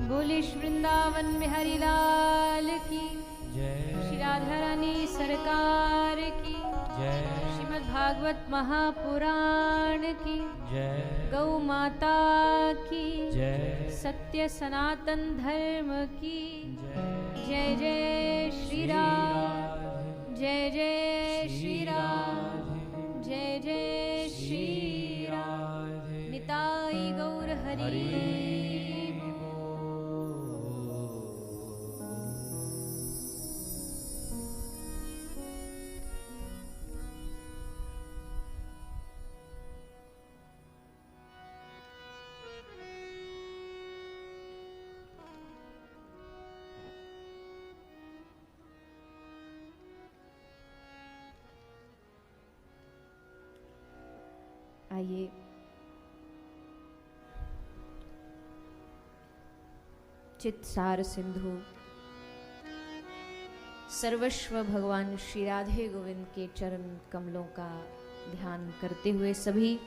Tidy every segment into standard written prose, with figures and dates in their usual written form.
बोले वृंदावन बिहारी लाल की जय। श्री राधा रानी सरकार की जय। श्रीमद् भागवत महापुराण की जय। गौ माता की जय। सत्य सनातन धर्म की जय। जय जय श्री राम, जय जय श्री राम, जय जय श्री राम। निताई गौर हरि। आइए चित सार सिंधु सर्वस्व भगवान श्री राधे गोविंद के चरण कमलों का ध्यान करते हुए सभी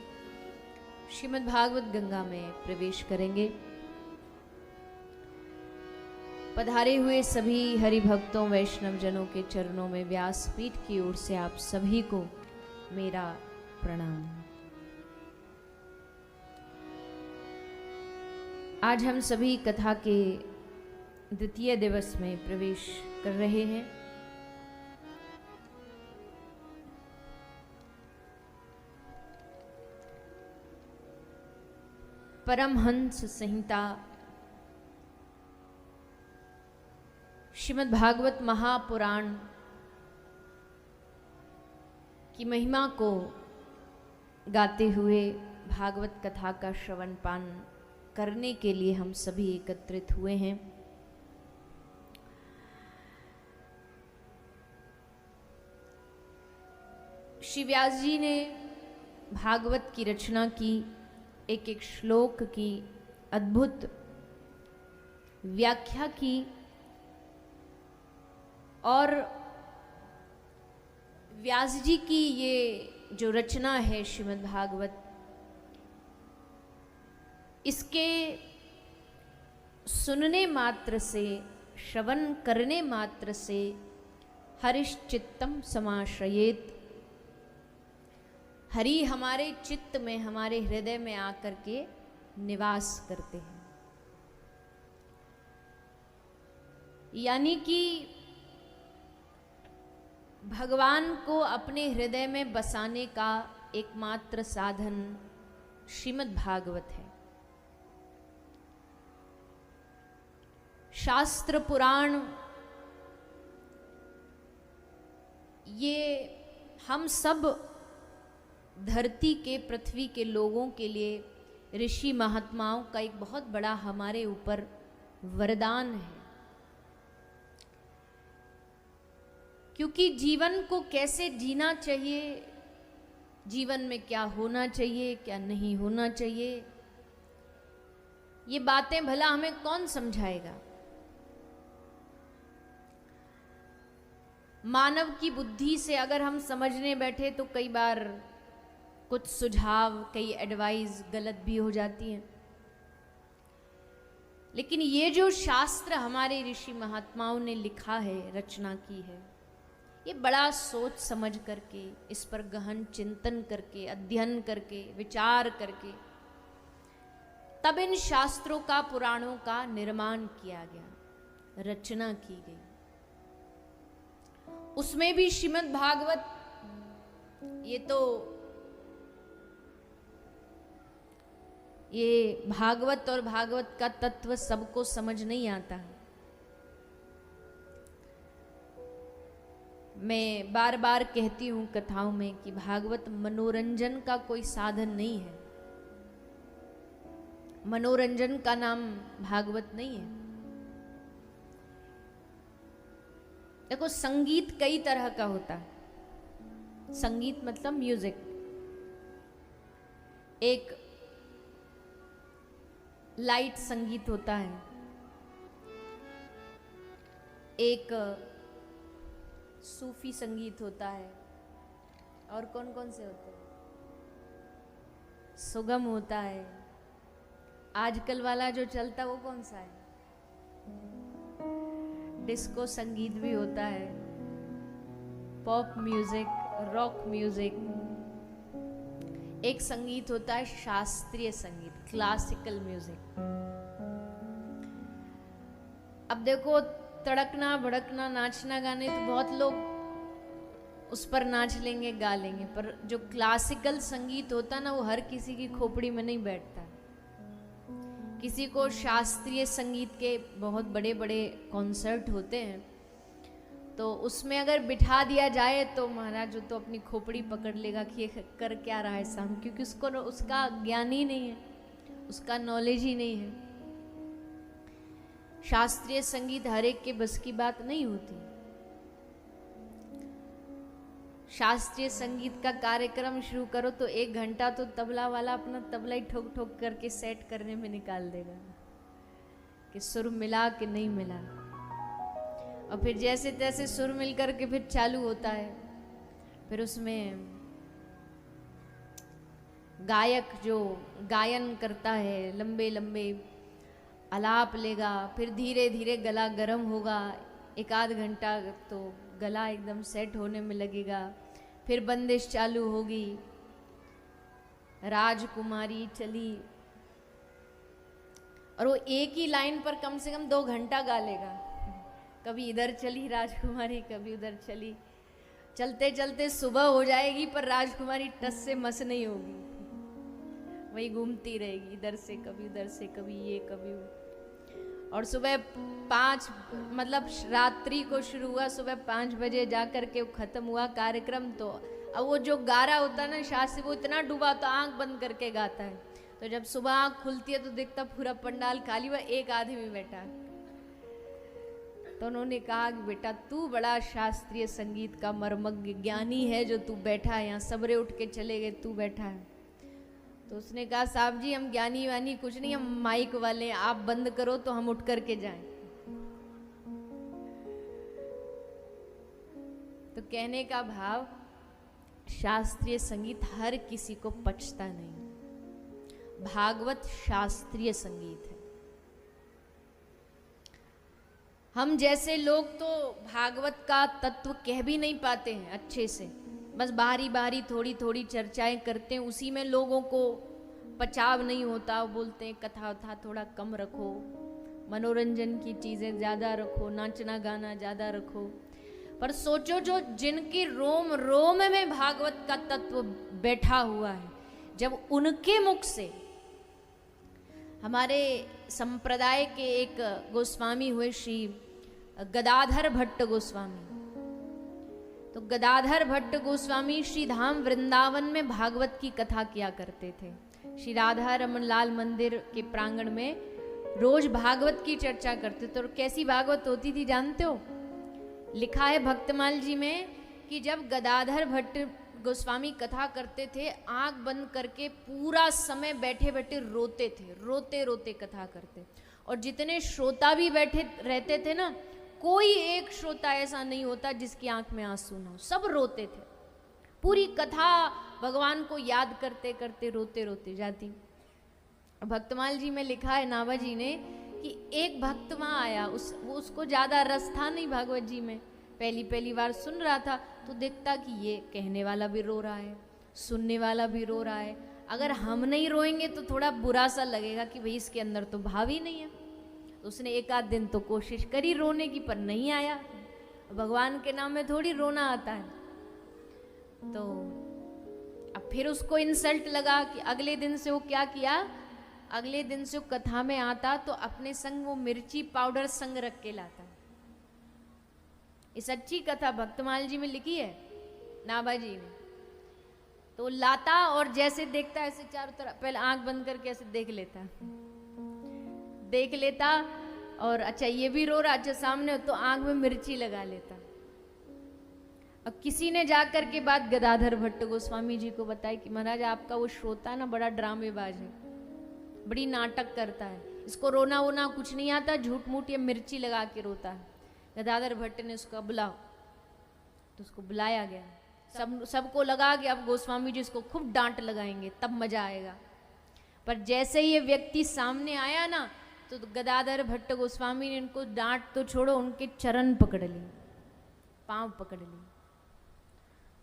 श्रीमद् भागवत गंगा में प्रवेश करेंगे। पधारे हुए सभी हरि भक्तों वैष्णव जनों के चरणों में व्यासपीठ की ओर से आप सभी को मेरा प्रणाम। आज हम सभी कथा के द्वितीय दिवस में प्रवेश कर रहे हैं। परमहंस संहिता श्रीमद् भागवत महापुराण की महिमा को गाते हुए भागवत कथा का श्रवण पान करने के लिए हम सभी एकत्रित हुए हैं। श्री व्यास जी ने भागवत की रचना की, एक एक श्लोक की अद्भुत व्याख्या की और व्यास जी की ये जो रचना है श्रीमद् भागवत, इसके सुनने मात्र से, श्रवण करने मात्र से हरिश्चित्तम समाश्रयेत, हरि हमारे चित्त में, हमारे हृदय में आकर के निवास करते हैं। यानी कि भगवान को अपने हृदय में बसाने का एकमात्र साधन श्रीमद् भागवत है। शास्त्र पुराण ये हम सब धरती के, पृथ्वी के लोगों के लिए ऋषि महात्माओं का एक बहुत बड़ा हमारे ऊपर वरदान है। क्योंकि जीवन को कैसे जीना चाहिए, जीवन में क्या होना चाहिए, क्या नहीं होना चाहिए, ये बातें भला हमें कौन समझाएगा। मानव की बुद्धि से अगर हम समझने बैठे तो कई बार कुछ सुझाव, कई एडवाइस गलत भी हो जाती हैं। लेकिन ये जो शास्त्र हमारे ऋषि महात्माओं ने लिखा है, रचना की है, ये बड़ा सोच समझ करके, इस पर गहन चिंतन करके, अध्ययन करके, विचार करके तब इन शास्त्रों का, पुराणों का निर्माण किया गया, रचना की गई। उसमें भी श्रीमद् भागवत, ये भागवत और भागवत का तत्व सबको समझ नहीं आता है। मैं बार बार कहती हूँ कथाओं में कि भागवत मनोरंजन का कोई साधन नहीं है। मनोरंजन का नाम भागवत नहीं है। देखो, संगीत कई तरह का होता है। संगीत मतलब म्यूजिक। एक लाइट संगीत होता है, एक सूफी संगीत होता है, और कौन कौन से होते हैं? सुगम होता है। आजकल वाला जो चलता वो कौन सा है? डिस्को संगीत भी होता है, पॉप म्यूजिक, रॉक म्यूजिक। एक संगीत होता है शास्त्रीय संगीत, क्लासिकल म्यूजिक। अब देखो, तड़कना भड़कना नाचना गाने तो बहुत लोग उस पर नाच लेंगे गा लेंगे, पर जो क्लासिकल संगीत होता है ना, वो हर किसी की खोपड़ी में नहीं बैठता। किसी को शास्त्रीय संगीत के बहुत बड़े बड़े कॉन्सर्ट होते हैं, तो उसमें अगर बिठा दिया जाए तो महाराज जो तो अपनी खोपड़ी पकड़ लेगा कि ये कर क्या रहा है साम, क्योंकि उसका ज्ञान ही नहीं है, उसका नॉलेज ही नहीं है। शास्त्रीय संगीत हर एक के बस की बात नहीं होती। शास्त्रीय संगीत का कार्यक्रम शुरू करो तो 1 घंटा तो तबला वाला अपना तबला ही ठोक ठोक करके सेट करने में निकाल देगा कि सुर मिला कि नहीं मिला, और फिर जैसे तैसे सुर मिल करके फिर चालू होता है। फिर उसमें गायक जो गायन करता है लंबे लंबे आलाप लेगा, फिर धीरे धीरे गला गर्म होगा, 1 आध घंटा तो गला एकदम सेट होने में लगेगा। फिर बंदिश चालू होगी, राजकुमारी चली, और वो एक ही लाइन पर कम से कम 2 घंटा गा लेगा। कभी इधर चली राजकुमारी, कभी उधर चली, चलते चलते सुबह हो जाएगी पर राजकुमारी टस से मस नहीं होगी, वही घूमती रहेगी, इधर से कभी उधर से, कभी ये कभी वो। और सुबह 5 मतलब रात्रि को शुरू हुआ, सुबह 5 बजे जा कर के खत्म हुआ कार्यक्रम। तो अब वो जो गा रहा होता है ना शास्त्री, वो इतना डूबा तो आंख बंद करके गाता है, तो जब सुबह आंख खुलती है तो देखता पूरा पंडाल खाली हुआ, एक आदमी बैठा। तो उन्होंने कहा कि बेटा तू बड़ा शास्त्रीय संगीत का मर्मज्ञ ज्ञानी है, जो तू बैठा है यहाँ, सबरे उठ के चले गए, तू बैठा है। तो उसने कहा साहब जी हम ज्ञानी वानी कुछ नहीं, हम माइक वाले हैं, आप बंद करो तो हम उठ करके जाएं। तो कहने का भाव, शास्त्रीय संगीत हर किसी को पचता नहीं। भागवत शास्त्रीय संगीत है। हम जैसे लोग तो भागवत का तत्व कह भी नहीं पाते हैं अच्छे से, बस बारी बारी थोड़ी थोड़ी चर्चाएं करते हैं, उसी में लोगों को पचाव नहीं होता। वो बोलते हैं कथा वथा थोड़ा कम रखो, मनोरंजन की चीज़ें ज़्यादा रखो, नाचना गाना ज़्यादा रखो। पर सोचो जो जिनके रोम रोम में भागवत का तत्व बैठा हुआ है, जब उनके मुख से, हमारे संप्रदाय के एक गोस्वामी हुए श्री गदाधर भट्ट गोस्वामी, तो गदाधर भट्ट गोस्वामी श्री धाम वृंदावन में भागवत की कथा किया करते थे। श्री राधा रमन लाल मंदिर के प्रांगण में रोज भागवत की चर्चा करते थे। और कैसी भागवत होती थी जानते हो? लिखा है भक्तमाल जी में कि जब गदाधर भट्ट गोस्वामी कथा करते थे, आंख बंद करके पूरा समय बैठे बैठे रोते थे, रोते रोते कथा करते। और जितने श्रोता भी बैठे रहते थे ना, कोई एक श्रोता ऐसा नहीं होता जिसकी आंख में आंसू ना हो, सब रोते थे। पूरी कथा भगवान को याद करते करते रोते रोते जाती। भक्तमाल जी में लिखा है नाभा जी ने कि एक भक्त वहाँ आया, उसको ज़्यादा रस था नहीं भागवत जी में, पहली पहली बार सुन रहा था, तो देखता कि ये कहने वाला भी रो रहा है, सुनने वाला भी रो रहा है, अगर हम नहीं रोएंगे तो थोड़ा बुरा सा लगेगा कि भाई इसके अंदर तो भाव ही नहीं है। तो उसने 1 आध दिन तो कोशिश करी रोने की, पर नहीं आया। भगवान के नाम में थोड़ी रोना आता है। तो अब फिर उसको इंसल्ट लगा कि अगले दिन से वो क्या किया, अगले दिन से वो कथा में आता तो अपने संग वो मिर्ची पाउडर संग रख के लाता। ये सच्ची कथा भक्तमाल जी में लिखी है नाभा जी ने। तो लाता और जैसे देखता ऐसे चारों तरफ, पहले आंख बंद करके ऐसे देख लेता और अच्छा ये भी रो रहा, अच्छा सामने तो आंख में मिर्ची लगा लेता। अब किसी ने जाकर के बात गदाधर भट्ट गोस्वामी जी को बताई कि महाराज आपका वो श्रोता ना बड़ा ड्रामेबाज है, बड़ी नाटक करता है, इसको रोना वोना कुछ नहीं आता, झूठ मूठ ये मिर्ची लगा के रोता है। गदाधर भट्ट ने उसको बुलाओ, तो उसको बुलाया गया। सबको लगा कि अब गोस्वामी जी इसको खूब डांट लगाएंगे तब मजा आएगा। पर जैसे ही ये व्यक्ति सामने आया ना, तो गदाधर भट्ट गोस्वामी ने इनको डांट तो छोड़ो, उनके चरण पकड़ लिए, पांव पकड़ लिए।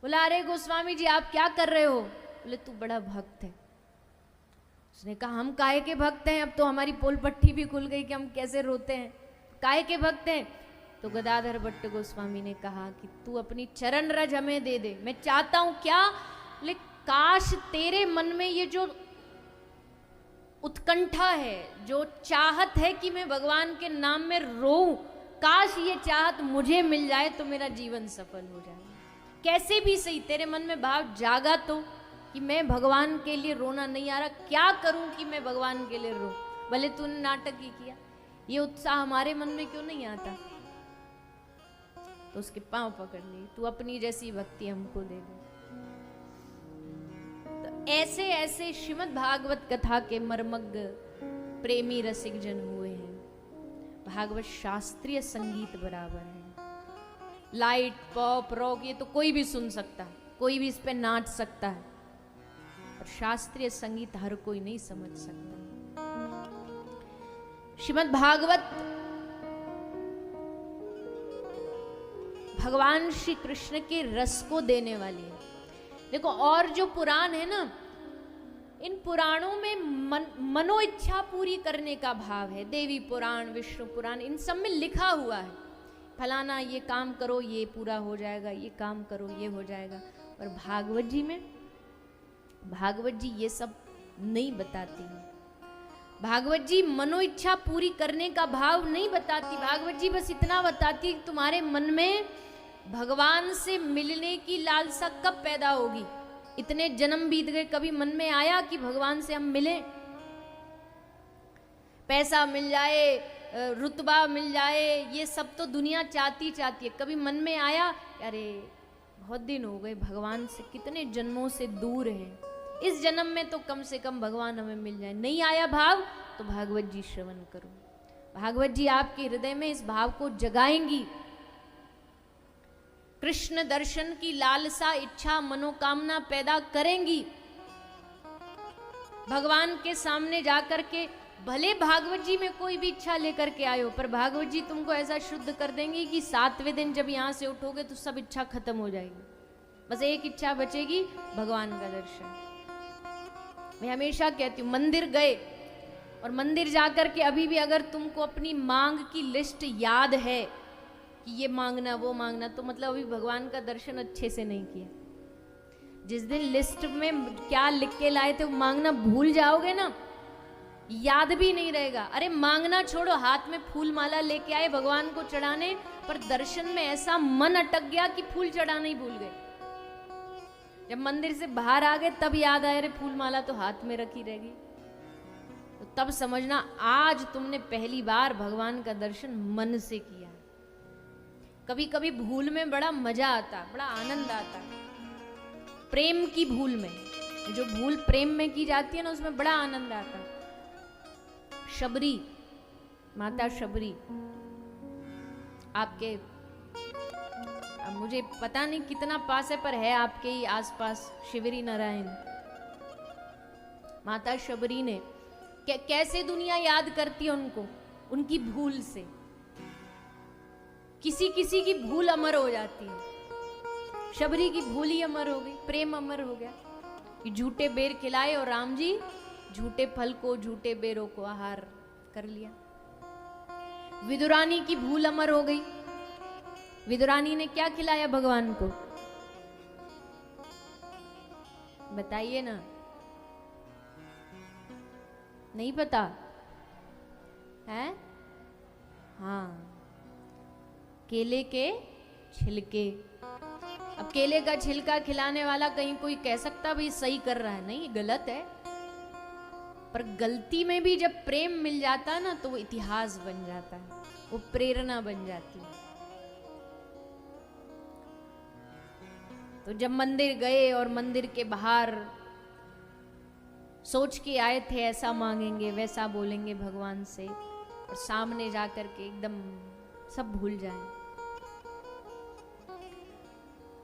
बोला अरे गोस्वामी जी आप क्या कर रहे हो? बोले तू बड़ा भक्त है। उसने कहा हम काहे के भक्त हैं, अब तो हमारी पोल पट्टी भी खुल गई कि हम कैसे रोते हैं, काहे के भक्त हैं? तो गदाधर भट्ट गोस्वामी ने कहा कि तू अपनी चरण रज हमें दे दे। मैं चाहता हूं क्या, लेकिन काश तेरे मन में ये जो उत्कंठा है, जो चाहत है कि मैं भगवान के नाम में रोऊं, काश ये चाहत मुझे मिल जाए तो मेरा जीवन सफल हो जाए। कैसे भी सही तेरे मन में भाव जागा तो कि मैं भगवान के लिए रोना नहीं आ रहा, क्या करूं कि मैं भगवान के लिए रो। भले तूने नाटक ही किया, ये उत्साह हमारे मन में क्यों नहीं आता? तो उसके पांव पकड़ ली, तू अपनी जैसी भक्ति हमको दे दे। तो ऐसे ऐसे श्रीमद् भागवत कथा के मर्मज्ञ प्रेमी रसिक जन हुए हैं। भागवत शास्त्रीय संगीत बराबर है। लाइट पॉप रॉक ये तो कोई भी सुन सकता है, कोई भी इस पे नाच सकता है, और शास्त्रीय संगीत हर कोई नहीं समझ सकता। श्रीमद् भागवत भगवान श्री कृष्ण के रस को देने वाली है। देखो और जो पुराण है ना, इन पुराणों में मनो इच्छा पूरी करने का भाव है। देवी पुराण, विष्णु पुराण, इन सब में लिखा हुआ है फलाना ये काम करो ये पूरा हो जाएगा, ये काम करो ये हो जाएगा। और भागवत जी में, भागवत जी ये सब नहीं बताती है। भागवत जी मनो इच्छा पूरी करने का भाव नहीं बताती। भागवत जी बस इतना बताती कि तुम्हारे मन में भगवान से मिलने की लालसा कब पैदा होगी। इतने जन्म बीत गए, कभी मन में आया कि भगवान से हम मिलें? पैसा मिल जाए, रुतबा मिल जाए, ये सब तो दुनिया चाहती है। कभी मन में आया अरे बहुत दिन हो गए, भगवान से कितने जन्मों से दूर है, इस जन्म में तो कम से कम भगवान हमें मिल जाए। नहीं आया भाव तो भागवत जी श्रवण करो। भागवत जी आपके हृदय में इस भाव को जगाएंगी। कृष्ण दर्शन की लालसा, इच्छा, मनोकामना पैदा करेंगी। भगवान के सामने जाकर के भले भागवत जी में कोई भी इच्छा लेकर के आयो, पर भागवत जी तुमको ऐसा शुद्ध कर देंगी कि 7वें दिन जब यहां से उठोगे तो सब इच्छा खत्म हो जाएगी। बस एक इच्छा बचेगी, भगवान का दर्शन। मैं हमेशा कहती हूँ मंदिर गए और मंदिर जाकर के अभी भी अगर तुमको अपनी मांग की लिस्ट याद है कि ये मांगना वो मांगना, तो मतलब अभी भगवान का दर्शन अच्छे से नहीं किया। जिस दिन लिस्ट में क्या लिख के लाए थे वो मांगना भूल जाओगे ना, याद भी नहीं रहेगा। अरे मांगना छोड़ो, हाथ में फूल माला लेके आए भगवान को चढ़ाने, पर दर्शन में ऐसा मन अटक गया कि फूल चढ़ाना ही भूल गए। जब मंदिर से बाहर आ गए तब याद आया अरे फूल माला तो हाथ में रखी रहेगी। तो तब समझना आज तुमने पहली बार भगवान का दर्शन मन से किया। कभी कभी भूल में बड़ा मजा आता, बड़ा आनंद आता। प्रेम की भूल में, जो भूल प्रेम में की जाती है ना, उसमें बड़ा आनंद आता। शबरी, माता शबरी आपके, अब मुझे पता नहीं कितना पास है, पर है आपके ही आसपास शिवरी नारायण। माता शबरी ने कैसे दुनिया याद करती है उनको, उनकी भूल से। किसी किसी की भूल अमर हो जाती है। शबरी की भूल ही अमर हो गई, प्रेम अमर हो गया कि झूठे बेर खिलाए और राम जी झूठे फल को, झूठे बेरों को आहार कर लिया। विदुरानी की भूल अमर हो गई। विदुरानी ने क्या खिलाया भगवान को, बताइए ना? नहीं पता है? हाँ, केले के छिलके। अब केले का छिलका खिलाने वाला कहीं कोई कह सकता भाई सही कर रहा है? नहीं, गलत है। पर गलती में भी जब प्रेम मिल जाता है ना, तो वो इतिहास बन जाता है, वो प्रेरणा बन जाती है। तो जब मंदिर गए और मंदिर के बाहर सोच के आए थे ऐसा मांगेंगे वैसा बोलेंगे भगवान से, और सामने जाकर के एकदम सब भूल जाए।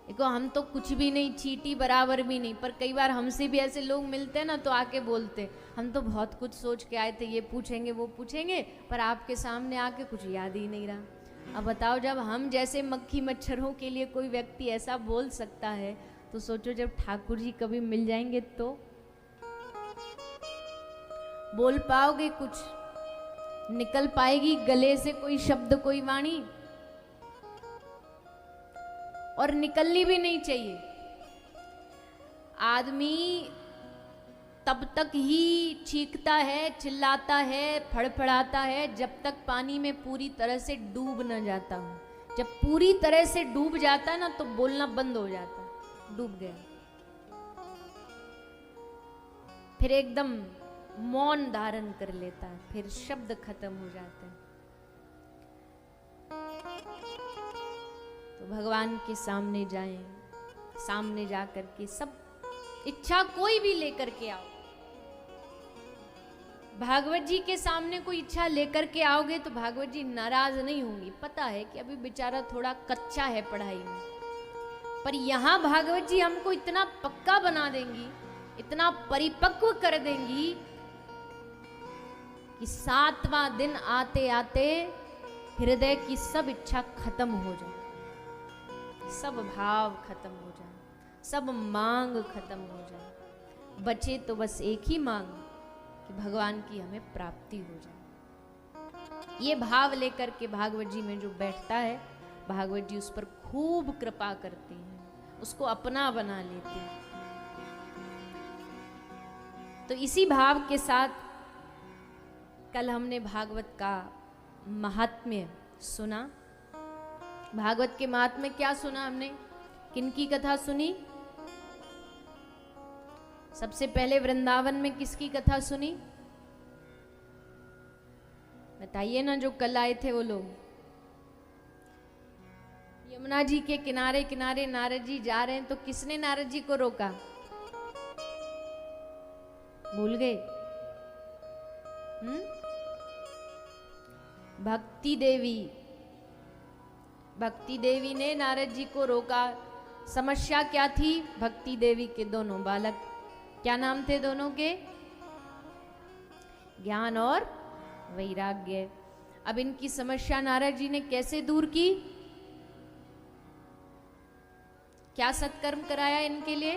देखो हम तो कुछ भी नहीं, चींटी बराबर भी नहीं, पर कई बार हमसे भी ऐसे लोग मिलते हैं ना तो आके बोलते हम तो बहुत कुछ सोच के आए थे, ये पूछेंगे वो पूछेंगे, पर आपके सामने आके कुछ याद ही नहीं रहा। अब बताओ, जब हम जैसे मक्खी मच्छरों के लिए कोई व्यक्ति ऐसा बोल सकता है, तो सोचो जब ठाकुर जी कभी मिल जाएंगे तो बोल पाओगे कुछ? निकल पाएगी गले से कोई शब्द, कोई वाणी? और निकलनी भी नहीं चाहिए। आदमी तब तक ही चीखता है, चिल्लाता है, फड़फड़ाता है जब तक पानी में पूरी तरह से डूब न जाता हो। जब पूरी तरह से डूब जाता है ना तो बोलना बंद हो जाता है, डूब गया। फिर एकदम मौन धारण कर लेता है, फिर शब्द खत्म हो जाते हैं। तो भगवान के सामने जाएं, सामने जा करके सब इच्छा कोई भी लेकर के आओ। भागवत जी के सामने कोई इच्छा लेकर के आओगे तो भागवत जी नाराज नहीं होंगी। पता है कि अभी बेचारा थोड़ा कच्चा है पढ़ाई में, पर यहां भागवत जी हमको इतना पक्का बना देंगी, इतना परिपक्व कर देंगी कि 7वां दिन आते आते हृदय की सब इच्छा खत्म हो जाए, सब भाव खत्म हो जाए, सब मांग खत्म हो जाए। बचे तो बस एक ही मांग कि भगवान की हमें प्राप्ति हो जाए। ये भाव लेकर के भागवत जी में जो बैठता है, भागवत जी उस पर खूब कृपा करती हैं, उसको अपना बना लेती हैं। तो इसी भाव के साथ कल हमने भागवत का महात्म्य सुना। भागवत के महात्म्य क्या सुना हमने? किनकी कथा सुनी? सबसे पहले वृंदावन में किसकी कथा सुनी? बताइए ना, जो कल आए थे वो लोग। यमुना जी के किनारे किनारे नारद जी जा रहे हैं तो किसने नारद जी को रोका? भूल गए? भक्ति देवी। भक्ति देवी ने नारद जी को रोका। समस्या क्या थी? भक्ति देवी के दोनों बालक, क्या नाम थे दोनों के? ज्ञान और वैराग्य। अब इनकी समस्या नारद जी ने कैसे दूर की? क्या सत्कर्म कराया इनके लिए?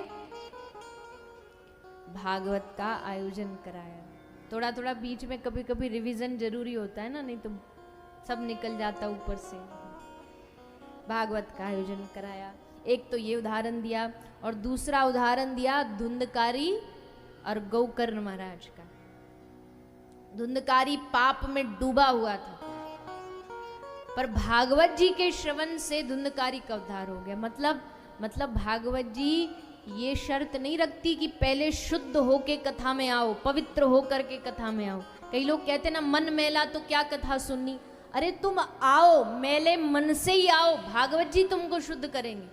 भागवत का आयोजन कराया। थोड़ा थोड़ा बीच में कभी कभी रिवीजन जरूरी होता है ना, नहीं तो सब निकल जाता ऊपर से। भागवत का आयोजन कराया। एक तो ये उदाहरण दिया, और दूसरा उदाहरण दिया धुंधकारी और गौकर्ण महाराज का। धुंधकारी पाप में डूबा हुआ था, पर भागवत जी के श्रवण से धुंधकारी का उद्धार हो गया। मतलब भागवत जी ये शर्त नहीं रखती कि पहले शुद्ध होके कथा में आओ, पवित्र होकर के कथा में आओ। कई लोग कहते ना मन मैला तो क्या कथा सुननी। अरे तुम आओ, मेले मन से ही आओ, भागवत जी तुमको शुद्ध करेंगे।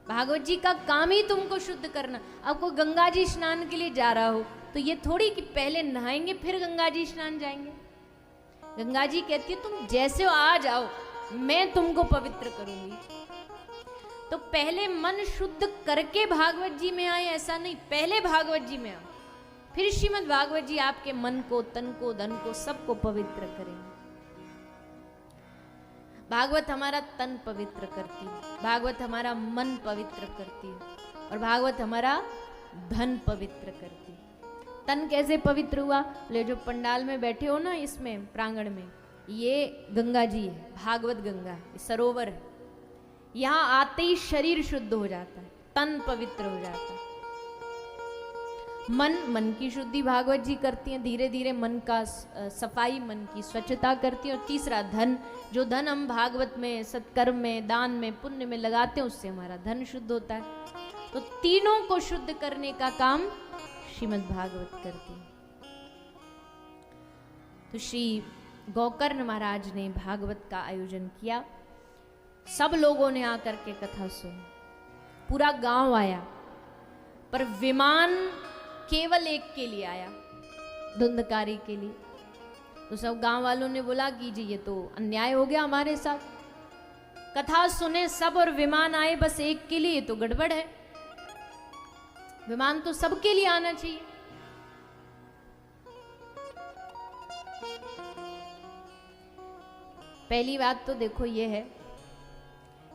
भागवत जी का काम ही तुमको शुद्ध करना। अब कोई गंगा जी स्नान के लिए जा रहा हो तो ये थोड़ी कि पहले नहाएंगे फिर गंगा जी स्नान जाएंगे। गंगा जी कहती है तुम जैसे हो आ जाओ, मैं तुमको पवित्र करूंगी। तो पहले मन शुद्ध करके भागवत जी में आए, ऐसा नहीं। पहले भागवत जी में आओ, फिर श्रीमद् भागवत जी आपके मन को, तन को, धन को, सबको पवित्र करेंगे। भागवत हमारा तन पवित्र करती है, भागवत हमारा मन पवित्र करती है, और भागवत हमारा धन पवित्र करती है। तन कैसे पवित्र हुआ? ले जो पंडाल में बैठे हो ना, इसमें प्रांगण में, ये गंगा जी है, भागवत गंगा है, सरोवर है। यहाँ आते ही शरीर शुद्ध हो जाता है, तन पवित्र हो जाता है। मन की शुद्धि भागवत जी करती हैं, धीरे धीरे मन का सफाई, मन की स्वच्छता करती है। और तीसरा धन, जो धन हम भागवत में, सत्कर्म में, दान में, पुण्य में लगाते हैं, उससे हमारा धन शुद्ध होता है। तो तीनों को शुद्ध करने का काम श्रीमद् भागवत करती है। तो श्री गौकर्ण महाराज ने भागवत का आयोजन किया। सब लोगों ने आकर के कथा सुनी, पूरा गांव आया, पर विमान केवल एक के लिए आया, धुंधकारी के लिए। तो सब गांव वालों ने बोला कि जी ये तो अन्याय हो गया हमारे साथ। कथा सुने सब और विमान आए बस एक के लिए, तो गड़बड़ है। विमान तो सबके लिए आना चाहिए। पहली बात तो देखो ये है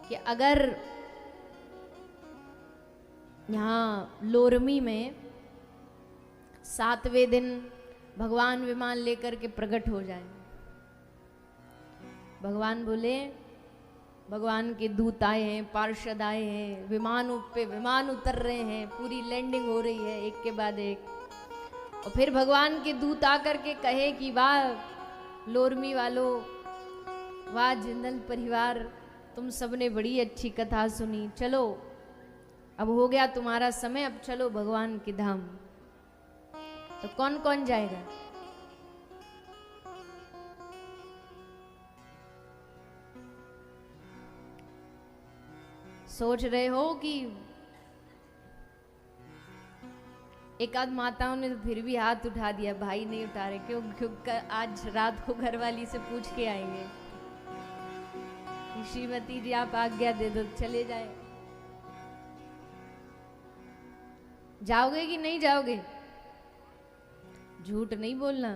कि अगर यहाँ लोरमी में 7वें दिन भगवान विमान लेकर के प्रकट हो जाए, भगवान बोले, भगवान के दूत आए हैं, पार्षद आए हैं, विमान पे विमान उतर रहे हैं, पूरी लैंडिंग हो रही है एक के बाद एक, और फिर भगवान के दूत आकर के कहे कि वाह लोरमी वालों, वाह जिंदल परिवार, तुम सबने बड़ी अच्छी कथा सुनी, चलो अब हो गया तुम्हारा समय, अब चलो भगवान के धाम। तो कौन कौन जाएगा? सोच रहे हो कि एक आध माताओं ने तो फिर भी हाथ उठा दिया, भाई नहीं उठा रहे, क्यों आज रात को घरवाली से पूछ के आएंगे, श्रीमती जी आप आज्ञा दे दो चले जाए। जाओगे कि नहीं जाओगे? झूठ नहीं बोलना,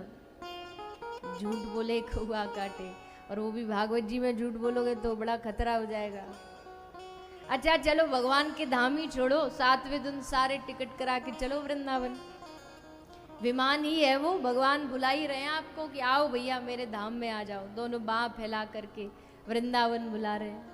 झूठ बोले कौआ काटे, और वो भी भागवत जी में झूठ बोलोगे तो बड़ा खतरा हो जाएगा। अच्छा चलो भगवान के धाम ही छोड़ो, 7वें दिन सारे टिकट करा के चलो वृंदावन, विमान ही है वो, भगवान बुला ही रहे हैं आपको कि आओ भैया मेरे धाम में आ जाओ, दोनों बाह फैला करके वृंदावन बुला रहे हैं।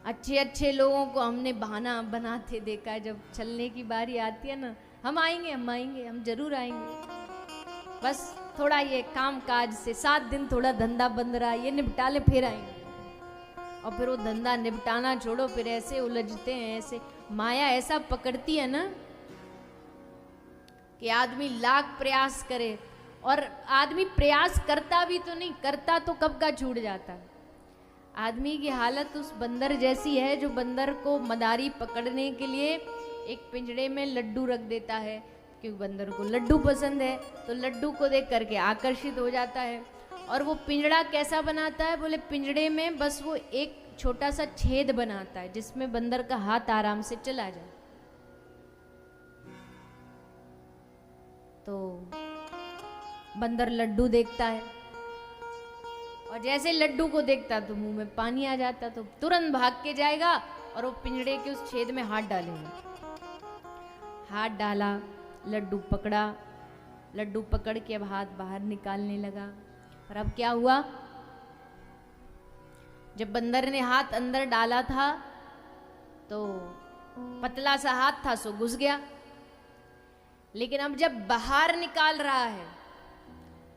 अच्छे अच्छे लोगों को हमने बहाना बनाते देखा है, जब चलने की बारी आती है ना, हम आएंगे हम आएंगे हम जरूर आएंगे, बस थोड़ा ये काम काज से 7 दिन थोड़ा धंधा बंद रहा, ये निपटा ले फिर आएंगे। और फिर वो धंधा निपटाना छोड़ो, फिर ऐसे उलझते हैं, ऐसे माया ऐसा पकड़ती है ना कि आदमी लाख प्रयास करे, और आदमी प्रयास करता भी तो नहीं, करता तो कब का छूट जाता। आदमी की हालत उस बंदर जैसी है जो बंदर को मदारी पकड़ने के लिए एक पिंजड़े में लड्डू रख देता है, क्योंकि बंदर को लड्डू पसंद है, तो लड्डू को देख करके आकर्षित हो जाता है। और वो पिंजड़ा कैसा बनाता है? बोले पिंजड़े में बस वो एक छोटा सा छेद बनाता है जिसमें बंदर का हाथ आराम से चला जाए। तो बंदर लड्डू देखता है, और जैसे लड्डू को देखता तो मुंह में पानी आ जाता, तो तुरंत भाग के जाएगा और वो पिंजड़े के उस छेद में हाथ डालेगा। हाथ डाला, लड्डू पकड़ा, लड्डू पकड़ के अब हाथ बाहर निकालने लगा। और अब क्या हुआ? जब बंदर ने हाथ अंदर डाला था तो पतला सा हाथ था, सो घुस गया। लेकिन अब जब बाहर निकाल रहा है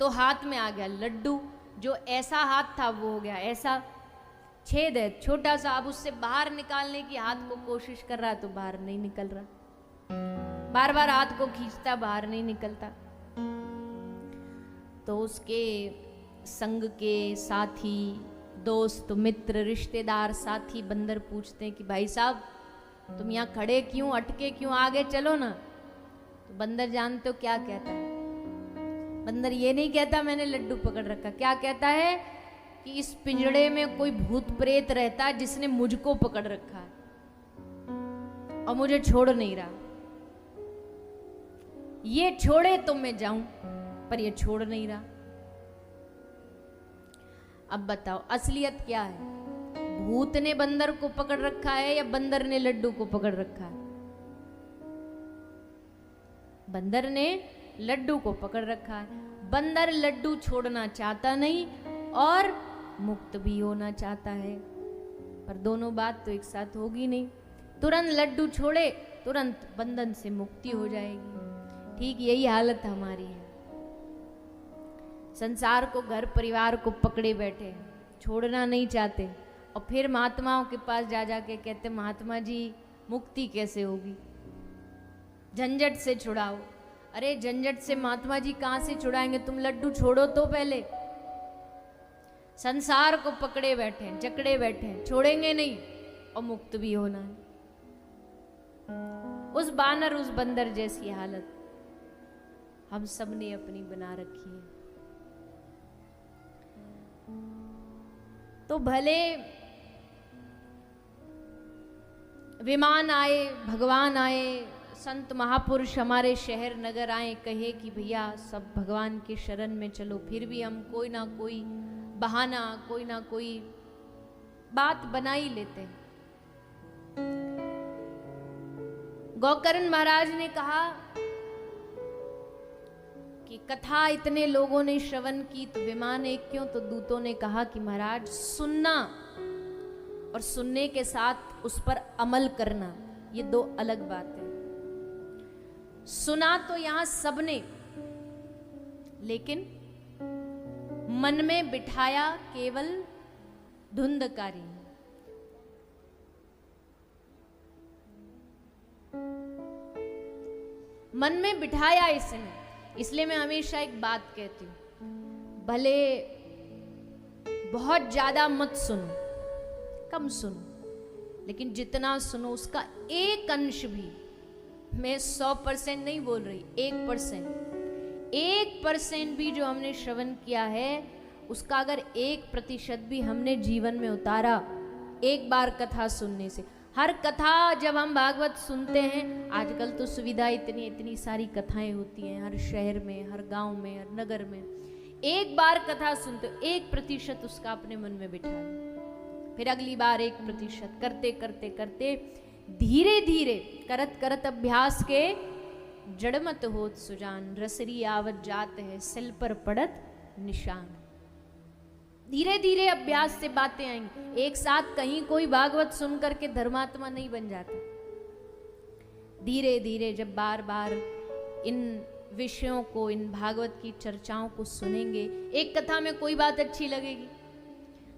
तो हाथ में आ गया लड्डू, जो ऐसा हाथ था वो हो गया ऐसा, छेद है छोटा सा। अब उससे बाहर निकालने की हाथ को कोशिश कर रहा है तो बाहर नहीं निकल रहा, बार बार हाथ को खींचता, बाहर नहीं निकलता। तो उसके संग के साथी, दोस्त, मित्र, रिश्तेदार, साथी बंदर पूछते हैं कि भाई साहब तुम यहाँ खड़े क्यों, अटके क्यों, आगे चलो ना। तो बंदर जानते हो क्या कहता है? बंदर ये नहीं कहता मैंने लड्डू पकड़ रखा, क्या कहता है कि इस पिंजड़े में कोई भूत प्रेत रहता है जिसने मुझको पकड़ रखा है और मुझे छोड़ नहीं रहा। ये छोड़े तो मैं जाऊं, पर ये छोड़ नहीं रहा। अब बताओ असलियत क्या है? भूत ने बंदर को पकड़ रखा है या बंदर ने लड्डू को पकड़ रखा है? बंदर ने लड्डू को पकड़ रखा है। बंदर लड्डू छोड़ना चाहता नहीं और मुक्त भी होना चाहता है, पर दोनों बात तो एक साथ होगी नहीं। तुरंत लड्डू छोड़े तुरंत बंधन से मुक्ति हो जाएगी। ठीक यही हालत हमारी है। संसार को, घर परिवार को पकड़े बैठे, छोड़ना नहीं चाहते, और फिर महात्माओं के पास जा जाके कहते महात्मा जी मुक्ति कैसे होगी, झंझट से छुड़ाओ। अरे झंझट से महात्मा जी कहाँ से छुड़ाएंगे, तुम लड्डू छोड़ो तो पहले। संसार को पकड़े बैठे, जकड़े बैठे, छोड़ेंगे नहीं और मुक्त भी होना है। उस बानर, उस बंदर जैसी हालत हम सब ने अपनी बना रखी है। तो भले विमान आए, भगवान आए, संत महापुरुष हमारे शहर नगर आए, कहे कि भैया सब भगवान के शरण में चलो, फिर भी हम कोई ना कोई बहाना, कोई ना कोई बात बना ही लेते हैं। गौकर्ण महाराज ने कहा कि कथा इतने लोगों ने श्रवण की तो विमान एक क्यों? तो दूतों ने कहा कि महाराज सुनना और सुनने के साथ उस पर अमल करना, ये दो अलग बात है। सुना तो यहां सबने, लेकिन मन में बिठाया केवल धुंधकारी। मन में बिठाया इसने। इसलिए मैं हमेशा एक बात कहती हूं, भले बहुत ज्यादा मत सुनो, कम सुनो, लेकिन जितना सुनो उसका एक अंश भी, मैं 100% नहीं बोल रही, 1% भी जो हमने श्रवण किया है उसका अगर 1% भी हमने जीवन में उतारा एक बार कथा सुनने से। हर कथा जब हम भागवत सुनते हैं, आजकल तो सुविधा इतनी सारी कथाएं होती हैं हर शहर में, हर गांव में, हर नगर में। एक बार कथा सुनते हो, 1% उसका अपने मन में बिठा लो, फिर अगली बार 1% करते करते करते धीरे धीरे करत करत अभ्यास के जड़मत होत सुजान, रसरी आवत जात है सिल पर पड़त निशान। धीरे धीरे अभ्यास से बातें आएंगी। एक साथ कहीं कोई भागवत सुन करके धर्मात्मा नहीं बन जाता। धीरे धीरे जब बार बार इन विषयों को, इन भागवत की चर्चाओं को सुनेंगे, एक कथा में कोई बात अच्छी लगेगी,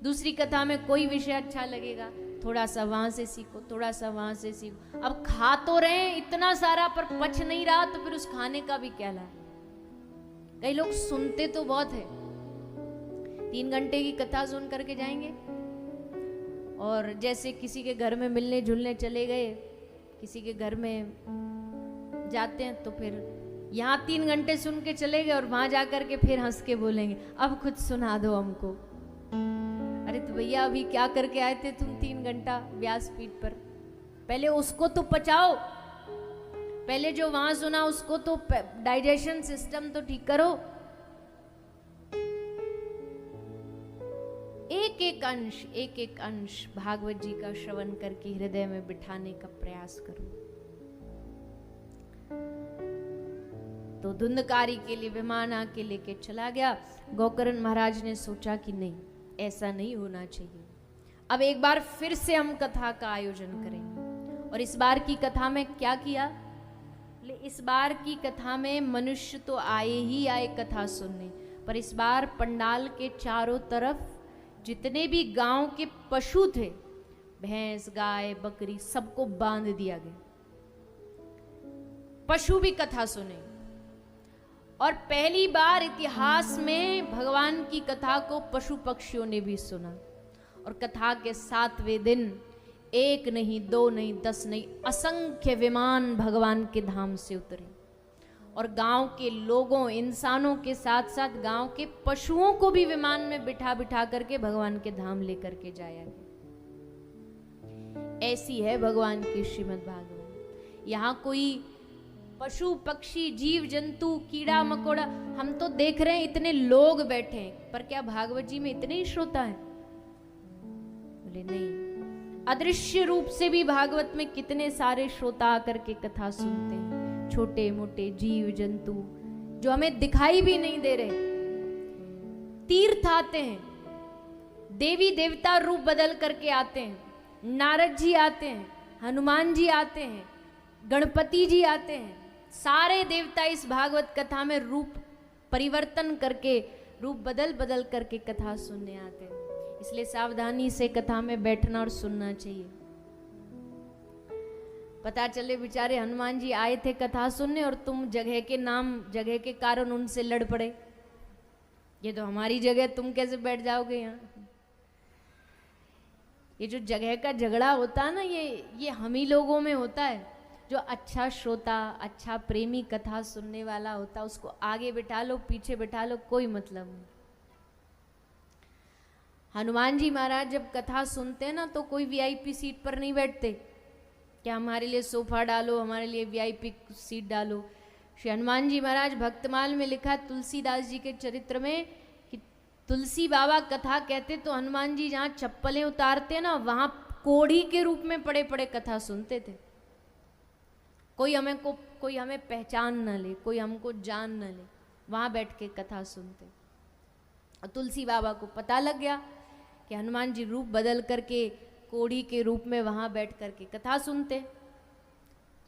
दूसरी कथा में कोई विषय अच्छा लगेगा, थोड़ा सा वहां से सीखो, थोड़ा सा वहां से सीखो। अब खा तो रहे इतना सारा पर पच नहीं रहा, तो फिर उस खाने का भी क्या लाभ। कई लोग सुनते तो बहुत है, 3 घंटे की कथा सुन करके जाएंगे और जैसे किसी के घर में मिलने जुलने चले गए, किसी के घर में जाते हैं तो फिर यहाँ 3 घंटे सुन के चले गए और वहां जाकर के फिर हंस के बोलेंगे अब कुछ सुना दो हमको। अरे तो भैया अभी क्या करके आए थे तुम 3 घंटा व्यासपीठ पर? पहले उसको तो पचाओ, पहले जो वहां सुना उसको तो डाइजेशन सिस्टम तो ठीक करो। एक एक अंश भागवत जी का श्रवण करके हृदय में बिठाने का प्रयास करो। तो धुंधकारी के लिए विमान आके लेके चला गया। गौकर्ण महाराज ने सोचा कि नहीं, ऐसा नहीं होना चाहिए, अब एक बार फिर से हम कथा का आयोजन करेंगे। और इस बार की कथा में क्या किया? इस बार की कथा में मनुष्य तो आए ही आए कथा सुनने, पर इस बार पंडाल के चारों तरफ जितने भी गांव के पशु थे, भैंस, गाय, बकरी, सबको बांध दिया गया। पशु भी कथा सुने। और पहली बार इतिहास में भगवान की कथा को पशु पक्षियों ने भी सुना। और कथा के 7वें दिन 1 नहीं, 2 नहीं, 10 नहीं, असंख्य विमान भगवान के धाम से उतरे और गांव के लोगों, इंसानों के साथ साथ गांव के पशुओं को भी विमान में बिठा बिठा करके भगवान के धाम लेकर के जाया गया। ऐसी है भगवान की श्रीमद् भागवत। यहाँ कोई पशु पक्षी, जीव जंतु, कीड़ा मकोड़ा, हम तो देख रहे हैं इतने लोग बैठे हैं, पर क्या भागवत जी में इतने ही श्रोता हैं? बोले नहीं, अदृश्य रूप से भी भागवत में कितने सारे श्रोता आकर के कथा सुनते हैं। छोटे मोटे जीव जंतु जो हमें दिखाई भी नहीं दे रहे, तीर्थ आते हैं, देवी देवता रूप बदल करके आते हैं, नारद जी आते हैं, हनुमान जी आते हैं, गणपति जी आते हैं, सारे देवता इस भागवत कथा में रूप परिवर्तन करके, रूप बदल बदल करके कथा सुनने आते हैं। इसलिए सावधानी से कथा में बैठना और सुनना चाहिए। पता चले बेचारे हनुमान जी आए थे कथा सुनने और तुम जगह के नाम, जगह के कारण उनसे लड़ पड़े। ये तो हमारी जगह, तुम कैसे बैठ जाओगे यहाँ? ये जो जगह का झगड़ा होता है ना, ये हम ही लोगों में होता है। जो अच्छा श्रोता, अच्छा प्रेमी कथा सुनने वाला होता, उसको आगे बिठा लो, पीछे बिठा लो, कोई मतलब नहीं। हनुमान जी महाराज जब कथा सुनते हैं ना तो कोई वीआईपी सीट पर नहीं बैठते कि हमारे लिए सोफा डालो, हमारे लिए वीआईपी सीट डालो। श्री हनुमान जी महाराज भक्तमाल में लिखा तुलसीदास जी के चरित्र में कि तुलसी बाबा कथा कहते तो हनुमान जी जहाँ चप्पलें उतारते ना वहाँ कोढ़ी के रूप में पड़े पड़े कथा सुनते थे। कोई हमें पहचान न ले, कोई हमको जान न ले, वहाँ बैठ के कथा सुनते। और तुलसी बाबा को पता लग गया कि हनुमान जी रूप बदल करके कोढ़ी के रूप में वहाँ बैठ करके कथा सुनते।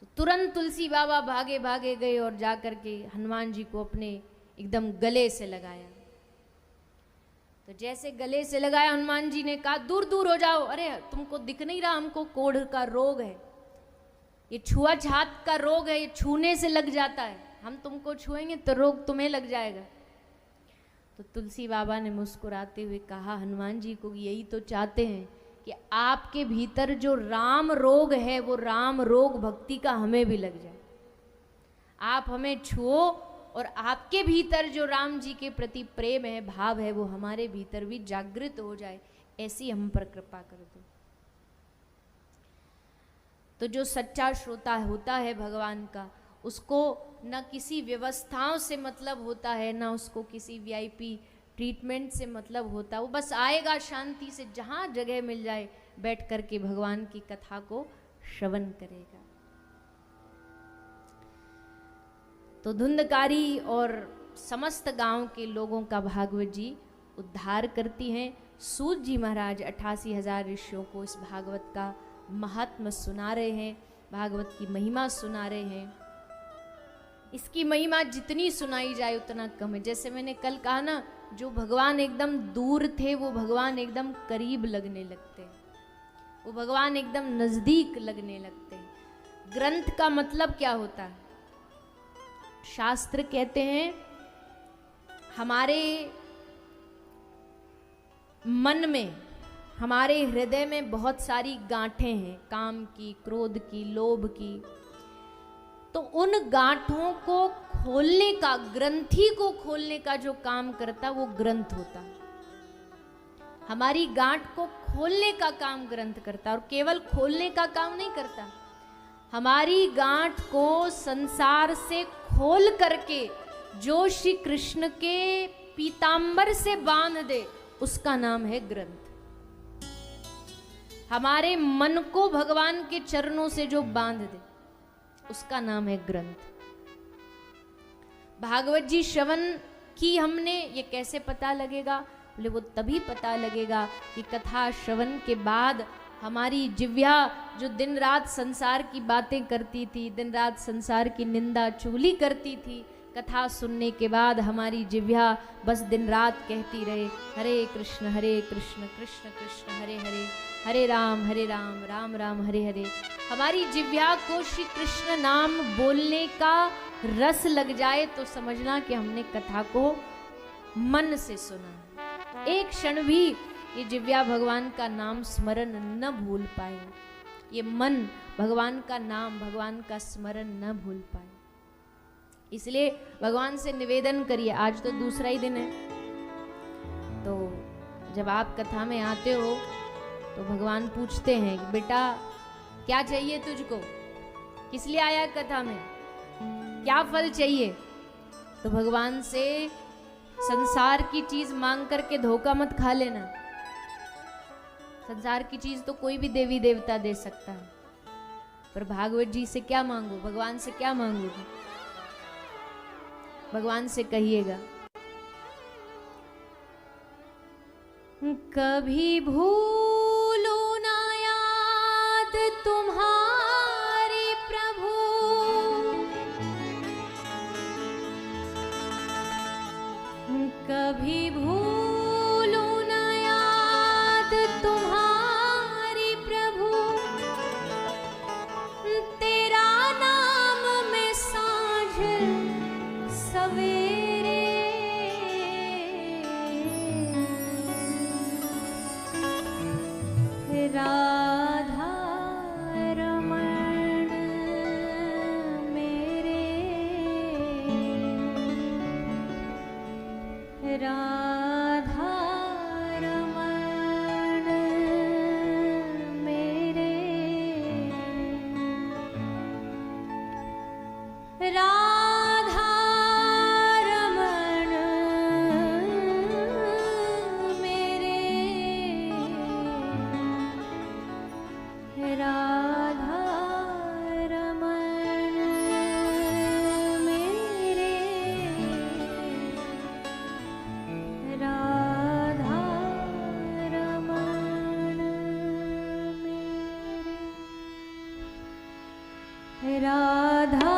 तो तुरंत तुलसी बाबा भागे भागे गए और जा करके हनुमान जी को अपने एकदम गले से लगाया। तो जैसे गले से लगाया हनुमान जी ने कहा दूर दूर हो जाओ, अरे तुमको दिख नहीं रहा, हमको कोढ़ का रोग है, ये छुआछात का रोग है, ये छूने से लग जाता है, हम तुमको छुएंगे तो रोग तुम्हें लग जाएगा। तो तुलसी बाबा ने मुस्कुराते हुए कहा हनुमान जी को यही तो चाहते हैं कि आपके भीतर जो राम रोग है वो राम रोग भक्ति का हमें भी लग जाए। आप हमें छुओ और आपके भीतर जो राम जी के प्रति प्रेम है, भाव है, वो हमारे भीतर भी जागृत हो जाए, ऐसी हम पर कृपा कर दो। तो जो सच्चा श्रोता होता है भगवान का, उसको न किसी व्यवस्थाओं से मतलब होता है, न उसको किसी वीआईपी ट्रीटमेंट से मतलब होता है। वो बस आएगा शांति से, जहाँ जगह मिल जाए बैठ करके भगवान की कथा को श्रवण करेगा। तो धुंधकारी और समस्त गांव के लोगों का भागवत जी उद्धार करती हैं। सूत जी महाराज 88,000 ऋषियों को इस भागवत का महात्म्य सुना रहे हैं, भागवत की महिमा सुना रहे हैं। इसकी महिमा जितनी सुनाई जाए उतना कम है। जैसे मैंने कल कहा ना, जो भगवान एकदम दूर थे वो भगवान एकदम करीब लगने लगते हैं, वो भगवान एकदम नजदीक लगने लगते हैं। ग्रंथ का मतलब क्या होता है? शास्त्र कहते हैं हमारे मन में, हमारे हृदय में बहुत सारी गांठें हैं, काम की, क्रोध की, लोभ की। तो उन गांठों को खोलने का, ग्रंथि को खोलने का जो काम करता वो ग्रंथ होता है। हमारी गांठ को खोलने का काम ग्रंथ करता, और केवल खोलने का काम नहीं करता, हमारी गांठ को संसार से खोल करके जो श्री कृष्ण के पीतांबर से बांध दे उसका नाम है ग्रंथ। हमारे मन को भगवान के चरणों से जो बांध दे उसका नाम है ग्रंथ। भागवत जी श्रवण की हमने, ये कैसे पता लगेगा? बोले वो तभी पता लगेगा कि कथा श्रवण के बाद हमारी जिह्वा जो दिन रात संसार की बातें करती थी, दिन रात संसार की निंदा चुगली करती थी, कथा सुनने के बाद हमारी जिह्वा बस दिन रात कहती रहे हरे कृष्ण कृष्ण कृष्ण हरे हरे, हरे राम राम राम हरे हरे। हमारी जिह्वा को श्री कृष्ण नाम बोलने का रस लग जाए तो समझना कि हमने कथा को मन से सुना। एक क्षण भी ये जिह्वा भगवान का नाम स्मरण न भूल पाए, ये मन भगवान का नाम, भगवान का स्मरण न भूल पाए। इसलिए भगवान से निवेदन करिए। आज तो दूसरा ही दिन है, तो जब आप कथा में आते हो तो भगवान पूछते हैं कि बेटा क्या चाहिए तुझको, किस लिए आया कथा में, क्या फल चाहिए? तो भगवान से संसार की चीज मांग करके धोखा मत खा लेना। संसार की चीज तो कोई भी देवी देवता दे सकता है, पर भागवत जी से क्या मांगो, भगवान से क्या मांगोगे? भगवान से कहिएगा कभी भूलू ना याद तुम्हारी प्रभु, कभी भूलू ना याद तुम्हारी प्रभु, तेरा नाम में साँझ सवेरे, राधा रमण मेरे, राधा राधा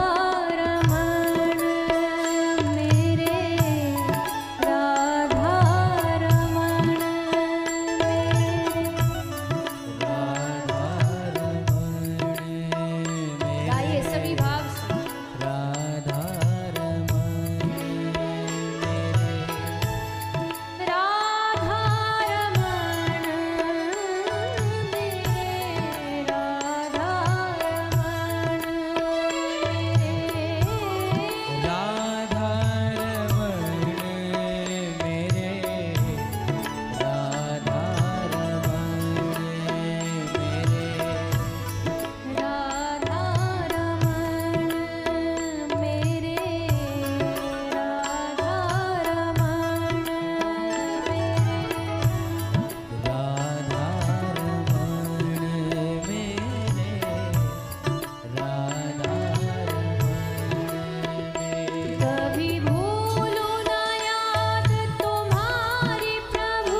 रमण मेरे, राधा रमण मेरे। राधा रमण मेरे, गाइए सभी भाव से। राधा रमण मेरे, राधा रमण मेरे, राधा रमण मेरे। राधा रमण मेरे, राधा रमण मेरे, राधा रमण मेरे, राधा रमण मेरे। राधा रमण मेरे, राधा रमण मेरे। कभी भूलूं ना याद तुम्हारी प्रभु,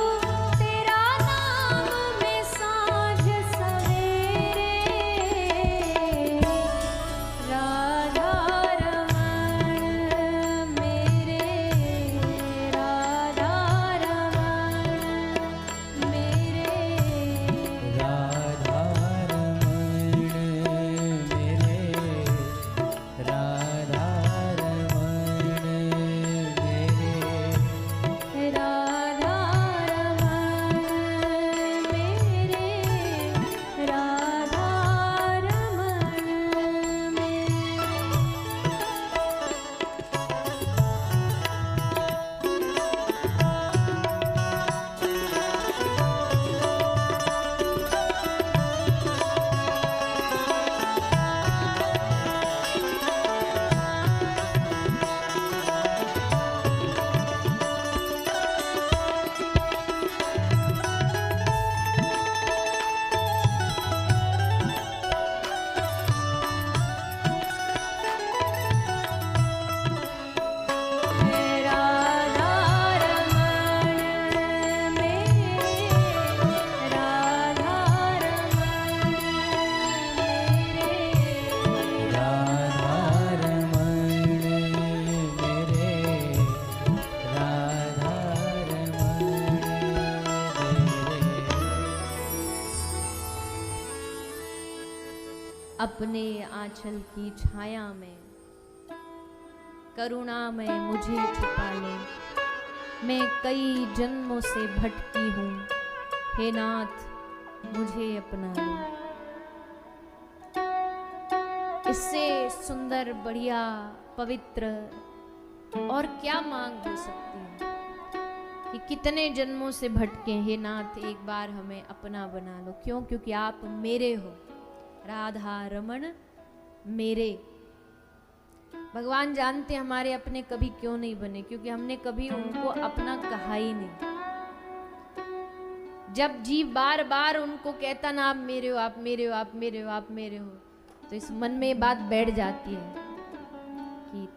तेरा नाम में सांझ सवेरे। राधा रमण मेरे, राधा रमण मेरे। राधा रमण मेरे, राधा रमण मेरे, राधा रमण मेरे, राधा रमण राधा रमण मेरे, राधा रमण मेरे। राधा रमण मेरे, राधा रमण मेरे। अपने आंचल की छाया में करुणा में मुझे छुपा ले, मैं कई जन्मों से भटकी हूँ, हे नाथ मुझे अपना लो। इससे सुंदर बढ़िया पवित्र और क्या मांग हो सकती है कि कितने जन्मों से भटके, हे नाथ एक बार हमें अपना बना लो। क्यों? क्योंकि आप मेरे हो। राधा रमण मेरे। भगवान जानते हमारे अपने कभी क्यों नहीं बने, क्योंकि हमने कभी उनको अपना कहा ही नहीं। जब जीव बार बार उनको कहता ना आप मेरे हो, आप मेरे हो, आप मेरे हो, आप मेरे हो, तो इस मन में ये बात बैठ जाती है कि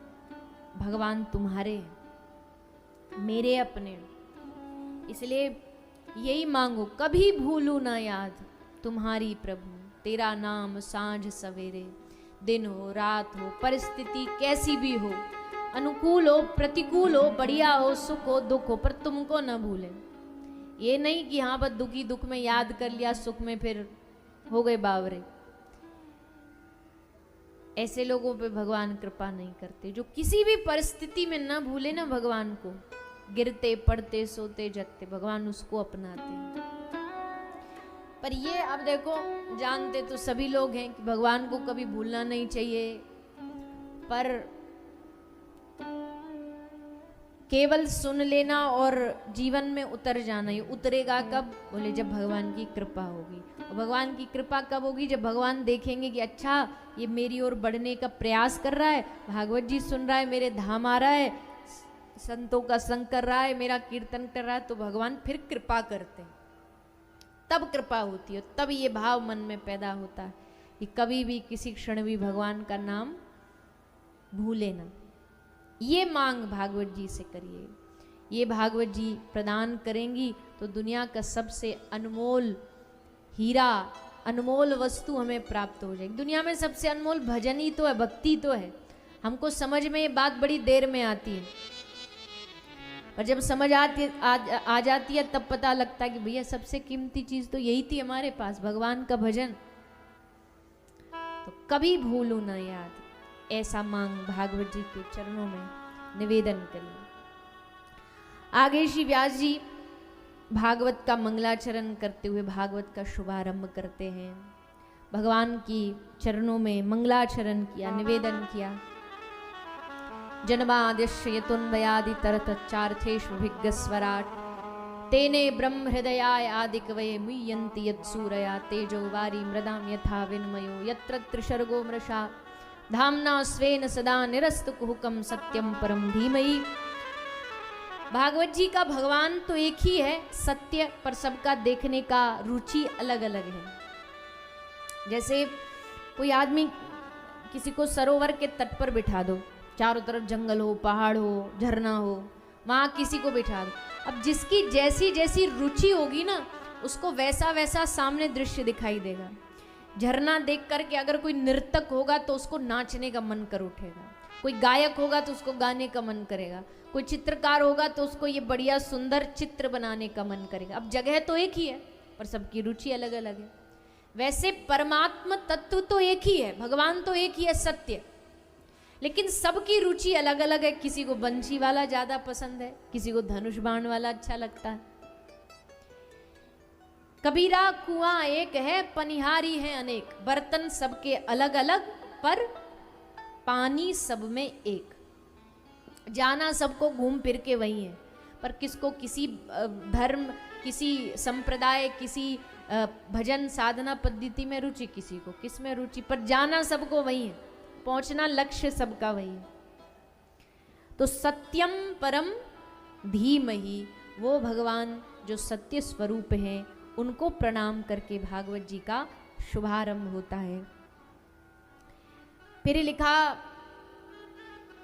भगवान तुम्हारे हैं, मेरे अपने हो। इसलिए यही मांगो, कभी भूलू ना याद तुम्हारी प्रभु, तेरा नाम सांझ सवेरे। दिन हो रात हो, परिस्थिति कैसी भी हो, अनुकूल हो प्रतिकूल हो, बढ़िया हो सुख हो दुख हो, पर तुमको न भूले। ये नहीं कि हाँ बस दुखी दुख में याद कर लिया, सुख में फिर हो गए बावरे। ऐसे लोगों पे भगवान कृपा नहीं करते। जो किसी भी परिस्थिति में न भूले ना भगवान को, गिरते पड़ते सोते जगते, भगवान उसको अपनाते हैं। पर ये अब देखो, जानते तो सभी लोग हैं कि भगवान को कभी भूलना नहीं चाहिए, पर केवल सुन लेना और जीवन में उतर जाना। ये उतरेगा कब? बोले जब भगवान की कृपा होगी। और भगवान की कृपा कब होगी? जब भगवान देखेंगे कि अच्छा ये मेरी ओर बढ़ने का प्रयास कर रहा है, भागवत जी सुन रहा है, मेरे धाम आ रहा है, संतों का संग कर रहा है, मेरा कीर्तन कर रहा है, तो भगवान फिर कृपा करते हैं। तब कृपा होती है, तब ये भाव मन में पैदा होता है कि कभी भी किसी क्षण भी भगवान का नाम भूले ना। ये मांग भागवत जी से करिए। ये भागवत जी प्रदान करेंगी तो दुनिया का सबसे अनमोल हीरा, अनमोल वस्तु हमें प्राप्त हो जाएगी। दुनिया में सबसे अनमोल भजन ही तो है, भक्ति तो है। हमको समझ में ये बात बड़ी देर में आती है, पर जब समझ आ जाती है तब पता लगता है कि भैया सबसे कीमती चीज तो यही थी हमारे पास, भगवान का भजन। तो कभी भूलू ना याद, ऐसा मांग भागवत जी के चरणों में निवेदन करिए। आगे श्री व्यास जी भागवत का मंगलाचरण करते हुए भागवत का शुभारंभ करते हैं। भगवान की चरणों में मंगलाचरण किया, निवेदन किया। जन्माद्यस्य यतोन्वयादितरतच्चार्थेष्वभिज्ञस्वराट् तेने ब्रह्म हृदयाय आदिकवये मुह्यन्ति यत्सूरया तेजो वारी मृदां यथा विनिमयो यत्र त्रिसर्गो मृषा धाम्ना स्वेन सदा निरस्तकुहकं सत्यं परं धीमहि। भागवत जी का भगवान तो एक ही है सत्य, पर सबका देखने का रुचि अलग अलग है। जैसे कोई आदमी किसी को सरोवर के तट पर बिठा दो, चारों तरफ जंगल हो, पहाड़ हो, झरना हो, वहां किसी को बिठा दो। अब जिसकी जैसी जैसी रुचि होगी ना, उसको वैसा वैसा सामने दृश्य दिखाई देगा। झरना देख करके अगर कोई नर्तक होगा तो उसको नाचने का मन कर उठेगा, कोई गायक होगा तो उसको गाने का मन करेगा, कोई चित्रकार होगा तो उसको ये बढ़िया सुंदर चित्र बनाने का मन करेगा। अब जगह तो एक ही है पर सबकी रुचि अलग अलग है। वैसे परमात्मा तत्व तो एक ही है, भगवान तो एक ही है सत्य, लेकिन सबकी रुचि अलग अलग है। किसी को बंसी वाला ज्यादा पसंद है, किसी को धनुष बाण वाला अच्छा लगता है। कबीरा कुआं एक है, पनिहारी है अनेक, बर्तन सबके अलग अलग पर पानी सब में एक। जाना सबको घूम फिर के वही है, पर किसको किसी धर्म, किसी संप्रदाय, किसी भजन साधना पद्धति में रुचि, किसी को किस में रुचि, पर जाना सबको वही है, पहुंचना लक्ष्य सबका वही है। तो सत्यम परम धीमहि, वो भगवान जो सत्य स्वरूप हैं, उनको प्रणाम करके भागवत जी का शुभारंभ होता है। फिर लिखा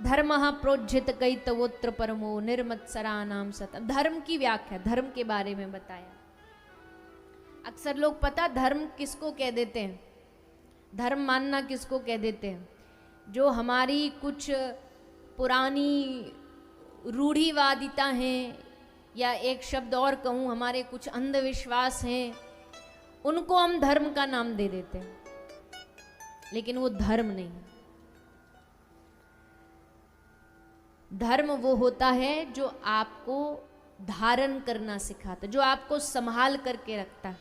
धर्म प्रोज्झित कैतवोत्र परमो निर्मत्सरा नाम सतम। धर्म की व्याख्या, धर्म के बारे में बताया। अक्सर लोग पता धर्म किसको कह देते हैं, धर्म मानना किसको कह देते हैं, जो हमारी कुछ पुरानी रूढ़िवादिता हैं, या एक शब्द और कहूँ हमारे कुछ अंधविश्वास हैं, उनको हम धर्म का नाम दे देते हैं, लेकिन वो धर्म नहीं। धर्म वो होता है जो आपको धारण करना सिखाता, जो आपको संभाल करके रखता है,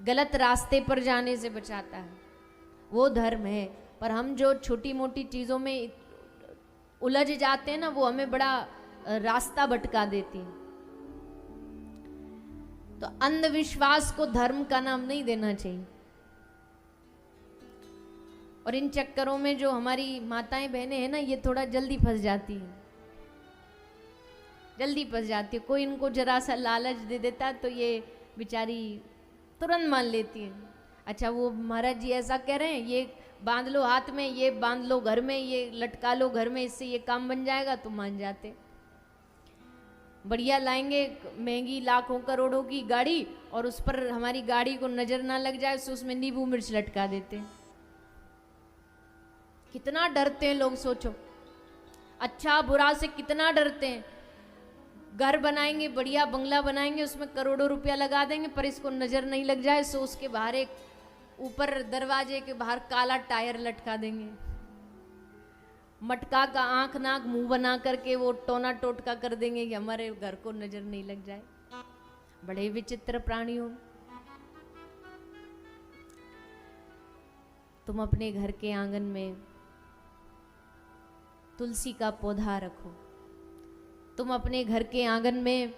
गलत रास्ते पर जाने से बचाता है, वो धर्म है। पर हम जो छोटी मोटी चीज़ों में उलझ जाते हैं ना, वो हमें बड़ा रास्ता भटका देती है। तो अंधविश्वास को धर्म का नाम नहीं देना चाहिए। और इन चक्करों में जो हमारी माताएं बहनें हैं ना, ये थोड़ा जल्दी फंस जाती हैं, जल्दी फंस जाती है। कोई इनको जरा सा लालच दे देता है तो ये बेचारी तुरंत मान लेती हैं। अच्छा वो महाराज जी ऐसा कह रहे हैं, ये बांध लो हाथ में, ये बांध लो घर में, ये लटका लो घर में, इससे ये काम बन जाएगा, तो मान जाते। बढ़िया लाएंगे महंगी लाखों करोड़ों की गाड़ी, और उस पर हमारी गाड़ी को नजर ना लग जाए तो उसमें नींबू मिर्च लटका देते। कितना डरते हैं लोग, सोचो। अच्छा बुरा से कितना डरते हैं। घर बनाएंगे, बढ़िया बंगला बनाएंगे, उसमें करोड़ों रुपया लगा देंगे, पर इसको नजर नहीं लग जाए सो उसके बाहर एक ऊपर दरवाजे के बाहर काला टायर लटका देंगे। मटका का आंख नाक मुंह बना करके वो टोना टोटका कर देंगे कि हमारे घर को नजर नहीं लग जाए। बड़े विचित्र प्राणी हो तुम। अपने घर के आंगन में तुलसी का पौधा रखो, तुम अपने घर के आंगन में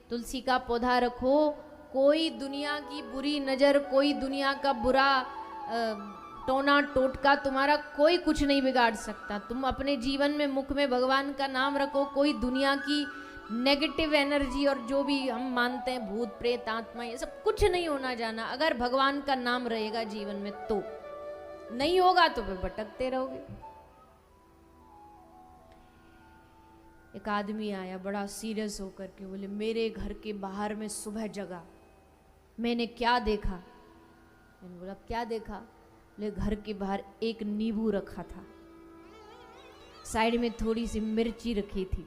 तुलसी का पौधा रखो। कोई दुनिया की बुरी नज़र, कोई दुनिया का बुरा टोना टोटका तुम्हारा कोई कुछ नहीं बिगाड़ सकता। तुम अपने जीवन में मुख में भगवान का नाम रखो, कोई दुनिया की नेगेटिव एनर्जी और जो भी हम मानते हैं भूत प्रेत आत्मा, ये सब कुछ नहीं होना जाना। अगर भगवान का नाम रहेगा जीवन में तो, नहीं होगा तो फिर भटकते रहोगे। एक आदमी आया बड़ा सीरियस होकर के, बोले मेरे घर के बाहर में सुबह जगा, मैंने क्या देखा। मैंने बोला क्या देखा? बोले घर के बाहर एक नींबू रखा था, साइड में थोड़ी सी मिर्ची रखी थी,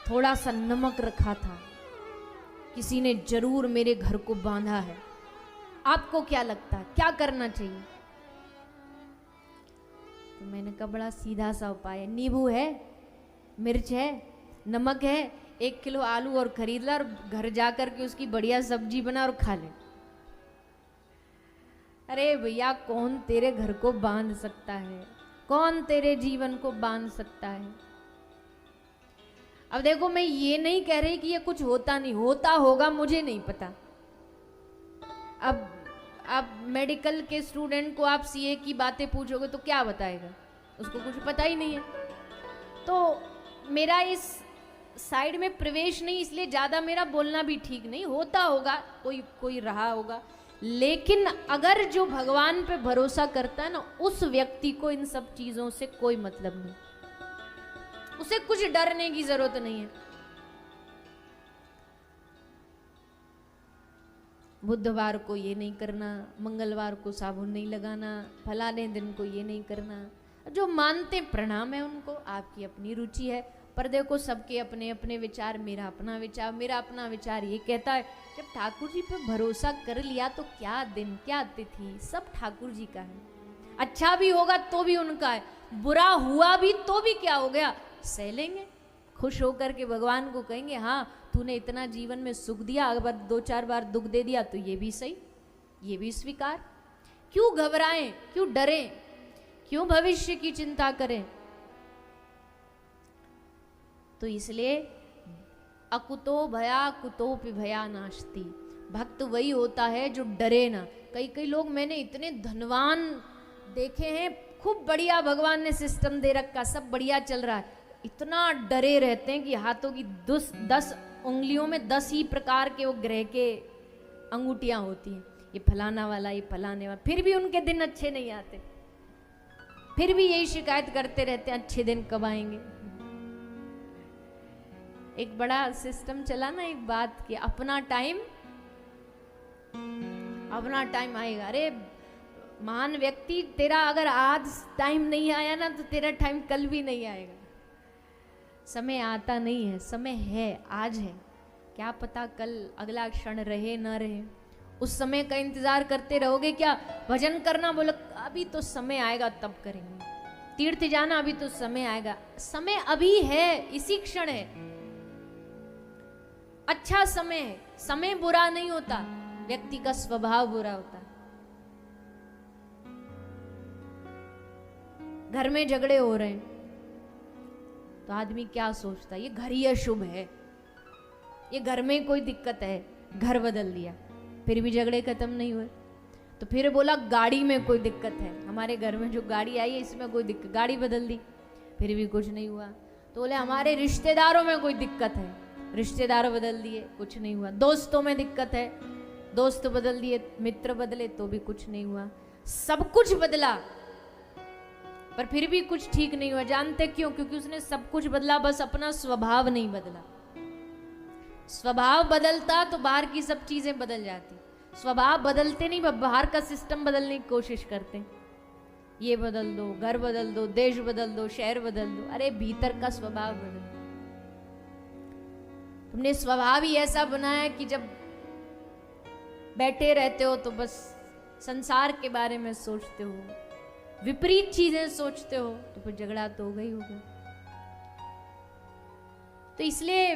थोड़ा सा नमक रखा था। किसी ने जरूर मेरे घर को बांधा है। आपको क्या लगता है क्या करना चाहिए? तो मैंने कहा बड़ा सीधा सा उपाय है, नींबू है, मिर्च है, नमक है, 1 किलो आलू और खरीद ला और घर जाकर के उसकी बढ़िया सब्जी बना और खा ले। अरे भैया कौन तेरे घर को बांध सकता है? कौन तेरे जीवन को बांध सकता है? अब देखो मैं ये नहीं कह रही कि ये कुछ होता नहीं, होता होगा, मुझे नहीं पता। अब मेडिकल के स्टूडेंट को आप सीए की बातें पूछोगे तो क्या बताएगा? उसको कुछ पता ही नहीं है। तो मेरा इस साइड में प्रवेश नहीं, इसलिए ज़्यादा मेरा बोलना भी ठीक नहीं। होता होगा, कोई रहा होगा, लेकिन अगर जो भगवान पे भरोसा करता है ना, उस व्यक्ति को इन सब चीज़ों से कोई मतलब नहीं, उसे कुछ डरने की जरूरत नहीं है। बुधवार को ये नहीं करना, मंगलवार को साबुन नहीं लगाना, फलाने दिन को ये नहीं करना। जो मानते प्रणाम है उनको, आपकी अपनी रुचि है। पर देखो सबके अपने अपने विचार, मेरा अपना विचार ये कहता है जब ठाकुर जी पे भरोसा कर लिया तो क्या दिन क्या तिथि, सब ठाकुर जी का है। अच्छा भी होगा तो भी उनका है, बुरा हुआ भी तो भी क्या हो गया, सह लेंगे। खुश होकर के भगवान को कहेंगे हाँ तूने इतना जीवन में सुख दिया, अगर 2-4 बार दुख दे दिया तो ये भी सही, ये भी स्वीकार। क्यों घबराएं, क्यों डरें, क्यों भविष्य की चिंता करें? तो इसलिए अकुतो भया कुतोपि भया नास्ति। भक्त वही होता है जो डरे ना। कई लोग मैंने इतने धनवान देखे हैं, खूब बढ़िया भगवान ने सिस्टम दे रखा, सब बढ़िया चल रहा है, इतना डरे रहते हैं कि हाथों की 10 उंगलियों में 10 ही प्रकार के वो ग्रह के अंगूठियां होती हैं, ये फलाना वाला, ये फलाने वाला। फिर भी उनके दिन अच्छे नहीं आते, फिर भी यही शिकायत करते रहते हैं अच्छे दिन कब आएंगे। एक बड़ा सिस्टम चला ना, एक बात की, अपना टाइम आएगा। अरे महान व्यक्ति, तेरा अगर आज टाइम नहीं आया ना तो तेरा टाइम कल भी नहीं आएगा। समय आता नहीं है, समय है, आज है, क्या पता कल अगला क्षण रहे ना रहे। उस समय का इंतजार करते रहोगे क्या? भजन करना बोलो अभी तो समय आएगा तब करेंगे, तीर्थ जाना अभी तो समय आएगा। समय अभी है, इसी क्षण है, अच्छा समय है। समय बुरा नहीं होता, व्यक्ति का स्वभाव बुरा होता है। घर में झगड़े हो रहे हैं तो आदमी क्या सोचता है, ये घर ही अशुभ है, ये घर में कोई दिक्कत है, घर बदल दिया, फिर भी झगड़े खत्म नहीं हुए। तो फिर बोला गाड़ी में कोई दिक्कत है, हमारे घर में जो गाड़ी आई है इसमें कोई दिक्कत, गाड़ी बदल दी, फिर भी कुछ नहीं हुआ। तो बोले हमारे रिश्तेदारों में कोई दिक्कत है, रिश्तेदार बदल दिए, कुछ नहीं हुआ। दोस्तों में दिक्कत है, दोस्त बदल दिए, मित्र बदले, तो भी कुछ नहीं हुआ। सब कुछ बदला पर फिर भी कुछ ठीक नहीं हुआ। जानते क्यों? क्योंकि उसने सब कुछ बदला, बस अपना स्वभाव नहीं बदला। स्वभाव बदलता तो बाहर की सब चीजें बदल जाती। स्वभाव बदलते नहीं, बाहर का सिस्टम बदलने की कोशिश करते। ये बदल दो, घर बदल दो, देश बदल दो, शहर बदल दो, अरे भीतर का स्वभाव बदल। तुमने स्वभाव ही ऐसा बनाया कि जब बैठे रहते हो तो बस संसार के बारे में सोचते हो, विपरीत चीजें सोचते हो, तो फिर झगड़ा तो होगा ही होगा। तो इसलिए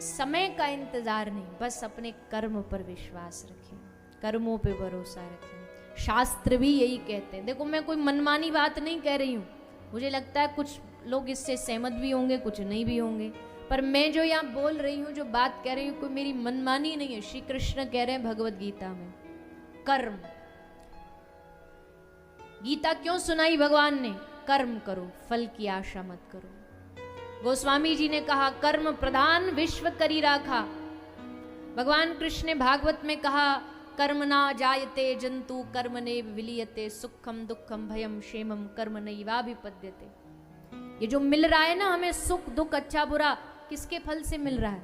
समय का इंतजार नहीं, बस अपने कर्म पर विश्वास रखें, कर्मों पे भरोसा रखें। शास्त्र भी यही कहते हैं। देखो मैं कोई मनमानी बात नहीं कह रही हूँ, मुझे लगता है कुछ लोग इससे सहमत भी होंगे, कुछ नहीं भी होंगे, पर मैं जो यहाँ बोल रही हूँ, जो बात कह रही हूँ, कोई मेरी मनमानी नहीं है। श्री कृष्ण कह रहे हैं भगवत गीता में, कर्म। गीता क्यों सुनाई भगवान ने? कर्म करो, फल की आशा मत करो। गोस्वामी जी ने कहा कर्म प्रधान विश्व करी राखा। भगवान कृष्ण ने भागवत में कहा कर्म ना जायते जंतु कर्म ने विलीयते, सुखम दुखम भयम क्षेमम कर्म नैवाभिपद्यते। ये जो मिल रहा है ना हमें, सुख दुख अच्छा बुरा, किसके फल से मिल रहा है?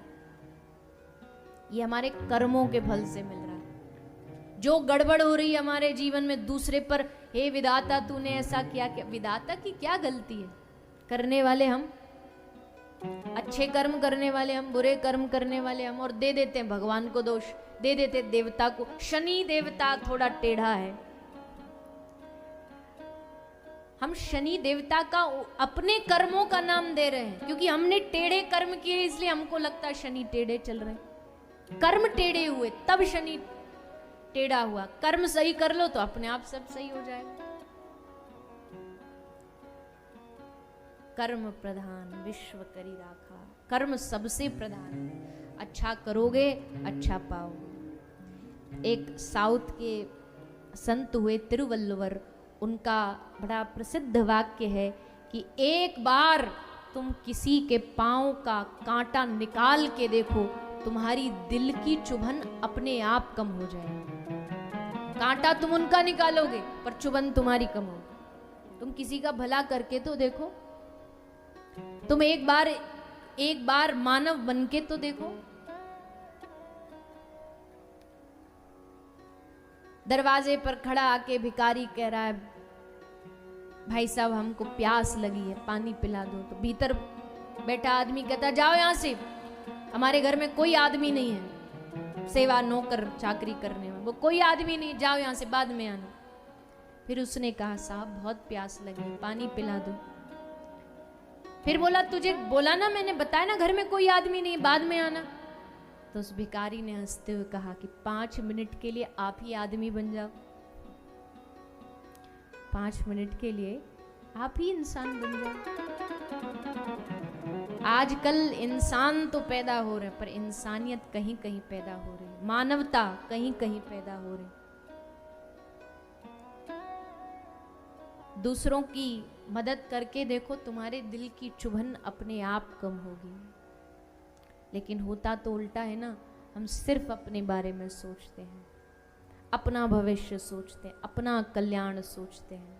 ये हमारे कर्मों के फल से मिल रहा है। जो गड़बड़ हो रही है हमारे जीवन में दूसरे पर, हे विधाता तूने ऐसा किया। क्या विधाता की क्या गलती है? करने वाले हम, अच्छे कर्म करने वाले हम, बुरे कर्म करने वाले हम, और दे देते हैं भगवान को दोष, दे देते देवता को। शनि देवता थोड़ा टेढ़ा है, हम शनि देवता का अपने कर्मों का नाम दे रहे हैं, क्योंकि हमने टेढ़े कर्म किए इसलिए हमको लगता है शनि टेढ़े चल रहे हैं। कर्म टेढ़े हुए तब शनि टेढ़ा हुआ। कर्म सही कर लो तो अपने आप सब सही हो जाएगा। कर्म प्रधान विश्व करी राखा, कर्म सबसे प्रधान। अच्छा करोगे अच्छा पाओगे। एक साउथ के संत हुए तिरुवल्लुवर, उनका बड़ा प्रसिद्ध वाक्य है कि एक बार तुम किसी के पांव का कांटा निकाल के देखो, तुम्हारी दिल की चुभन अपने आप कम हो जाएगी। कांटा तुम उनका निकालोगे पर चुभन तुम्हारी कम होगी। तुम किसी का भला करके तो देखो, तुम एक बार मानव बन के तो देखो। दरवाजे पर खड़ा आके भिखारी कह रहा है, भाई साहब हमको प्यास लगी है, पानी पिला दो। तो भीतर बैठा आदमी कहता, जाओ यहां से, हमारे घर में कोई आदमी नहीं है सेवा नौकर चाकरी करने में, वो कोई आदमी नहीं, जाओ यहां से, बाद में आना। फिर उसने कहा, साहब बहुत प्यास लगी है, पानी पिला दो। फिर बोला, तुझे बोला ना, मैंने बताया ना घर में कोई आदमी नहीं, बाद में आना। तो उस भिखारी ने हंसते हुए कहा कि 5 मिनट के लिए आप ही आदमी बन जाओ, 5 मिनट के लिए आप ही इंसान बन जाओ। आजकल इंसान तो पैदा हो रहे, पर इंसानियत कहीं कहीं पैदा हो रही, मानवता कहीं कहीं पैदा हो रही। दूसरों की मदद करके देखो, तुम्हारे दिल की चुभन अपने आप कम होगी। लेकिन होता तो उल्टा है ना, हम सिर्फ अपने बारे में सोचते हैं, अपना भविष्य सोचते हैं, अपना कल्याण सोचते हैं।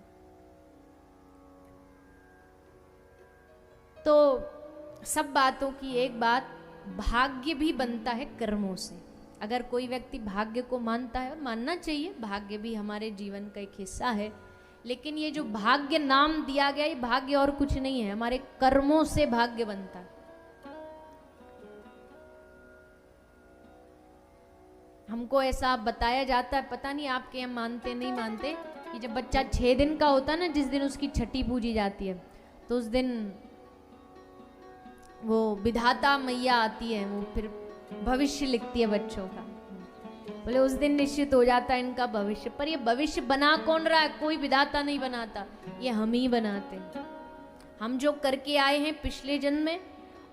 तो सब बातों की एक बात, भाग्य भी बनता है कर्मों से। अगर कोई व्यक्ति भाग्य को मानता है, और मानना चाहिए, भाग्य भी हमारे जीवन का एक हिस्सा है, लेकिन ये जो भाग्य नाम दिया गया, ये भाग्य और कुछ नहीं है, हमारे कर्मों से भाग्य बनता है। हमको ऐसा बताया जाता है, पता नहीं आपके यहाँ मानते नहीं मानते, कि जब बच्चा 6 दिन का होता है ना, जिस दिन उसकी छठी पूजी जाती है, तो उस दिन वो विधाता मैया आती है, वो फिर भविष्य लिखती है बच्चों का। बोले उस दिन निश्चित हो जाता है इनका भविष्य। पर ये भविष्य बना कौन रहा है? कोई विधाता नहीं बनाता, ये हम ही बनाते हैं। हम जो करके आए हैं पिछले जन्म में,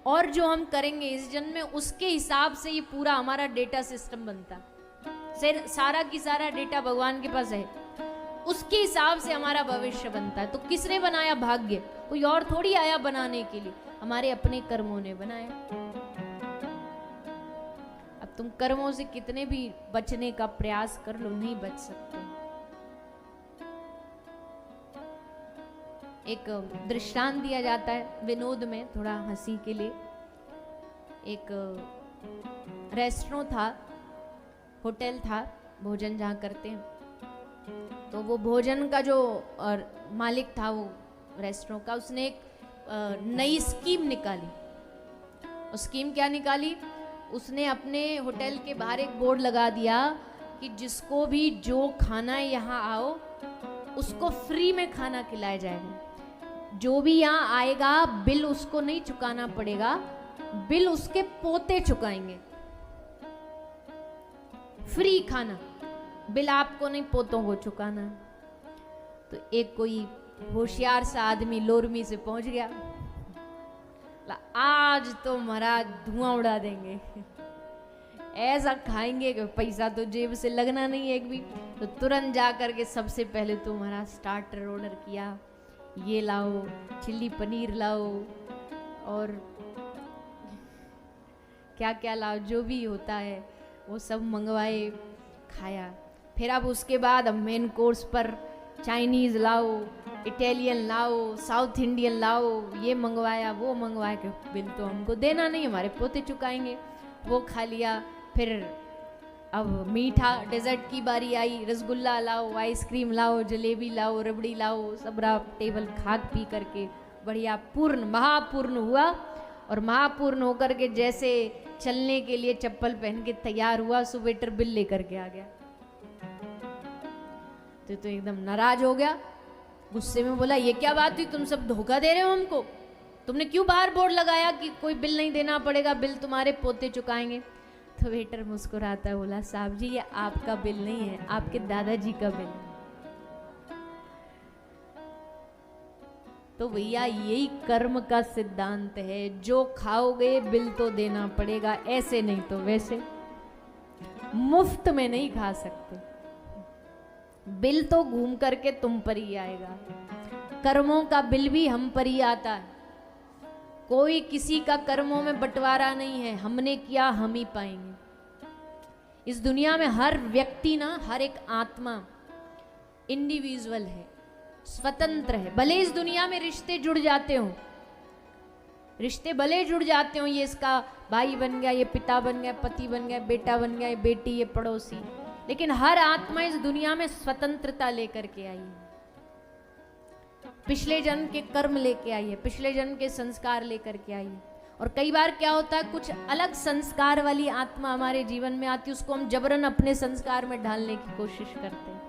और जो हम करेंगे इस जन्म में, उसके हिसाब से ये पूरा हमारा डेटा सिस्टम बनता। सारा की सारा डेटा भगवान के पास है, उसके हिसाब से हमारा भविष्य बनता है। तो किसने बनाया भाग्य? कोई और थोड़ी आया बनाने के लिए, हमारे अपने कर्मों ने बनाया। अब तुम कर्मों से कितने भी बचने का प्रयास कर लो, नहीं बच सकते। एक दृष्टांत दिया जाता है विनोद में, थोड़ा हंसी के लिए। एक रेस्टोरेंट था, होटल था, भोजन जहाँ करते हैं, तो वो भोजन का जो मालिक था वो रेस्टोरेंट का, उसने एक नई स्कीम निकाली। और स्कीम क्या निकाली? उसने अपने होटल के बाहर एक बोर्ड लगा दिया कि जिसको भी जो खाना है यहाँ आओ, उसको फ्री में खाना खिलाया जाएगा। जो भी यहाँ आएगा बिल उसको नहीं चुकाना पड़ेगा, बिल उसके पोते चुकाएंगे। फ्री खाना, बिल आपको नहीं, पोतों को चुकाना है। तो एक कोई होशियार सा आदमी लोरमी से पहुंच गया, आज तो महाराज धुआं उड़ा देंगे, ऐसा खाएंगे कि पैसा तो जेब से लगना नहीं है एक भी। तो तुरंत जा करके सबसे पहले तो महाराज स्टार्टर ऑर्डर किया, ये लाओ, चिल्ली पनीर लाओ, और क्या क्या लाओ, जो भी होता है वो सब मंगवाए, खाया। फिर अब उसके बाद अब मेन कोर्स पर चाइनीज़ लाओ, इटालियन लाओ, साउथ इंडियन लाओ, ये मंगवाया वो मंगवाया, कि बिल तो हमको देना नहीं, हमारे पोते चुकाएंगे। वो खा लिया। फिर अब मीठा डेजर्ट की बारी आई, रसगुल्ला लाओ, आइसक्रीम लाओ, जलेबी लाओ, रबड़ी लाओ, सब टेबल खा पी करके बढ़िया पूर्ण महापूर्ण हुआ। और महापूर्ण होकर के जैसे चलने के लिए चप्पल पहन के तैयार हुआ, सो वेटर बिल लेकर के आ गया। तो एकदम नाराज हो गया, गुस्से में बोला ये क्या बात हुई, तुम सब धोखा दे रहे हो हमको, तुमने क्यों बाहर बोर्ड लगाया कि कोई बिल नहीं देना पड़ेगा, बिल तुम्हारे पोते चुकाएंगे। तो वेटर मुस्कुराता बोला साहब जी ये आपका बिल नहीं है, आपके दादाजी का बिल है। तो भैया यही कर्म का सिद्धांत है, जो खाओगे बिल तो देना पड़ेगा, ऐसे नहीं तो वैसे, मुफ्त में नहीं खा सकते, बिल तो घूम करके तुम पर ही आएगा। कर्मों का बिल भी हम पर ही आता है, कोई किसी का कर्मों में बंटवारा नहीं है, हमने किया हम ही पाएंगे। इस दुनिया में हर व्यक्ति ना, हर एक आत्मा इंडिविजुअल है, स्वतंत्र है। भले इस दुनिया में रिश्ते जुड़ जाते हो, रिश्ते भले जुड़ जाते हो, ये इसका भाई बन गया, ये पिता बन गया, पति बन गया, बेटा बन गया, ये बेटी, ये पड़ोसी, लेकिन हर आत्मा इस दुनिया में स्वतंत्रता लेकर के आई है, पिछले जन्म के कर्म लेके आई है, पिछले जन्म के संस्कार लेकर के आई है। और कई बार क्या होता है, कुछ अलग संस्कार वाली आत्मा हमारे जीवन में आती है, उसको हम जबरन अपने संस्कार में ढालने की कोशिश करते हैं,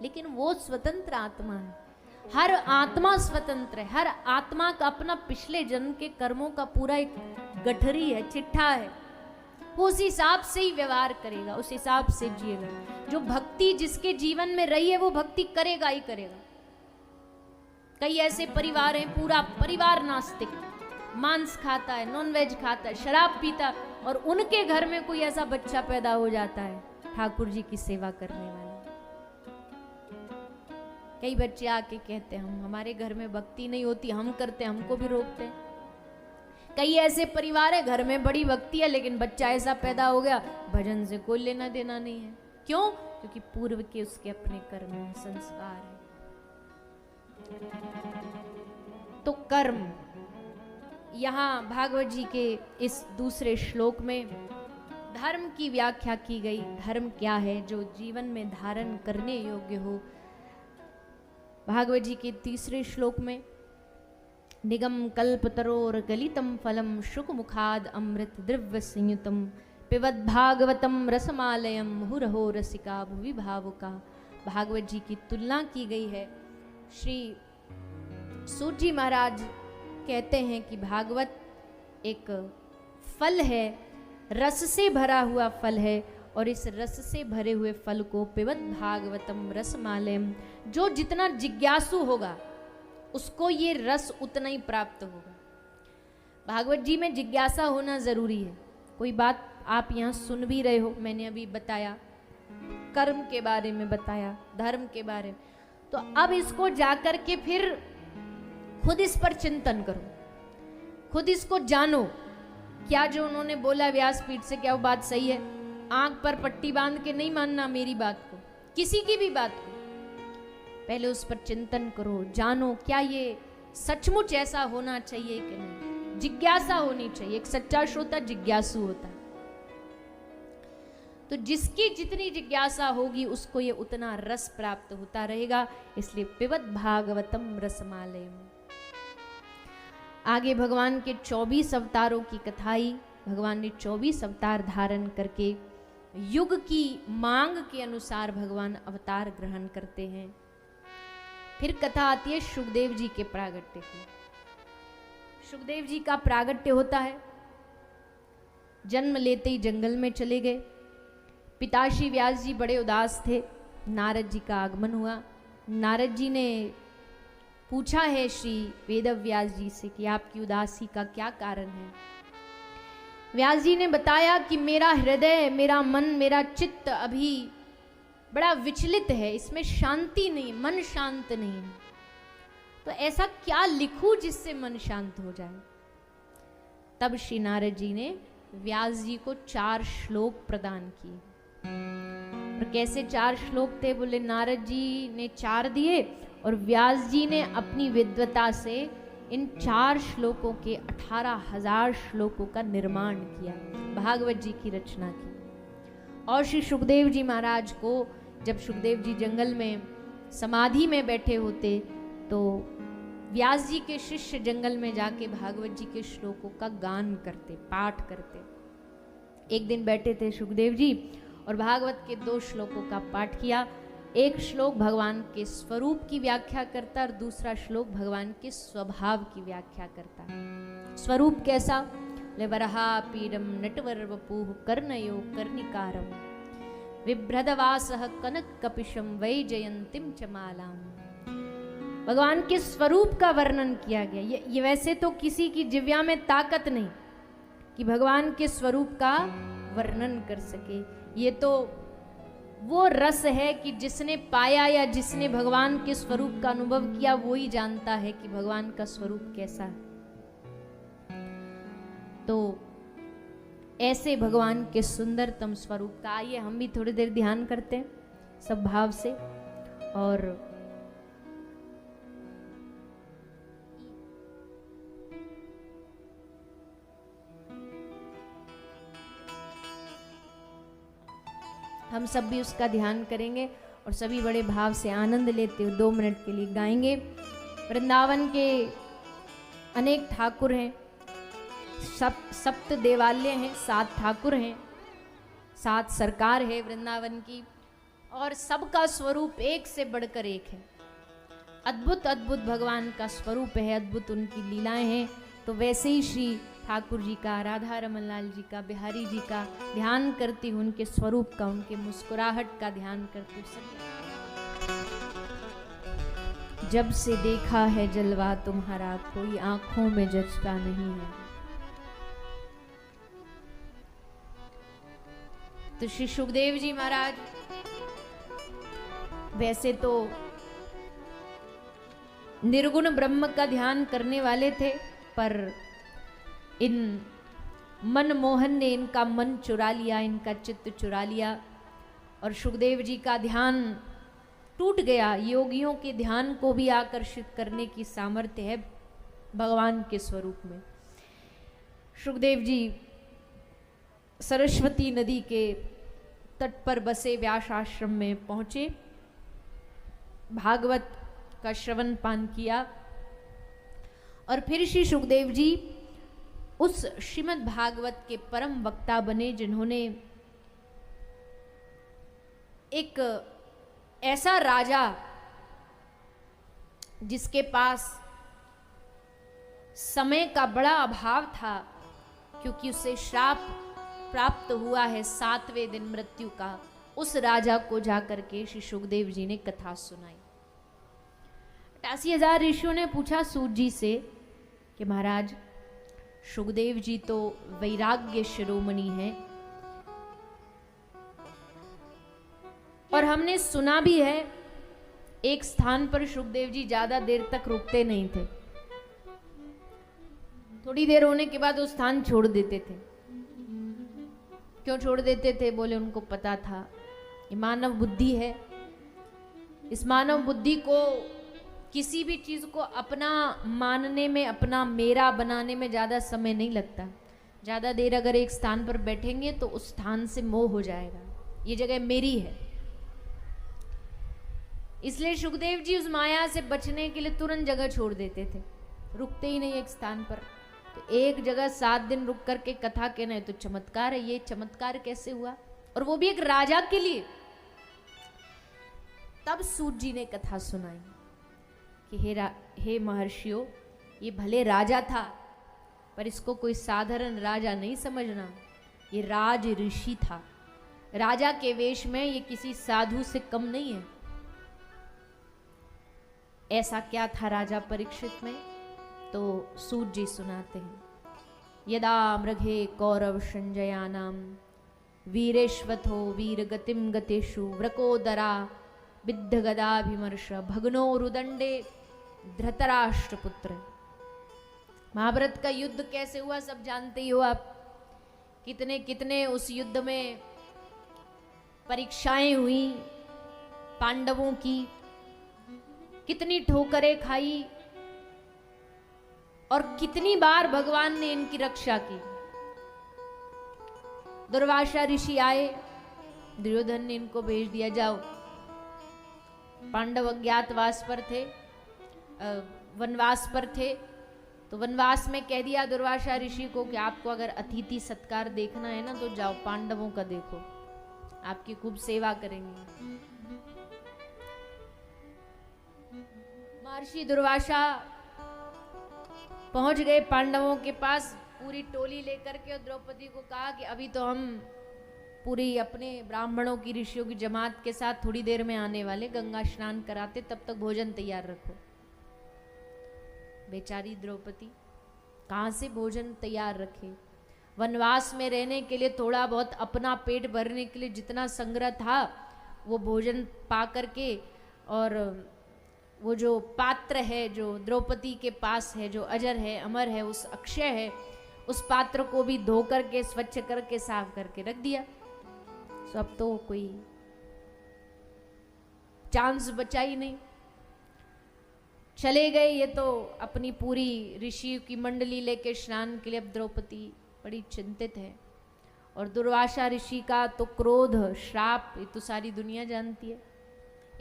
लेकिन वो स्वतंत्र आत्मा है। हर आत्मा स्वतंत्र है, हर आत्मा का अपना पिछले जन्म के कर्मों का पूरा एक गठरी है, चिट्ठा है, वो उस हिसाब से ही व्यवहार करेगा, उस हिसाब से जिएगा। जो भक्ति जिसके जीवन में रही है वो भक्ति करेगा ही करेगा। कई ऐसे परिवार हैं, पूरा परिवार नास्तिक, मांस खाता है, नॉनवेज खाता है, शराब पीता, और उनके घर में कोई ऐसा बच्चा पैदा हो जाता है ठाकुर जी की सेवा करने वाला। कई बच्चे आके कहते हैं हम हमारे घर में भक्ति नहीं होती, हम करते, हमको भी रोकते हैं। कई ऐसे परिवार है घर में बड़ी भक्ति है, लेकिन बच्चा ऐसा पैदा हो गया भजन से कोई लेना देना नहीं है। क्यों? क्योंकि पूर्व के उसके अपने कर्म है, संस्कार है। तो कर्म, यहाँ भागवत जी के इस दूसरे श्लोक में धर्म की व्याख्या की गई। धर्म क्या है? जो जीवन में धारण करने योग्य हो। भागवत जी के तीसरे श्लोक में निगम कल्पतरोर गलितम फलम शुक मुखाद अमृत द्रव्य संयुतम पिबद भागवतम रसमालयम मुहुरहो रसिका भुवि भावुका। भागवत जी की तुलना की गई है। श्री सूत जी महाराज कहते हैं कि भागवत एक फल है, रस से भरा हुआ फल है, और इस रस से भरे हुए फल को पिबत भागवतम रसमालयम, जो जितना जिज्ञासु होगा उसको ये रस उतना ही प्राप्त होगा। भागवत जी में जिज्ञासा होना जरूरी है। कोई बात आप यहाँ सुन भी रहे हो, मैंने अभी बताया, कर्म के बारे में बताया, धर्म के बारे में, तो अब इसको जाकर के फिर खुद इस पर चिंतन करो, खुद इसको जानो। क्या जो उन्होंने बोला व्यासपीठ से, क्या वो बात सही है? आंख पर पट्टी बांध के नहीं मानना मेरी बात को, किसी की भी बात को, पहले उस पर चिंतन करो, जानो क्या ये सचमुच ऐसा होना चाहिए कि नहीं। जिज्ञासा होनी चाहिए। एक सच्चा श्रोता जिज्ञासु होता है। तो जिसकी जितनी जिज्ञासा होगी उसको ये उतना रस प्राप्त होता रहेगा। इसलिए पिबत भागवतम रसमालयम। आगे भगवान के 24 अवतारों की कथाई। भगवान ने 24 अवतार धारण करके युग की मांग के अनुसार भगवान अवतार ग्रहण करते हैं। फिर कथा आती है शुकदेव जी के प्रागट्य की। शुकदेव जी का प्रागट्य होता है, जन्म लेते ही जंगल में चले गए। पिताश्री व्यास जी बड़े उदास थे। नारद जी का आगमन हुआ। नारद जी ने पूछा है श्री वेदव्यास जी से कि आपकी उदासी का क्या कारण है। व्यास जी ने बताया कि मेरा हृदय, मेरा मन, मेरा चित्त अभी बड़ा विचलित है, इसमें शांति नहीं, मन शांत नहीं है। तो ऐसा क्या लिखूं जिससे मन शांत हो जाए। तब श्री नारद जी ने व्यास जी को 4 श्लोक प्रदान किए। और कैसे 4 श्लोक थे? बोले नारद जी ने 4 दिए और व्यास जी ने अपनी विद्वता से इन 4 श्लोकों के 18,000 श्लोकों का निर्माण किया, भागवत जी की रचना की। और श्री सुखदेव जी महाराज को जब सुखदेव जी जंगल में समाधि में बैठे होते तो व्यास जी के शिष्य जंगल में जाके भागवत जी के श्लोकों का गान करते, पाठ करते। एक दिन बैठे थे सुखदेव जी और भागवत के 2 श्लोकों का पाठ किया। एक श्लोक भगवान के स्वरूप की व्याख्या करता और दूसरा श्लोक भगवान के स्वभाव की व्याख्या करता। स्वरूप कैसा? वरहा पीडम नटवर वपुः कर्णयो कर्णिकारम विभ्रदवासः कनक कपिशम वैजयंतीम चमालाम। भगवान के स्वरूप का वर्णन किया गया। ये वैसे तो किसी की जिव्या में ताकत नहीं कि भगवान के स्वरूप का वर्णन कर सके। ये तो वो रस है कि जिसने पाया या जिसने भगवान के स्वरूप का अनुभव किया वो ही जानता है कि भगवान का स्वरूप कैसा है। तो ऐसे भगवान के सुंदरतम स्वरूप का आइए हम भी थोड़ी देर ध्यान करते हैं सब भाव से। और हम सब भी उसका ध्यान करेंगे और सभी बड़े भाव से आनंद लेते हुए 2 मिनट के लिए गाएंगे। वृंदावन के अनेक ठाकुर हैं, सप्त देवालय हैं, 7 ठाकुर हैं, 7 सरकार है वृंदावन की, और सबका स्वरूप एक से बढ़कर एक है। अद्भुत अद्भुत भगवान का स्वरूप है, अद्भुत उनकी लीलाएं हैं। तो वैसे ही श्री ठाकुर जी का, राधा रमन लाल जी का, बिहारी जी का ध्यान करती हूँ, उनके स्वरूप का, उनके मुस्कुराहट का ध्यान करती हूँ। जब से देखा है जलवा तुम्हारा कोई आंखों में जचता नहीं है। तो श्री सुखदेव जी महाराज वैसे तो निर्गुण ब्रह्म का ध्यान करने वाले थे, पर इन मनमोहन ने इनका मन चुरा लिया, इनका चित्त चुरा लिया और सुखदेव जी का ध्यान टूट गया। योगियों के ध्यान को भी आकर्षित करने की सामर्थ्य है भगवान के स्वरूप में। सुखदेव जी सरस्वती नदी के तट पर बसे व्यास आश्रम में पहुंचे, भागवत का श्रवण पान किया और फिर श्री सुखदेव जी उस श्रीमद् भागवत के परम वक्ता बने जिन्होंने एक ऐसा राजा जिसके पास समय का बड़ा अभाव था क्योंकि उसे श्राप प्राप्त हुआ है 7वें दिन मृत्यु का, उस राजा को जाकर के श्री सुखदेव जी ने कथा सुनाई। 88,000 ऋषियों ने पूछा सूत जी से कि महाराज सुखदेव जी तो वैराग्य शिरोमणि हैं और हमने सुना भी है एक स्थान पर सुखदेव जी ज्यादा देर तक रुकते नहीं थे, थोड़ी देर होने के बाद वो स्थान छोड़ देते थे। क्यों छोड़ देते थे? बोले उनको पता था ये मानव बुद्धि है, इस मानव बुद्धि को किसी भी चीज को अपना मानने में, अपना मेरा बनाने में ज्यादा समय नहीं लगता। ज्यादा देर अगर एक स्थान पर बैठेंगे तो उस स्थान से मोह हो जाएगा, ये जगह मेरी है। इसलिए सुखदेव जी उस माया से बचने के लिए तुरंत जगह छोड़ देते थे, रुकते ही नहीं एक स्थान पर। तो एक जगह 7 दिन रुक करके कथा कहना तो चमत्कार है। ये चमत्कार कैसे हुआ? और वो भी एक राजा के लिए। तब सूत जी ने कथा सुनाई कि हे महर्षियों, ये भले राजा था पर इसको कोई साधारण राजा नहीं समझना, ये राज ऋषि था। राजा के वेश में ये किसी साधु से कम नहीं है। ऐसा क्या था राजा परीक्षित में? तो सूत जी सुनाते हैं, यदा मृगे कौरव संजयानाम वीरेश्वथो वीर गतिम गतेषु व्रकोदरा विद्ध गदाभिमर्श भग्नो रुदंडे धृतराष्ट्रपुत्र। महाभारत का युद्ध कैसे हुआ सब जानते ही हो आप। कितने कितने उस युद्ध में परीक्षाएं हुई पांडवों की, कितनी ठोकरें खाई और कितनी बार भगवान ने इनकी रक्षा की। दुर्वासा ऋषि आए, दुर्योधन ने इनको भेज दिया, जाओ। पांडव अज्ञातवास पर थे, वनवास पर थे, तो वनवास में कह दिया दुर्वासा ऋषि को कि आपको अगर अतिथि सत्कार देखना है ना तो जाओ पांडवों का देखो, आपकी खूब सेवा करेंगे। महर्षि दुर्वासा पहुंच गए पांडवों के पास पूरी टोली लेकर के, और द्रौपदी को कहा कि अभी तो हम पूरी अपने ब्राह्मणों की, ऋषियों की जमात के साथ थोड़ी देर में आने वाले, गंगा स्नान कराते, तब तक भोजन तैयार रखो। बेचारी द्रौपदी कहाँ से भोजन तैयार रखे? वनवास में रहने के लिए थोड़ा बहुत अपना पेट भरने के लिए जितना संग्रह था वो भोजन पा करके, और वो जो पात्र है जो द्रौपदी के पास है, जो अजर है, अमर है, उस अक्षय है, उस पात्र को भी धो करके, स्वच्छ करके, साफ करके रख दिया। तो अब तो कोई चांस बचा ही नहीं। चले गए ये तो अपनी पूरी ऋषि की मंडली लेके स्नान के लिए। अब द्रौपदी बड़ी चिंतित है, और दुर्वासा ऋषि का तो क्रोध, श्राप, ये तो सारी दुनिया जानती है।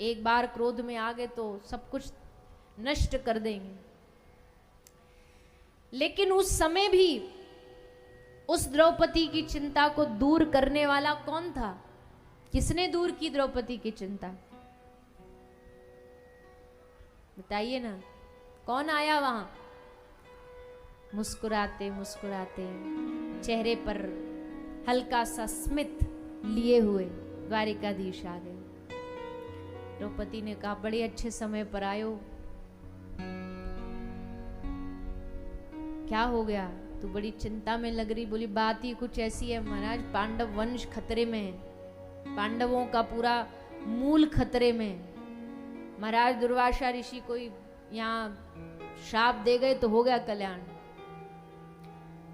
एक बार क्रोध में आ गए तो सब कुछ नष्ट कर देंगे। लेकिन उस समय भी उस द्रौपदी की चिंता को दूर करने वाला कौन था? किसने दूर की द्रौपदी की चिंता? बताइए ना, कौन आया वहां? मुस्कुराते मुस्कुराते, चेहरे पर हल्का सा स्मित लिए हुए द्वारिकाधीश आ गए। द्रौपदी ने कहा, बड़े अच्छे समय पर आयो, क्या हो गया? तू बड़ी चिंता में लग रही। बोली, बात ही कुछ ऐसी है महाराज, पांडव वंश खतरे में है, पांडवों का पूरा मूल खतरे में है। महाराज दुर्वासा ऋषि कोई यहाँ श्राप दे गए तो हो गया कल्याण।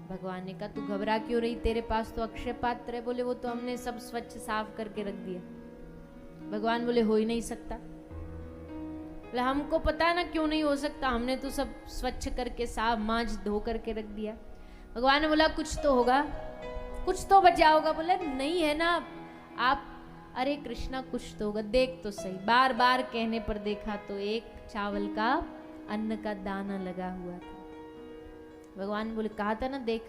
भगवान ने कहा, तू घबरा क्यों रही? तेरे पास तो अक्षय पात्र है। बोले, वो तो हमने सब स्वच्छ साफ करके रख दिया। भगवान बोले, हो ही नहीं सकता। बोले, हमको पता है ना क्यों नहीं हो सकता, हमने तो सब स्वच्छ करके, साफ मांझ धो करके रख दिया। भगवान ने बोला, कुछ तो होगा, कुछ तो बचा होगा। बोले, नहीं है ना आप। अरे कृष्णा, कुछ तो होगा, देख तो सही। बार बार कहने पर देखा तो एक चावल का, अन्न का दाना लगा हुआ था। भगवान बोले, कहा था ना देख।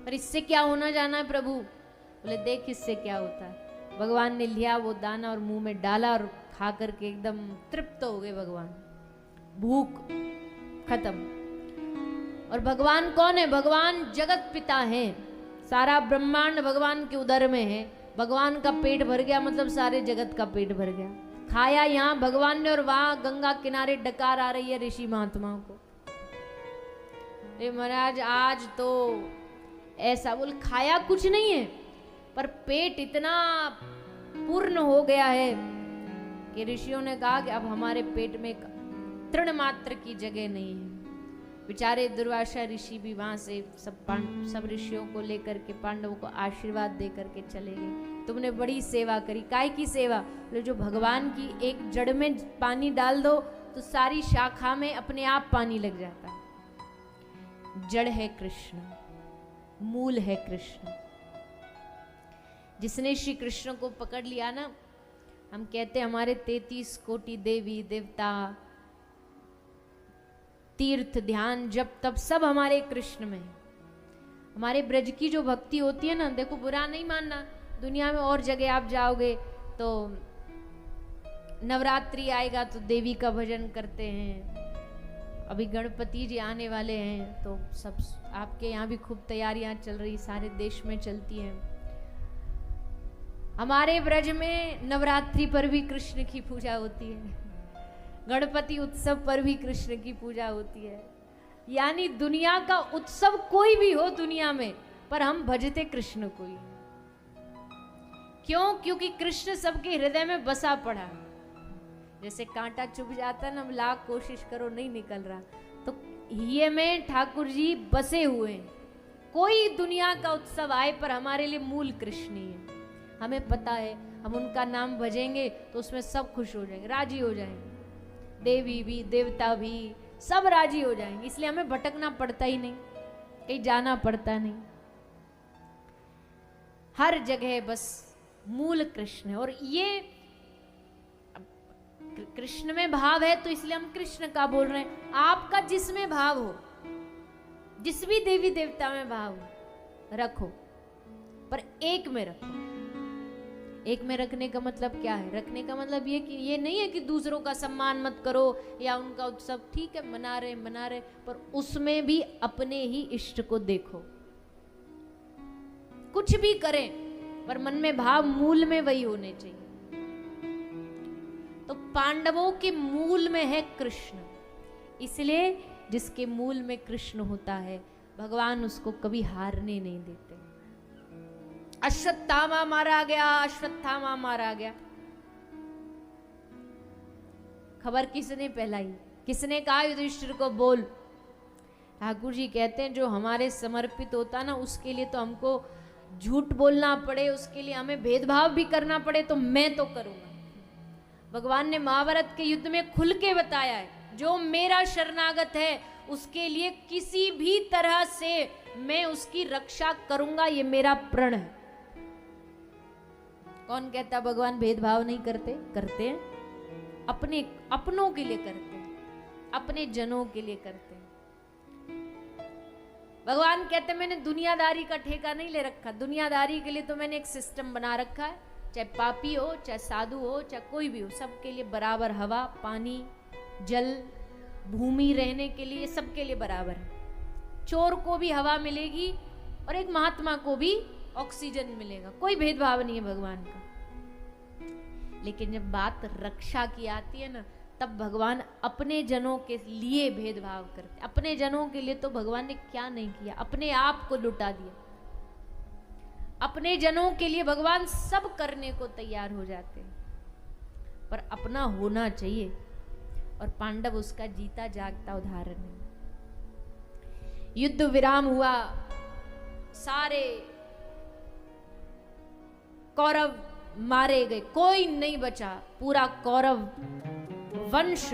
पर इससे क्या होना जाना है प्रभु? बोले, देख इससे क्या होता है। भगवान ने लिया वो दाना और मुंह में डाला, और खा करके एकदम तृप्त हो गए भगवान, भूख खत्म। और भगवान कौन है? भगवान जगत पिता हैं, सारा ब्रह्मांड भगवान के उदर में है। भगवान का पेट भर गया मतलब सारे जगत का पेट भर गया। खाया यहाँ भगवान ने, और वहां गंगा किनारे डकार आ रही है ऋषि महात्माओं को। महाराज आज तो ऐसा बोल, खाया कुछ नहीं है पर पेट इतना पूर्ण हो गया है कि ऋषियों ने कहा कि अब हमारे पेट में तृण मात्र की जगह नहीं है। बेचारे दुर्वासा ऋषि भी वहां से सब ऋषियों को लेकर के पांडवों को आशीर्वाद दे करके चले गए। तुमने बड़ी सेवा करी। काय की सेवा? जो भगवान की एक जड़ में पानी डाल दो तो सारी शाखा में अपने आप पानी लग जाता है। जड़ है कृष्ण, मूल है कृष्ण। जिसने श्री कृष्ण को पकड़ लिया ना, हम कहते हमारे 33 कोटि देवी देवता, तीर्थ, ध्यान, जब तब सब हमारे कृष्ण में। हमारे ब्रज की जो भक्ति होती है ना, देखो बुरा नहीं मानना, दुनिया में और जगह आप जाओगे तो नवरात्रि आएगा तो देवी का भजन करते हैं। अभी गणपति जी आने वाले हैं तो सब आपके यहाँ भी खूब तैयारियां चल रही, सारे देश में चलती हैं। हमारे ब्रज में नवरात्रि पर भी कृष्ण की पूजा होती है, गणपति उत्सव पर भी कृष्ण की पूजा होती है। यानी दुनिया का उत्सव कोई भी हो दुनिया में, पर हम भजते कृष्ण को ही। क्यों? क्योंकि कृष्ण सबके हृदय में बसा पड़ा। जैसे कांटा चुभ जाता है ना, लाख कोशिश करो नहीं निकल रहा, तो ये में ठाकुर जी बसे हुए हैं। कोई दुनिया का उत्सव आए पर हमारे लिए मूल कृष्ण ही है। हमें पता है हम उनका नाम भजेंगे तो उसमें सब खुश हो जाएंगे, राजी हो जाएंगे। देवी भी, देवता भी, सब राजी हो जाएंगे। इसलिए हमें भटकना पड़ता ही नहीं, कहीं जाना पड़ता नहीं। हर जगह बस मूल कृष्ण है। और ये कृष्ण में भाव है तो इसलिए हम कृष्ण का बोल रहे हैं। आपका जिसमें भाव हो, जिस भी देवी देवता में भाव हो रखो, पर एक में रखो। एक में रखने का मतलब क्या है? रखने का मतलब ये कि ये नहीं है कि दूसरों का सम्मान मत करो या उनका उत्सव, ठीक है मना रहे, पर उसमें भी अपने ही इष्ट को देखो। कुछ भी करें पर मन में भाव मूल में वही होने चाहिए। तो पांडवों के मूल में है कृष्ण, इसलिए जिसके मूल में कृष्ण होता है भगवान उसको कभी हारने नहीं देते। अश्वत्थामा मारा गया, खबर किसने फैलाई? किसने कहा युधिष्ठिर को बोल? ठाकुर जी कहते हैं जो हमारे समर्पित होता ना उसके लिए तो हमको झूठ बोलना पड़े, उसके लिए हमें भेदभाव भी करना पड़े तो मैं तो करूंगा। भगवान ने महाभारत के युद्ध में खुल के बताया है, जो मेरा शरणागत है उसके लिए किसी भी तरह से मैं उसकी रक्षा करूंगा, ये मेरा प्रण है। कौन कहता भगवान भेदभाव नहीं करते? करते हैं, अपनों के लिए करते हैं, अपने जनों के लिए करते हैं। भगवान कहते मैंने दुनियादारी का ठेका नहीं ले रखा, दुनियादारी के लिए तो मैंने एक सिस्टम बना रखा है, चाहे पापी हो, चाहे साधु हो, चाहे कोई भी हो, सबके लिए बराबर हवा, पानी, जल, भूमि रहने के लिए सबके लिए बराबर है। चोर को भी हवा मिलेगी और एक महात्मा को भी ऑक्सीजन मिलेगा, कोई भेदभाव नहीं है भगवान का। लेकिन जब बात रक्षा की आती है ना, तब भगवान अपने जनों के लिए भेदभाव करते। अपने जनों के लिए तो भगवान ने क्या नहीं किया, अपने आप को लुटा दिया। अपने जनों के लिए भगवान सब करने को तैयार हो जाते हैं, पर अपना होना चाहिए। और पांडव उसका जीता जागता उदाहरण है। युद्ध विराम हुआ, सारे कौरव मारे गए, कोई नहीं बचा, पूरा कौरव वंश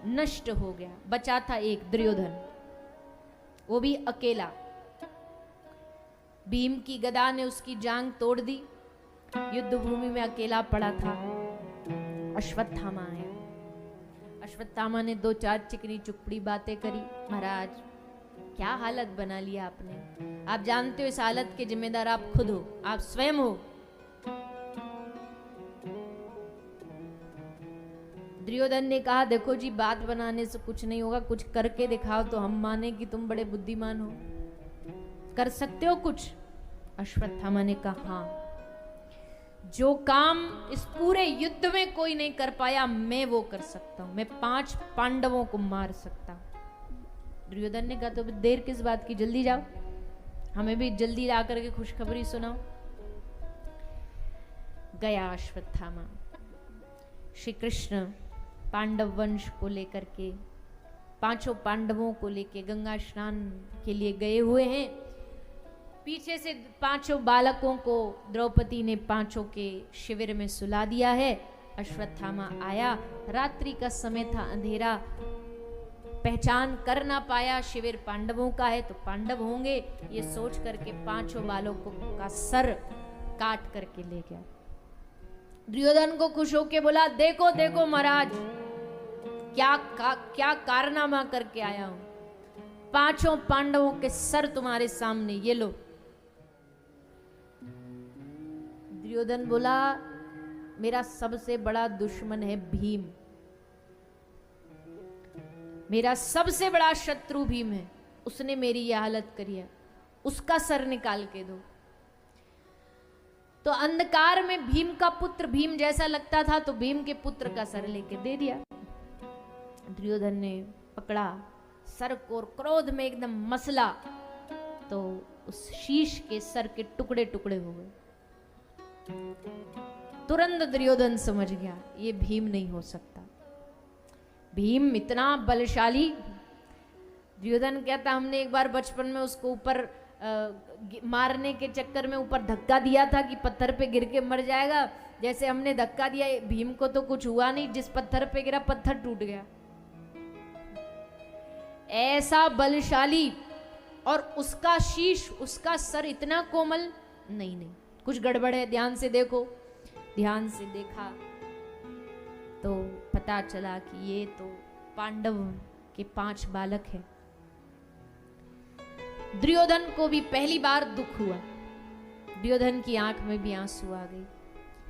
नष्ट हो गया। बचा था एक दुर्योधन, वो भी अकेला। भीम की गदा ने उसकी जांग तोड़ दी, युद्ध भूमि में अकेला पड़ा था। अश्वत्थामा आया, अश्वत्थामा ने दो चार चिकनी चुपड़ी बातें करी। महाराज क्या हालत बना लिया आपने, आप जानते हो इस हालत के जिम्मेदार आप खुद हो, आप स्वयं हो। दुर्योधन ने कहा देखो जी, बात बनाने से कुछ नहीं होगा, कुछ करके दिखाओ तो हम माने कि तुम बड़े बुद्धिमान हो, कर सकते हो कुछ। अश्वत्थामा ने कहा हाँ, जो काम इस पूरे युद्ध में कोई नहीं कर पाया मैं वो कर सकता हूं, मैं 5 पांडवों को मार सकता हूं। दुर्योधन ने कहा तो देर किस बात की, जल्दी जाओ, हमें भी जल्दी आकर के खुशखबरी सुनाओ। गया अश्वत्थामा। श्री कृष्ण पांडव वंश को लेकर के, 5 पांडवों को लेके गंगा स्नान के लिए गए हुए हैं। पीछे से 5 बालकों को द्रौपदी ने 5 के शिविर में सुला दिया है। अश्वत्थामा आया, रात्रि का समय था, अंधेरा, पहचान कर ना पाया शिविर पांडवों का है तो पांडव होंगे, ये सोच करके 5 बालकों का सर काट करके ले गया। दुर्योधन को खुश होके बोला देखो देखो महाराज, क्या कारनामा करके आया हूं, 5 पांडवों के सर तुम्हारे सामने, ये लो। दुर्योधन बोला मेरा सबसे बड़ा दुश्मन है भीम, मेरा सबसे बड़ा शत्रु भीम है, उसने मेरी यह हालत करी है, उसका सर निकाल के दो। तो अंधकार में भीम का पुत्र भीम जैसा लगता था तो भीम के पुत्र का सर लेके दे दिया। दुर्योधन ने पकड़ा सर को, क्रोध में एकदम मसला, तो उस शीश के सर के टुकड़े टुकड़े हो गए। तुरंत दुर्योधन समझ गया ये भीम नहीं हो सकता, भीम इतना बलशाली। दुर्योधन कहता हमने एक बार बचपन में उसको ऊपर मारने के चक्कर में ऊपर धक्का दिया था कि पत्थर पे गिर के मर जाएगा, जैसे हमने धक्का दिया भीम को तो कुछ हुआ नहीं, जिस पत्थर पे गिरा पत्थर टूट गया। ऐसा बलशाली, और उसका शीश, उसका सर इतना कोमल, नहीं कुछ गड़बड़ है, ध्यान से देखो। ध्यान से देखा तो पता चला कि ये तो पांडव के 5 बालक हैं। दुर्योधन को भी पहली बार दुख हुआ। दुर्योधन की आंख में भी आंसू आ गई,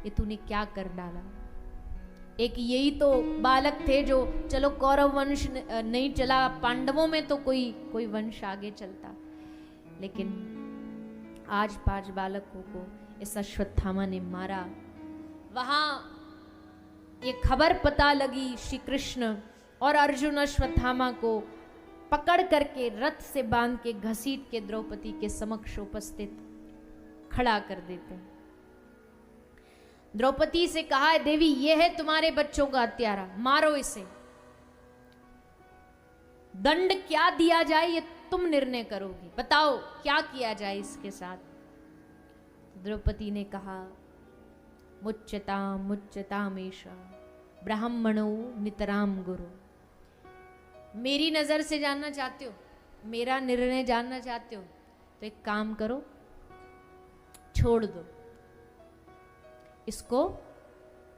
ये तूने क्या कर डाला। एक यही तो बालक थे जो, चलो कौरव वंश नहीं चला, पांडवों में तो कोई वंश आगे चलता, लेकिन आज 5 बालकों को इस अश्वत्थामा ने मारा। वहां ये खबर पता लगी, श्री कृष्ण और अर्जुन अश्वत्थामा को पकड़ करके रथ से बांध के घसीट के द्रौपदी के समक्ष उपस्थित खड़ा कर देते हैं। द्रौपदी से कहा है, देवी ये है तुम्हारे बच्चों का हत्यारा, मारो इसे। दंड क्या दिया जाए ये तुम निर्णय करोगी, बताओ क्या किया जाए इसके साथ। द्रौपदी ने कहा, मुच्यतामेषा ब्राह्मणो नितराम गुरु। मेरी नजर से जानना चाहते हो, मेरा निर्णय जानना चाहते हो, तो एक काम करो, छोड़ दो इसको,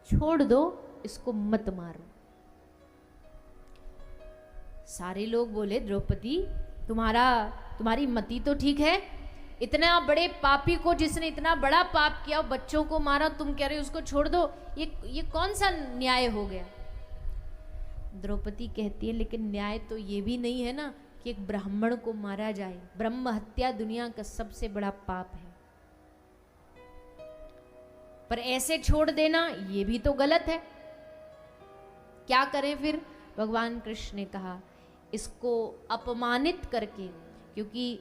छोड़ दो इसको, मत मारो। सारे लोग बोले, द्रौपदी तुम्हारी मति तो ठीक है, इतना बड़े पापी को, जिसने इतना बड़ा पाप किया, बच्चों को मारा, तुम कह रहे हो उसको छोड़ दो, ये कौन सा न्याय हो गया। द्रौपदी कहती है, लेकिन न्याय तो ये भी नहीं है ना कि एक ब्राह्मण को मारा जाए। ब्रह्म हत्या दुनिया का सबसे बड़ा पाप है, पर ऐसे छोड़ देना ये भी तो गलत है। क्या करें फिर। भगवान कृष्ण ने कहा, इसको अपमानित करके, क्योंकि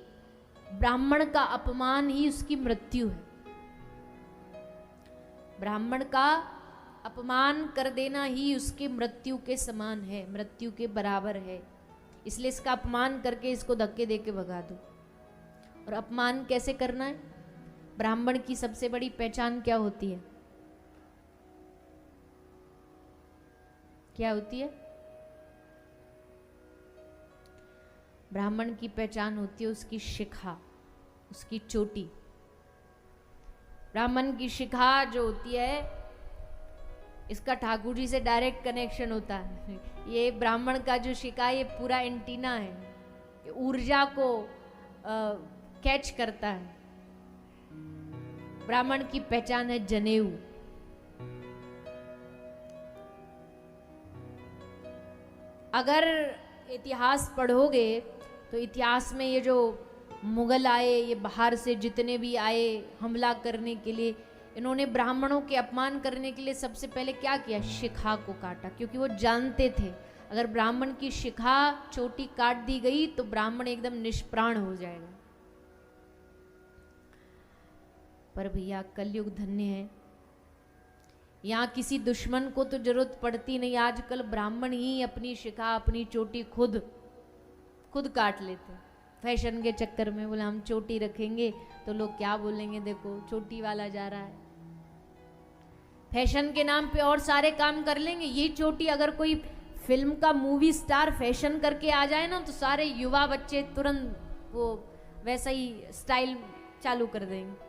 ब्राह्मण का अपमान ही उसकी मृत्यु है। ब्राह्मण का अपमान कर देना ही उसकी मृत्यु के समान है, मृत्यु के बराबर है। इसलिए इसका अपमान करके इसको धक्के दे के भगा दो। और अपमान कैसे करना है। ब्राह्मण की सबसे बड़ी पहचान क्या होती है, क्या होती है। ब्राह्मण की पहचान होती है उसकी शिखा, उसकी चोटी। ब्राह्मण की शिखा जो होती है, इसका ठाकुर जी से डायरेक्ट कनेक्शन होता है। ये ब्राह्मण का जो शिखा, ये पूरा एंटीना है, ये ऊर्जा को कैच करता है। ब्राह्मण की पहचान है जनेऊ। अगर इतिहास पढ़ोगे तो इतिहास में ये जो मुगल आए, ये बाहर से जितने भी आए हमला करने के लिए, इन्होंने ब्राह्मणों के अपमान करने के लिए सबसे पहले क्या किया, शिखा को काटा। क्योंकि वो जानते थे अगर ब्राह्मण की शिखा चोटी काट दी गई तो ब्राह्मण एकदम निष्प्राण हो जाएगा। पर भैया कलयुग धन्य है, यहाँ किसी दुश्मन को तो जरूरत पड़ती नहीं। आजकल ब्राह्मण ही अपनी शिखा, अपनी चोटी खुद काट लेते हैं। फैशन के चक्कर में बोले हम चोटी रखेंगे तो लोग क्या बोलेंगे, देखो चोटी वाला जा रहा है। फैशन के नाम पे और सारे काम कर लेंगे। ये चोटी, अगर कोई फिल्म का मूवी स्टार फैशन करके आ जाए ना, तो सारे युवा बच्चे तुरंत वो वैसा ही स्टाइल चालू कर देंगे।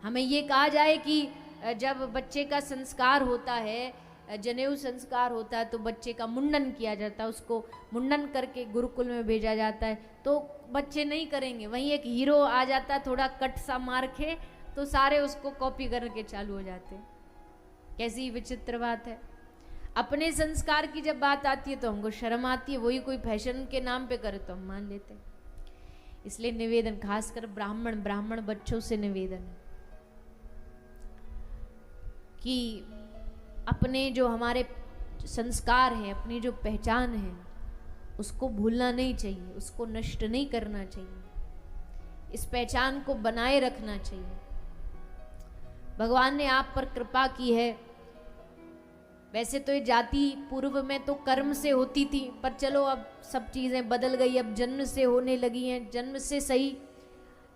हमें ये कहा जाए कि जब बच्चे का संस्कार होता है, जनेऊ संस्कार होता है, तो बच्चे का मुंडन किया जाता है, उसको मुंडन करके गुरुकुल में भेजा जाता है। तो बच्चे नहीं करेंगे, वहीं एक हीरो आ जाता है, थोड़ा कट सा मार के, तो सारे उसको कॉपी करके चालू हो जाते हैं। कैसी विचित्र बात है। अपने संस्कार की जब बात आती है तो हमको शर्म आती है, वही कोई फैशन के नाम पे करे तो हम मान लेते हैं। इसलिए निवेदन, खासकर ब्राह्मण बच्चों से निवेदन है कि अपने जो हमारे संस्कार हैं, अपनी जो पहचान है, उसको भूलना नहीं चाहिए, उसको नष्ट नहीं करना चाहिए, इस पहचान को बनाए रखना चाहिए। भगवान ने आप पर कृपा की है। वैसे तो ये जाति पूर्व में तो कर्म से होती थी, पर चलो अब सब चीज़ें बदल गई, अब जन्म से होने लगी हैं। जन्म से सही,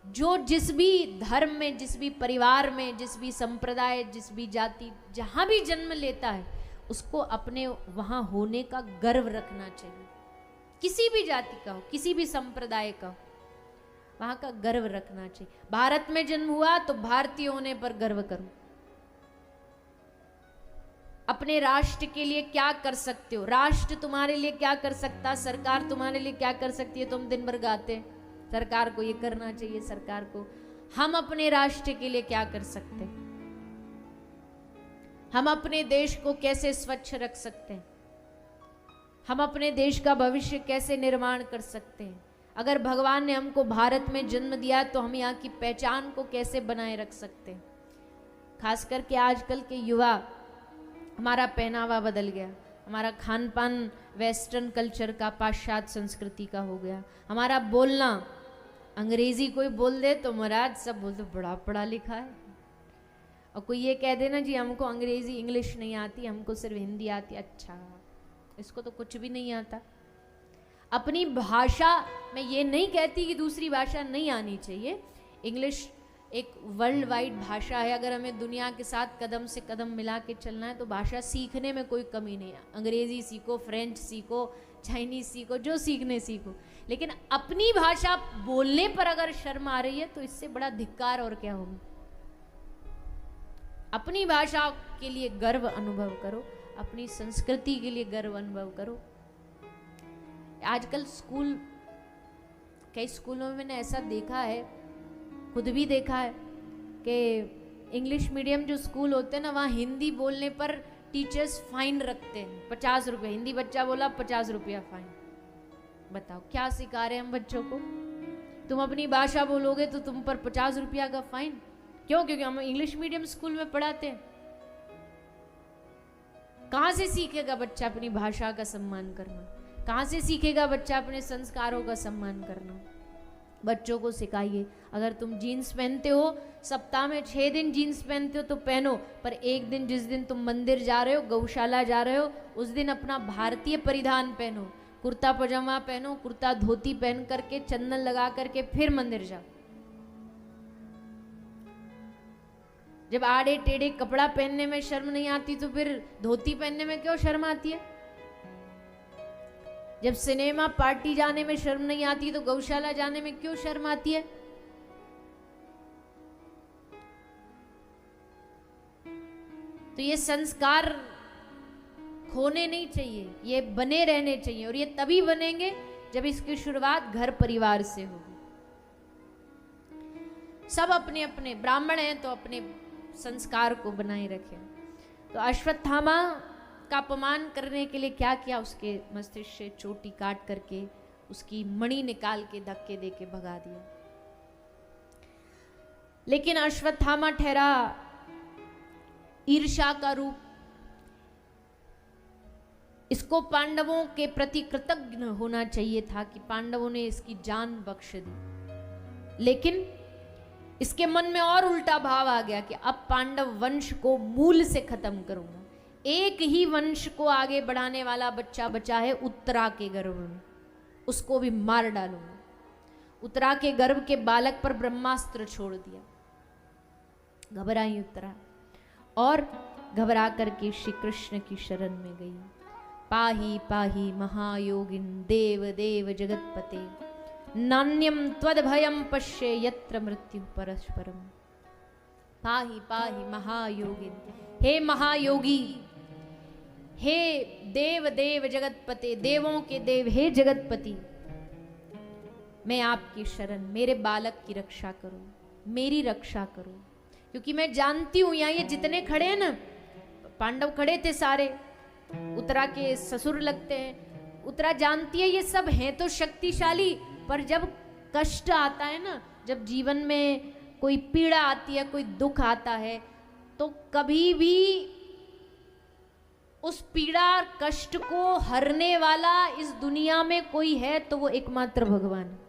जो जिस भी धर्म में, जिस भी परिवार में, जिस भी संप्रदाय, जिस भी जाति, जहाँ भी जन्म लेता है, उसको अपने वहाँ होने का गर्व रखना चाहिए। किसी भी जाति का हो, किसी भी संप्रदाय का हो। वहां का गर्व रखना चाहिए। भारत में जन्म हुआ तो भारतीय होने पर गर्व करो। अपने राष्ट्र के लिए क्या कर सकते हो, राष्ट्र तुम्हारे लिए क्या कर सकता, सरकार तुम्हारे लिए क्या कर सकती है। तुम दिन भर गाते हैं सरकार को ये करना चाहिए, सरकार को। हम अपने राष्ट्र के लिए क्या कर सकते हैं, हम अपने देश को कैसे स्वच्छ रख सकते हैं, हम अपने देश का भविष्य कैसे निर्माण कर सकते हैं। अगर भगवान ने हमको भारत में जन्म दिया तो हम यहाँ की पहचान को कैसे बनाए रख सकते हैं। खास करके आजकल के युवा, हमारा पहनावा बदल गया, हमारा खान पान वेस्टर्न कल्चर का, पाश्चात्य संस्कृति का हो गया। हमारा बोलना, अंग्रेजी कोई बोल दे तो महाराज सब बोलते बड़ा पढ़ा लिखा है, और कोई ये कह देना जी हमको अंग्रेजी इंग्लिश नहीं आती, हमको सिर्फ हिंदी आती। अच्छा, इसको तो कुछ भी नहीं आता। अपनी भाषा, मैं ये नहीं कहती कि दूसरी भाषा नहीं आनी चाहिए, इंग्लिश एक वर्ल्ड वाइड भाषा है। अगर हमें दुनिया के साथ कदम से कदम मिला के चलना है तो भाषा सीखने में कोई कमी नहीं है। अंग्रेजी सीखो, फ्रेंच सीखो, चाइनीज सीखो, जो सीखने सीखो, लेकिन अपनी भाषा बोलने पर अगर शर्म आ रही है तो इससे बड़ा धिक्कार और क्या होगा। अपनी भाषा के लिए गर्व अनुभव करो, अपनी संस्कृति के लिए गर्व अनुभव करो। आजकल स्कूल, कई स्कूलों में मैंने ऐसा देखा है, खुद भी देखा है कि इंग्लिश मीडियम जो स्कूल होते हैं ना, वहाँ हिंदी बोलने पर टीचर्स फाइन रखते हैं 50 रुपये। हिंदी बच्चा बोला 50 रुपया फाइन। बताओ क्या सिखा रहे हैं हम बच्चों को। तुम अपनी भाषा बोलोगे तो तुम पर 50 रुपया का फाइन। क्यों? क्योंकि हम इंग्लिश मीडियम स्कूल में पढ़ाते हैं। कहाँ से सीखेगा बच्चा अपनी भाषा का सम्मान करना? कहाँ से सीखेगा बच्चा अपने संस्कारों का सम्मान करना? बच्चों को सिखाइए। अगर तुम जीन्स पहनते हो, सप्ताह में 6 दिन जीन्स पहनते हो तो पहनो, पर एक दिन, जिस दिन तुम मंदिर जा रहे हो, गौशाला जा रहे हो, उस दिन अपना भारतीय परिधान पहनो। कुर्ता पजामा पहनो, कुर्ता धोती पहन करके, चंदन लगा करके फिर मंदिर जाओ। जब आड़े टेढ़े कपड़ा पहनने में शर्म नहीं आती तो फिर धोती पहनने में क्यों शर्म आती है? जब सिनेमा पार्टी जाने में शर्म नहीं आती तो गौशाला जाने में क्यों शर्म आती है? तो ये संस्कार खोने नहीं चाहिए, ये बने रहने चाहिए। और ये तभी बनेंगे जब इसकी शुरुआत घर परिवार से होगी। सब अपने अपने, ब्राह्मण हैं तो अपने संस्कार को बनाए रखें। तो अश्वत्थामा का अपमान करने के लिए क्या किया? उसके मस्तिष्क से चोटी काट करके उसकी मणि निकाल के धक्के दे के भगा दिया। लेकिन अश्वत्थामा ठहरा ईर्ष्या का रूप। इसको पांडवों के प्रति कृतज्ञ होना चाहिए था कि पांडवों ने इसकी जान बख्श दी, लेकिन इसके मन में और उल्टा भाव आ गया कि अब पांडव वंश को मूल से खत्म करूंगा। एक ही वंश को आगे बढ़ाने वाला बच्चा बचा है उत्तरा के गर्भ में, उसको भी मार डालूंगा। उत्तरा के गर्भ के बालक पर ब्रह्मास्त्र छोड़ दिया। घबराई उत्तरा और घबरा करके श्री कृष्ण की शरण में गई। पाही पाही महायोगिन देव देव जगतपते, नान्यम त्वद्भयं पश्ये यत्र मृत्यु परस्परम। पाही पाही महायोगिन, हे महायोगी, हे देव देव जगतपते, देवों के देव, हे जगतपति, मैं आपकी शरण, मेरे बालक की रक्षा करो, मेरी रक्षा करो। क्योंकि मैं जानती हूं यहाँ ये जितने खड़े हैं ना, पांडव खड़े थे सारे, उत्तरा के ससुर लगते हैं। उत्तरा जानती है ये सब हैं तो शक्तिशाली, पर जब कष्ट आता है ना, जब जीवन में कोई पीड़ा आती है, कोई दुख आता है, तो कभी भी उस पीड़ा और कष्ट को हरने वाला इस दुनिया में कोई है तो वो एकमात्र भगवान है।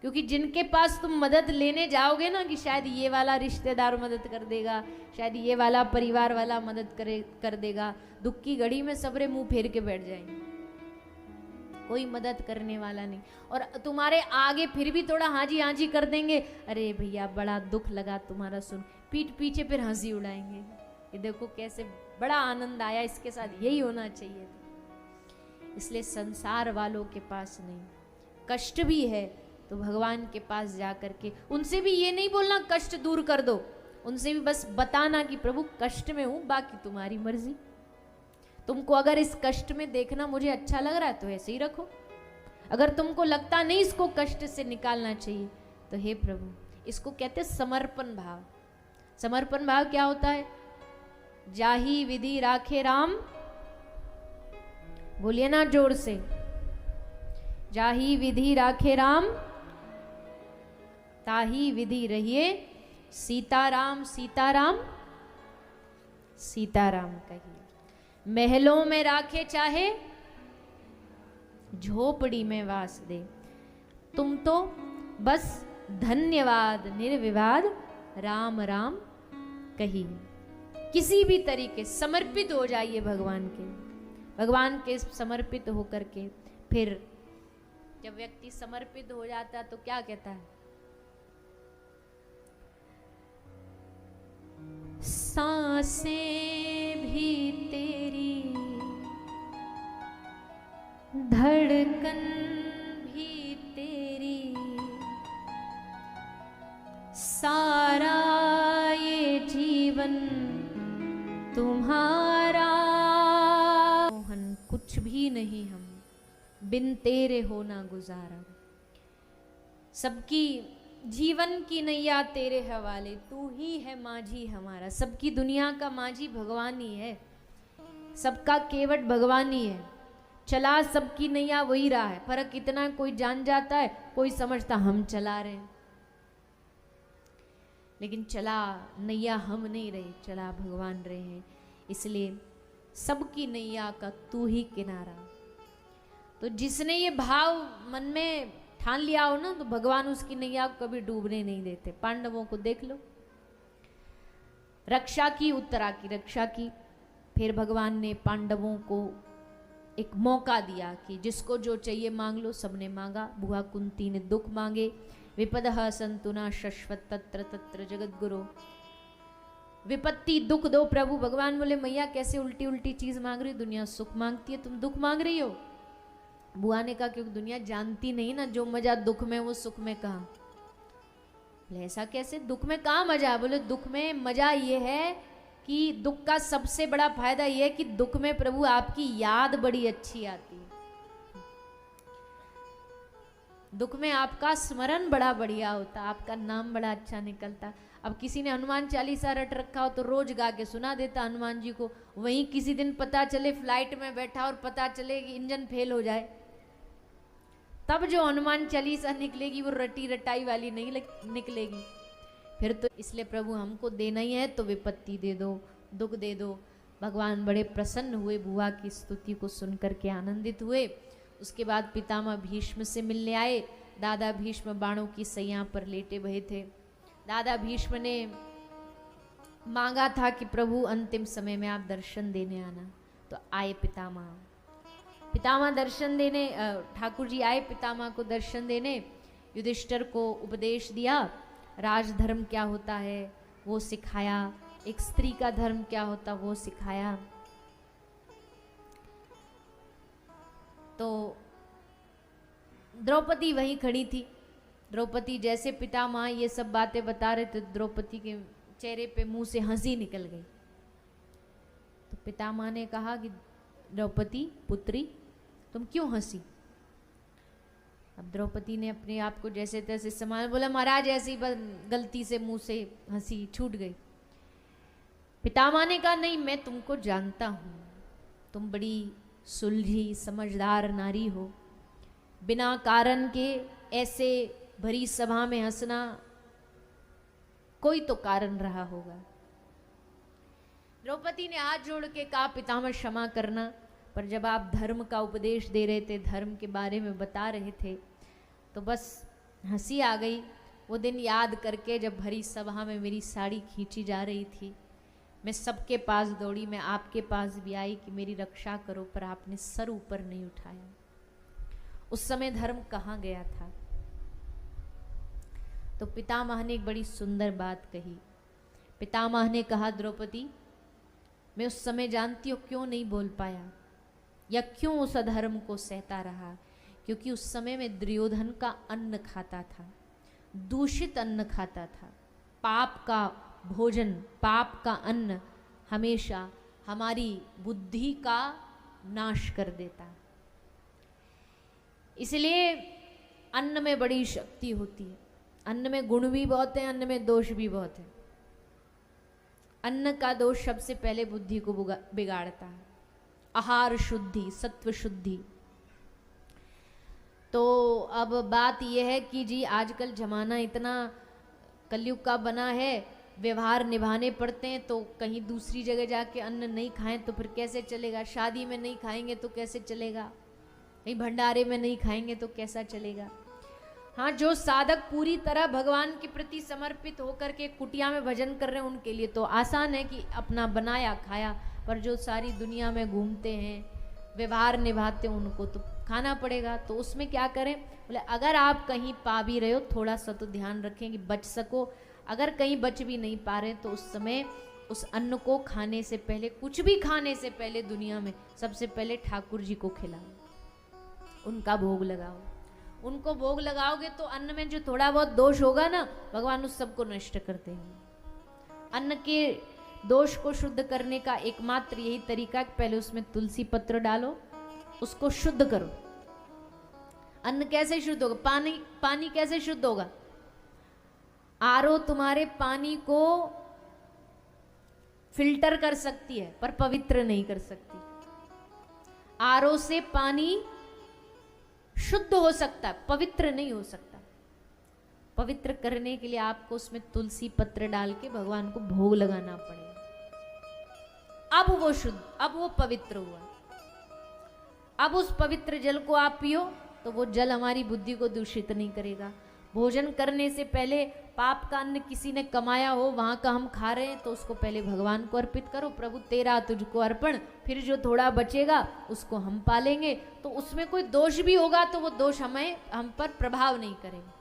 क्योंकि जिनके पास तुम मदद लेने जाओगे ना कि शायद ये वाला रिश्तेदार मदद कर देगा, शायद ये वाला परिवार वाला मदद कर देगा, दुख की घड़ी में सबरे मुंह फेर के बैठ जाएंगे, कोई मदद करने वाला नहीं। और तुम्हारे आगे फिर भी थोड़ा हाँ जी कर देंगे, अरे भैया बड़ा दुख लगा तुम्हारा सुन, पीठ पीछे फिर हंसी उड़ाएंगे, ये देखो कैसे बड़ा आनंद आया, इसके साथ यही होना चाहिए। इसलिए संसार वालों के पास नहीं, कष्ट भी है तो भगवान के पास जा करके उनसे भी ये नहीं बोलना कष्ट दूर कर दो, उनसे भी बस बताना कि प्रभु कष्ट में हूं, बाकी तुम्हारी मर्जी, तुमको अगर इस कष्ट में देखना मुझे अच्छा लग रहा है तो ऐसे ही रखो, अगर तुमको लगता नहीं इसको कष्ट से निकालना चाहिए तो हे प्रभु। इसको कहते हैं समर्पण भाव। समर्पण भाव क्या होता है? जाही विधि राखे राम, बोलिए ना जोर से, जाही विधि राखे राम, ताही विधि रहिए सीताराम। सीताराम सीताराम कहिए। महलों में राखे चाहे झोपड़ी में वास दे, तुम तो बस धन्यवाद निर्विवाद राम राम कहिए। किसी भी तरीके समर्पित हो जाइए भगवान के, भगवान के समर्पित होकर के फिर जब व्यक्ति समर्पित हो जाता है तो क्या कहता है? सांसें भी तेरी, धड़कन भी तेरी, सारा ये जीवन तुम्हारा। मोहन कुछ भी नहीं हम बिन तेरे होना गुजारा। सबकी जीवन की नैया तेरे हवाले, तू ही है माझी हमारा। सबकी दुनिया का माझी भगवान ही है, सबका केवट भगवान ही है, चला सबकी नैया वही रहा है। फर्क इतना कोई जान जाता है, कोई समझता हम चला रहे हैं, लेकिन चला नैया हम नहीं रहे, चला भगवान रहे हैं। इसलिए सबकी नैया का तू ही किनारा। तो जिसने ये भाव मन में ठान लिया हो ना, तो भगवान उसकी नैया को कभी डूबने नहीं देते। पांडवों को देख लो, रक्षा की, उत्तरा की रक्षा की, फिर भगवान ने पांडवों को एक मौका दिया कि जिसको जो चाहिए मांग लो। सबने मांगा। बुआ कुंती ने दुख मांगे, विपदः संतुना शश्वत तत्र तत्र जगत गुरु। विपत्ति दुख दो प्रभु। भगवान बोले मैया कैसे उल्टी उल्टी चीज मांग रही, दुनिया सुख मांगती है, तुम दुख मांग रही हो। बुआ ने कहा क्योंकि दुनिया जानती नहीं ना, जो मजा दुख में वो सुख में कहाँ। बोले ऐसा कैसे, दुख में कहाँ मजा? बोले दुख में मजा ये है कि दुख का सबसे बड़ा फायदा ये है कि दुख में प्रभु आपकी याद बड़ी अच्छी आती है, दुख में आपका स्मरण बड़ा बढ़िया होता, आपका नाम बड़ा अच्छा निकलता। अब किसी ने हनुमान चालीसा रट रखा हो तो रोज गा के सुना देता हनुमान जी को, वहीं किसी दिन पता चले फ्लाइट में बैठा और पता चले कि इंजन फेल हो जाए, तब जो हनुमान चालीसा निकलेगी वो रटी रटाई वाली नहीं निकलेगी। फिर तो इसलिए प्रभु हमको देना ही है तो विपत्ति दे दो, दुख दे दो। भगवान बड़े प्रसन्न हुए, बुआ की स्तुति को सुनकर के आनंदित हुए। उसके बाद पितामह भीष्म से मिलने आए। दादा भीष्म बाणों की सैया पर लेटे भये थे। दादा भीष्म ने मांगा था कि प्रभु अंतिम समय में आप दर्शन देने आना, तो आए पितामह। पितामह दर्शन देने, ठाकुर जी आए पितामह को दर्शन देने। युधिष्ठिर को उपदेश दिया, राजधर्म क्या होता है वो सिखाया, एक स्त्री का धर्म क्या होता वो सिखाया। तो द्रौपदी वहीं खड़ी थी। द्रौपदी जैसे पितामह ये सब बातें बता रहे थे, द्रौपदी के चेहरे पे मुंह से हंसी निकल गई। तो पितामह ने कहा कि द्रौपदी पुत्री तुम क्यों हंसी? अब द्रौपदी ने अपने आप को जैसे तैसे संभाल, बोला महाराज ऐसी गलती से मुंह से हंसी छूट गई। पितामह ने कहा नहीं, मैं तुमको जानता हूं, तुम बड़ी सुलझी समझदार नारी हो, बिना कारण के ऐसे भरी सभा में हंसना कोई तो कारण रहा होगा। द्रौपदी ने हाथ जोड़ के कहा पितामह क्षमा करना, पर जब आप धर्म का उपदेश दे रहे थे, धर्म के बारे में बता रहे थे, तो बस हंसी आ गई। वो दिन याद करके जब भरी सभा में मेरी साड़ी खींची जा रही थी, मैं सबके पास दौड़ी, मैं आपके पास भी आई कि मेरी रक्षा करो, पर आपने सर ऊपर नहीं उठाया। उस समय धर्म कहाँ गया था? तो पितामह ने एक बड़ी सुंदर बात कही। पितामह ने कहा द्रौपदी, मैं उस समय जानती हूँ क्यों नहीं बोल पाया या क्यों उस अधर्म को सहता रहा, क्योंकि उस समय में दुर्योधन का अन्न खाता था, दूषित अन्न खाता था। पाप का भोजन, पाप का अन्न हमेशा हमारी बुद्धि का नाश कर देता है। इसलिए अन्न में बड़ी शक्ति होती है। अन्न में गुण भी बहुत है, अन्न में दोष भी बहुत है। अन्न का दोष सबसे पहले बुद्धि को बिगाड़ता है। आहार शुद्धि, सत्व शुद्धि। तो अब बात यह है कि जी आजकल जमाना इतना कलयुग का बना है, व्यवहार निभाने पड़ते हैं, तो कहीं दूसरी जगह जाके अन्न नहीं खाएं तो फिर कैसे चलेगा। शादी में नहीं खाएंगे तो कैसे चलेगा, कहीं भंडारे में नहीं खाएंगे तो कैसा चलेगा। हाँ, जो साधक पूरी तरह भगवान के प्रति समर्पित होकर के कुटिया में भजन कर रहे हैं उनके लिए तो आसान है कि अपना बनाया खाया, पर जो सारी दुनिया में घूमते हैं, व्यवहार निभाते हैं, उनको तो खाना पड़ेगा। तो उसमें क्या करें, बोले अगर आप कहीं पा भी रहे हो थोड़ा सा तो ध्यान रखें कि बच सको। अगर कहीं बच भी नहीं पा रहे तो उस समय उस अन्न को खाने से पहले, कुछ भी खाने से पहले दुनिया में सबसे पहले ठाकुर जी को खिलाओ, उनका भोग लगाओ। उनको भोग लगाओगे तो अन्न में जो थोड़ा बहुत दोष होगा ना, भगवान उस सबको नष्ट करते हैं। अन्न के दोष को शुद्ध करने का एकमात्र यही तरीका है, पहले उसमें तुलसी पत्र डालो, उसको शुद्ध करो। अन्न कैसे शुद्ध होगा, पानी कैसे शुद्ध होगा। आरओ तुम्हारे पानी को फिल्टर कर सकती है पर पवित्र नहीं कर सकती। आरओ से पानी शुद्ध हो सकता है, पवित्र नहीं हो सकता। पवित्र करने के लिए आपको उसमें तुलसी पत्र डाल के भगवान को भोग लगाना पड़ेगा। अब वो शुद्ध, अब वो पवित्र हुआ। अब उस पवित्र जल को आप पियो तो वो जल हमारी बुद्धि को दूषित नहीं करेगा। भोजन करने से पहले पाप का अन्न किसी ने कमाया हो, वहां का हम खा रहे हैं तो उसको पहले भगवान को अर्पित करो। प्रभु तेरा तुझको अर्पण, फिर जो थोड़ा बचेगा उसको हम पालेंगे। तो उसमें कोई दोष भी होगा तो वो दोष हम पर प्रभाव नहीं करेगा।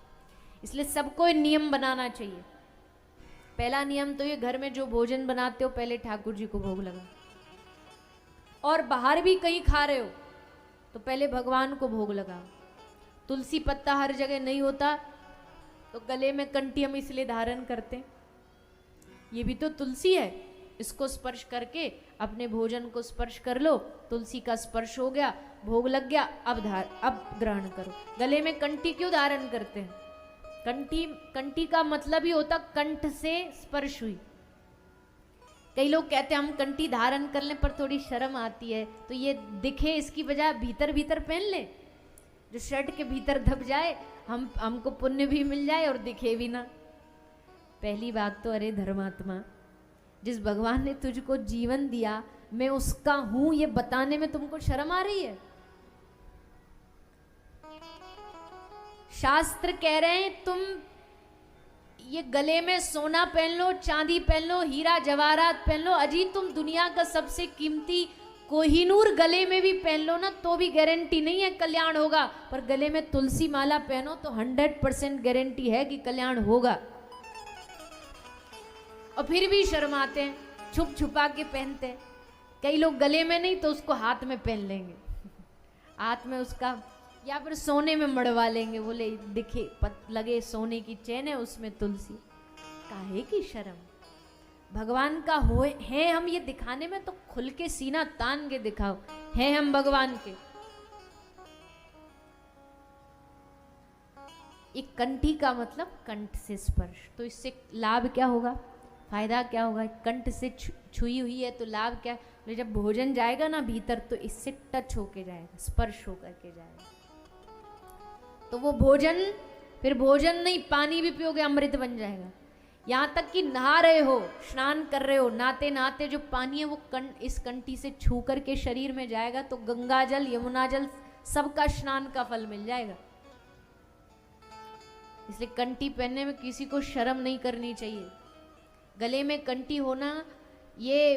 इसलिए सबको नियम बनाना चाहिए। पहला नियम तो ये, घर में जो भोजन बनाते हो पहले ठाकुर जी को भोग लगा। और बाहर भी कहीं खा रहे हो तो पहले भगवान को भोग लगाओ। तुलसी पत्ता हर जगह नहीं होता तो गले में कंठी हम इसलिए धारण करते हैं, ये भी तो तुलसी है। इसको स्पर्श करके अपने भोजन को स्पर्श कर लो, तुलसी का स्पर्श हो गया, भोग लग गया, अब ग्रहण करो। गले में कंठी क्यों धारण करते हैं? कंठी का मतलब ही होता कंठ से स्पर्श हुई। कई लोग कहते हैं हम कंठी धारण कर लें पर थोड़ी शर्म आती है, तो ये दिखे इसकी बजाय भीतर भीतर पहन ले, जो शर्ट के भीतर दब जाए, हमको पुण्य भी मिल जाए और दिखे भी ना। पहली बात तो अरे धर्मात्मा, जिस भगवान ने तुझको जीवन दिया मैं उसका हूं ये बताने में तुमको शर्म आ रही है? शास्त्र कह रहे हैं तुम ये गले में सोना पहन लो, चांदी पहन लो, हीरा जवाहरात पहन लो, अजी तुम दुनिया का सबसे कीमती कोहिनूर गले में भी पहन लो ना तो भी गारंटी नहीं है कल्याण होगा। पर गले में तुलसी माला पहनो तो 100% गारंटी है कि कल्याण होगा। और फिर भी शर्माते हैं, छुप छुपा के पहनते हैं। कई लोग गले में नहीं तो उसको हाथ में पहन लेंगे, हाथ में उसका, या फिर सोने में मड़वा लेंगे, बोले दिखे लगे सोने की चैन है उसमें तुलसी। काहे की शर्म? भगवान का हो है हम ये दिखाने में तो खुल के सीना तान के दिखाओ, है हम भगवान के। एक कंठी का मतलब कंठ से स्पर्श, तो इससे लाभ क्या होगा, फायदा क्या होगा? कंठ से छुई हुई है तो लाभ क्या? जब भोजन जाएगा ना भीतर तो इससे टच होके जाएगा, स्पर्श होकर के जाएगा। तो वो भोजन, फिर भोजन नहीं पानी भी पियोगे अमृत बन जाएगा। यहाँ तक कि नहा रहे हो, स्नान कर रहे हो, नहाते नहाते जो पानी है वो इस कंठी से छू करके शरीर में जाएगा तो गंगा जल, यमुना जल, सबका स्नान का फल मिल जाएगा। इसलिए कंठी पहनने में किसी को शर्म नहीं करनी चाहिए। गले में कंठी होना ये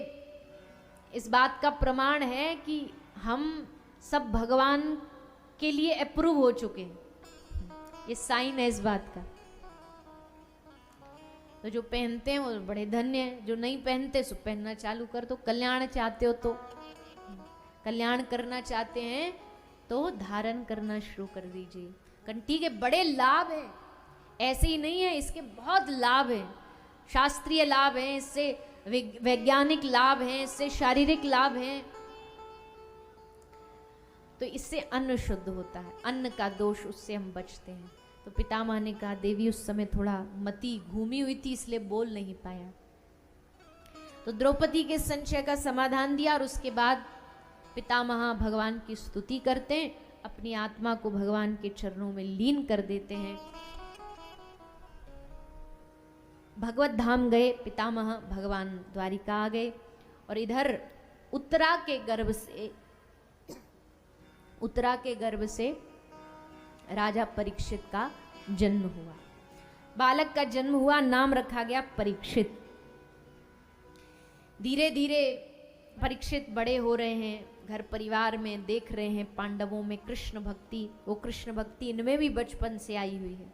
इस बात का प्रमाण है कि हम सब भगवान के लिए अप्रूव हो चुके हैं। ये साइन है इस बात का। तो जो पहनते हैं वो बड़े धन्य हैं, जो नहीं पहनते सो पहनना चालू कर दो। कल्याण चाहते हो तो, कल्याण करना चाहते हैं तो धारण करना शुरू कर दीजिए। कंठी के बड़े लाभ हैं, ऐसे ही नहीं है, इसके बहुत लाभ हैं, शास्त्रीय लाभ हैं, इससे वैज्ञानिक लाभ हैं, इससे शारीरिक लाभ हैं। तो इससे अन्न शुद्ध होता है, अन्न का दोष उससे हम बचते हैं। तो पितामह ने कहा, देवी उस समय थोड़ा मति घूमी हुई थी इसलिए बोल नहीं पाया। तो द्रौपदी के संशय का समाधान दिया और उसके बाद पितामह भगवान की स्तुति करते हैं, अपनी आत्मा को भगवान के चरणों में लीन कर देते हैं। भगवत धाम गए पितामह, भगवान द्वारिका आ गए और इधर उत्तरा के गर्भ से राजा परीक्षित का जन्म हुआ। बालक का जन्म हुआ, नाम रखा गया परीक्षित। धीरे धीरे परीक्षित बड़े हो रहे हैं, घर परिवार में देख रहे हैं पांडवों में कृष्ण भक्ति, वो कृष्ण भक्ति इनमें भी बचपन से आई हुई है।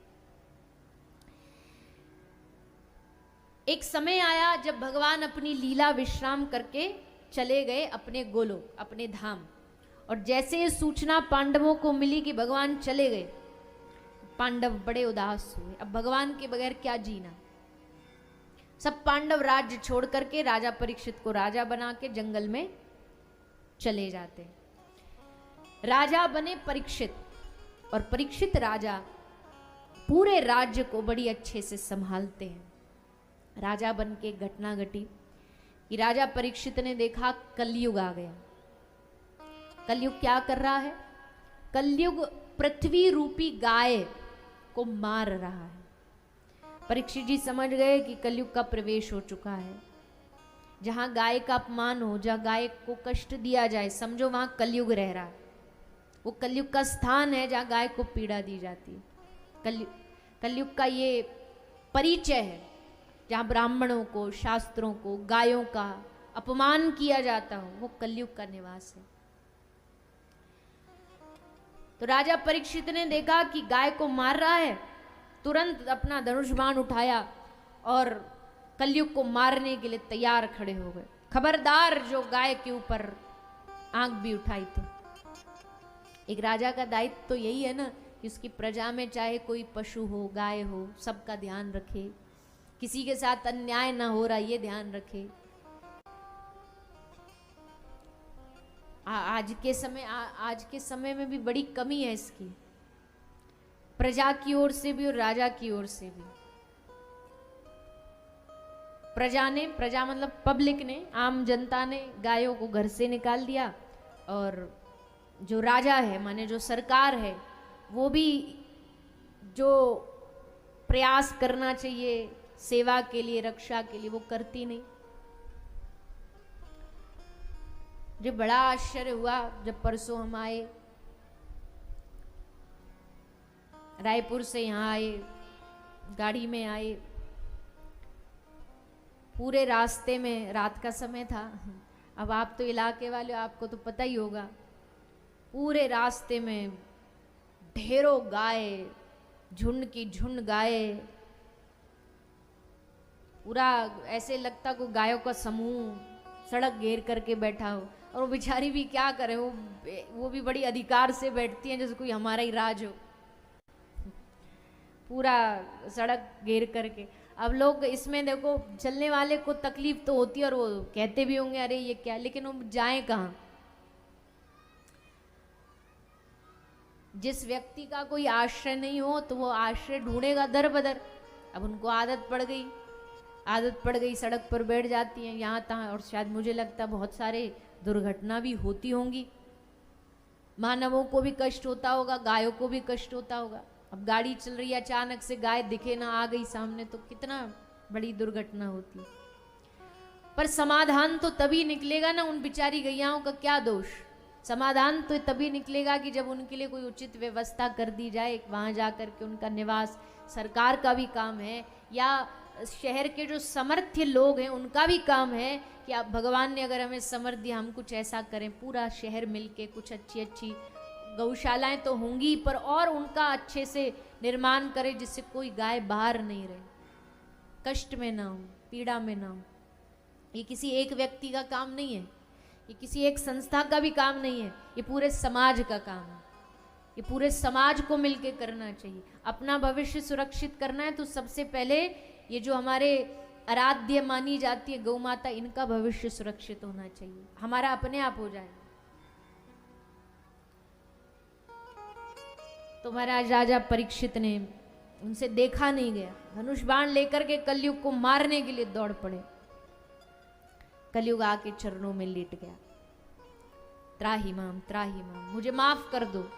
एक समय आया जब भगवान अपनी लीला विश्राम करके चले गए अपने गोलोक, अपने धाम, और जैसे ये सूचना पांडवों को मिली कि भगवान चले गए, पांडव बड़े उदास हुए। अब भगवान के बगैर क्या जीना। सब पांडव राज्य छोड़ करके राजा परीक्षित को राजा बना के जंगल में चले जाते। राजा बने परीक्षित, और परीक्षित राजा पूरे राज्य को बड़ी अच्छे से संभालते हैं। राजा बन के घटना घटी कि राजा परीक्षित ने देखा कलयुग आ गया। कलयुग क्या कर रहा है? कलयुग पृथ्वी रूपी गाय को मार रहा है। परीक्षित जी समझ गए कि कलयुग का प्रवेश हो चुका है। जहां गाय का अपमान हो, जहां गाय को कष्ट दिया जाए, समझो वहां कलयुग रह रहा है। वो कलयुग का स्थान है जहां गाय को पीड़ा दी जाती है। कलयुग का ये परिचय है, जहां ब्राह्मणों को, शास्त्रों को, गायों का अपमान किया जाता हो, वो कलयुग का निवास है। तो राजा परीक्षित ने देखा कि गाय को मार रहा है, तुरंत अपना धनुष बाण उठाया और कलयुग को मारने के लिए तैयार खड़े हो गए। खबरदार जो गाय के ऊपर आंख भी उठाई थी। एक राजा का दायित्व तो यही है ना कि उसकी प्रजा में चाहे कोई पशु हो, गाय हो, सबका ध्यान रखे, किसी के साथ अन्याय ना हो रहा ये ध्यान रखे। आज के समय में भी बड़ी कमी है इसकी, प्रजा की ओर से भी और राजा की ओर से भी। प्रजा मतलब पब्लिक ने, आम जनता ने गायों को घर से निकाल दिया, और जो राजा है माने जो सरकार है वो भी जो प्रयास करना चाहिए सेवा के लिए, रक्षा के लिए, वो करती नहीं। जो बड़ा आश्चर्य हुआ जब परसों हम आए, रायपुर से यहाँ आए, गाड़ी में आए, पूरे रास्ते में, रात का समय था, अब आप तो इलाके वाले, आपको तो पता ही होगा, पूरे रास्ते में ढेरों गाय, झुंड की झुंड गाय, पूरा ऐसे लगता कोई गायों का समूह सड़क घेर करके बैठा हो। और वो बेचारी भी क्या करे, वो भी बड़ी अधिकार से बैठती हैं जैसे कोई हमारा ही राज हो, पूरा सड़क घेर करके। अब लोग इसमें देखो, चलने वाले को तकलीफ तो होती है और वो कहते भी होंगे अरे ये क्या, लेकिन वो जाए कहाँ। जिस व्यक्ति का कोई आश्रय नहीं हो तो वो आश्रय ढूंढेगा दर बदर। अब उनको आदत पड़ गई, सड़क पर बैठ जाती हैं यहाँ तहाँ, और शायद मुझे लगता है बहुत सारे दुर्घटना भी होती होंगी। मानवों को भी कष्ट होता होगा, गायों को भी कष्ट होता होगा। अब गाड़ी चल रही है, अचानक से गाय दिखे ना, आ गई सामने, तो कितना बड़ी दुर्घटना होती है। पर समाधान तो तभी निकलेगा ना, उन बिचारी गैयाओं का क्या दोष। समाधान तो तभी निकलेगा कि जब उनके लिए कोई उचित व्यवस्था कर दी जाए, वहाँ जा कर के उनका निवास, सरकार का भी काम है, या शहर के जो समर्थ्य लोग हैं उनका भी काम है कि आप, भगवान ने अगर हमें समर्थ दिया, हम कुछ ऐसा करें, पूरा शहर मिलके कुछ अच्छी अच्छी गौशालाएं तो होंगी, पर और उनका अच्छे से निर्माण करें जिससे कोई गाय बाहर नहीं रहे, कष्ट में ना हो, पीड़ा में ना हो। ये किसी एक व्यक्ति का काम नहीं है, ये किसी एक संस्था का भी काम नहीं है, ये पूरे समाज का काम है। ये पूरे समाज को मिलके करना चाहिए। अपना भविष्य सुरक्षित करना है तो सबसे पहले ये जो हमारे आराध्य मानी जाती है गौ माता, इनका भविष्य सुरक्षित होना चाहिए, हमारा अपने आप हो जाए। तो महाराज राजा परीक्षित ने, उनसे देखा नहीं गया, धनुष बाण लेकर के कलयुग को मारने के लिए दौड़ पड़े। कलयुग आके चरणों में लेट गया, त्राही माम, मुझे माफ कर दो,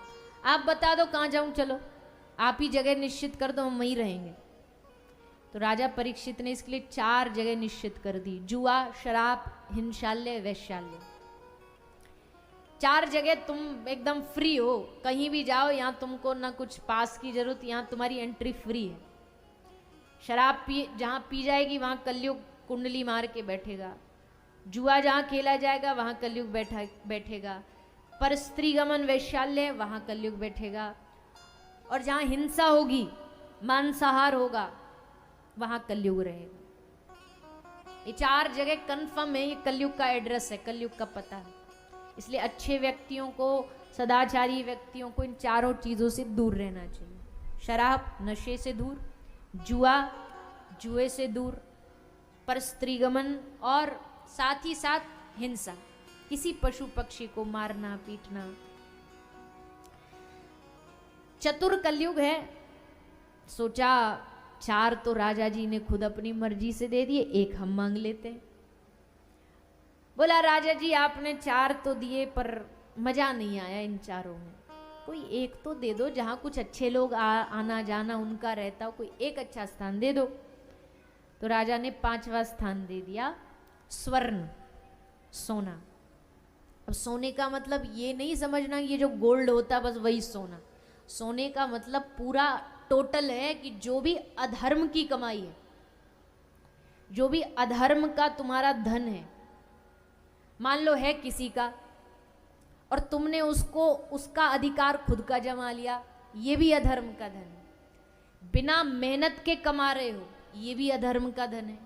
आप बता दो कहाँ जाऊं, चलो आप ही जगह निश्चित कर दो, हम वहीं रहेंगे। तो राजा परीक्षित ने इसके लिए 4 जगह निश्चित कर दी, जुआ, शराब, हिंसाल्य, वैश्याल्य। 4 जगह तुम एकदम फ्री हो, कहीं भी जाओ, यहाँ तुमको ना कुछ पास की जरूरत, यहाँ तुम्हारी एंट्री फ्री है। शराब जहाँ पी जाएगी वहाँ कलयुग कुंडली मार के बैठेगा, जुआ जहाँ खेला जाएगा वहाँ कलयुग बैठेगा, पर स्त्री गमन वैश्याल्य वहाँ कलयुग बैठेगा, और जहाँ हिंसा होगी, मांसाहार होगा, वहाँ कलयुग रहेगा। ये 4 जगह कंफर्म है, ये कलयुग का एड्रेस है, कलयुग का पता है। इसलिए अच्छे व्यक्तियों को, सदाचारी व्यक्तियों को इन चारों चीज़ों से दूर रहना चाहिए। शराब, नशे से दूर, जुआ, जुए से दूर, पर स्त्रीगमन, और साथ ही साथ हिंसा, किसी पशु पक्षी को मारना पीटना। चतुर कलयुग है। सोचा 4 तो राजा जी ने खुद अपनी मर्जी से दे दिए, 1 हम मांग लेते हैं। बोला राजा जी आपने 4 तो दिए पर मजा नहीं आया इन चारों में, कोई एक तो दे दो जहां कुछ अच्छे लोग आना जाना उनका रहता हो, कोई एक अच्छा स्थान दे दो। तो राजा ने 5वां स्थान दे दिया, स्वर्ण, सोना। अब सोने का मतलब ये नहीं समझना ये जो गोल्ड होता बस वही सोना। सोने का मतलब पूरा टोटल है कि जो भी अधर्म की कमाई है, जो भी अधर्म का तुम्हारा धन है, मान लो है किसी का और तुमने उसको उसका अधिकार खुद का जमा लिया, ये भी अधर्म का धन है। बिना मेहनत के कमा रहे हो, ये भी अधर्म का धन है।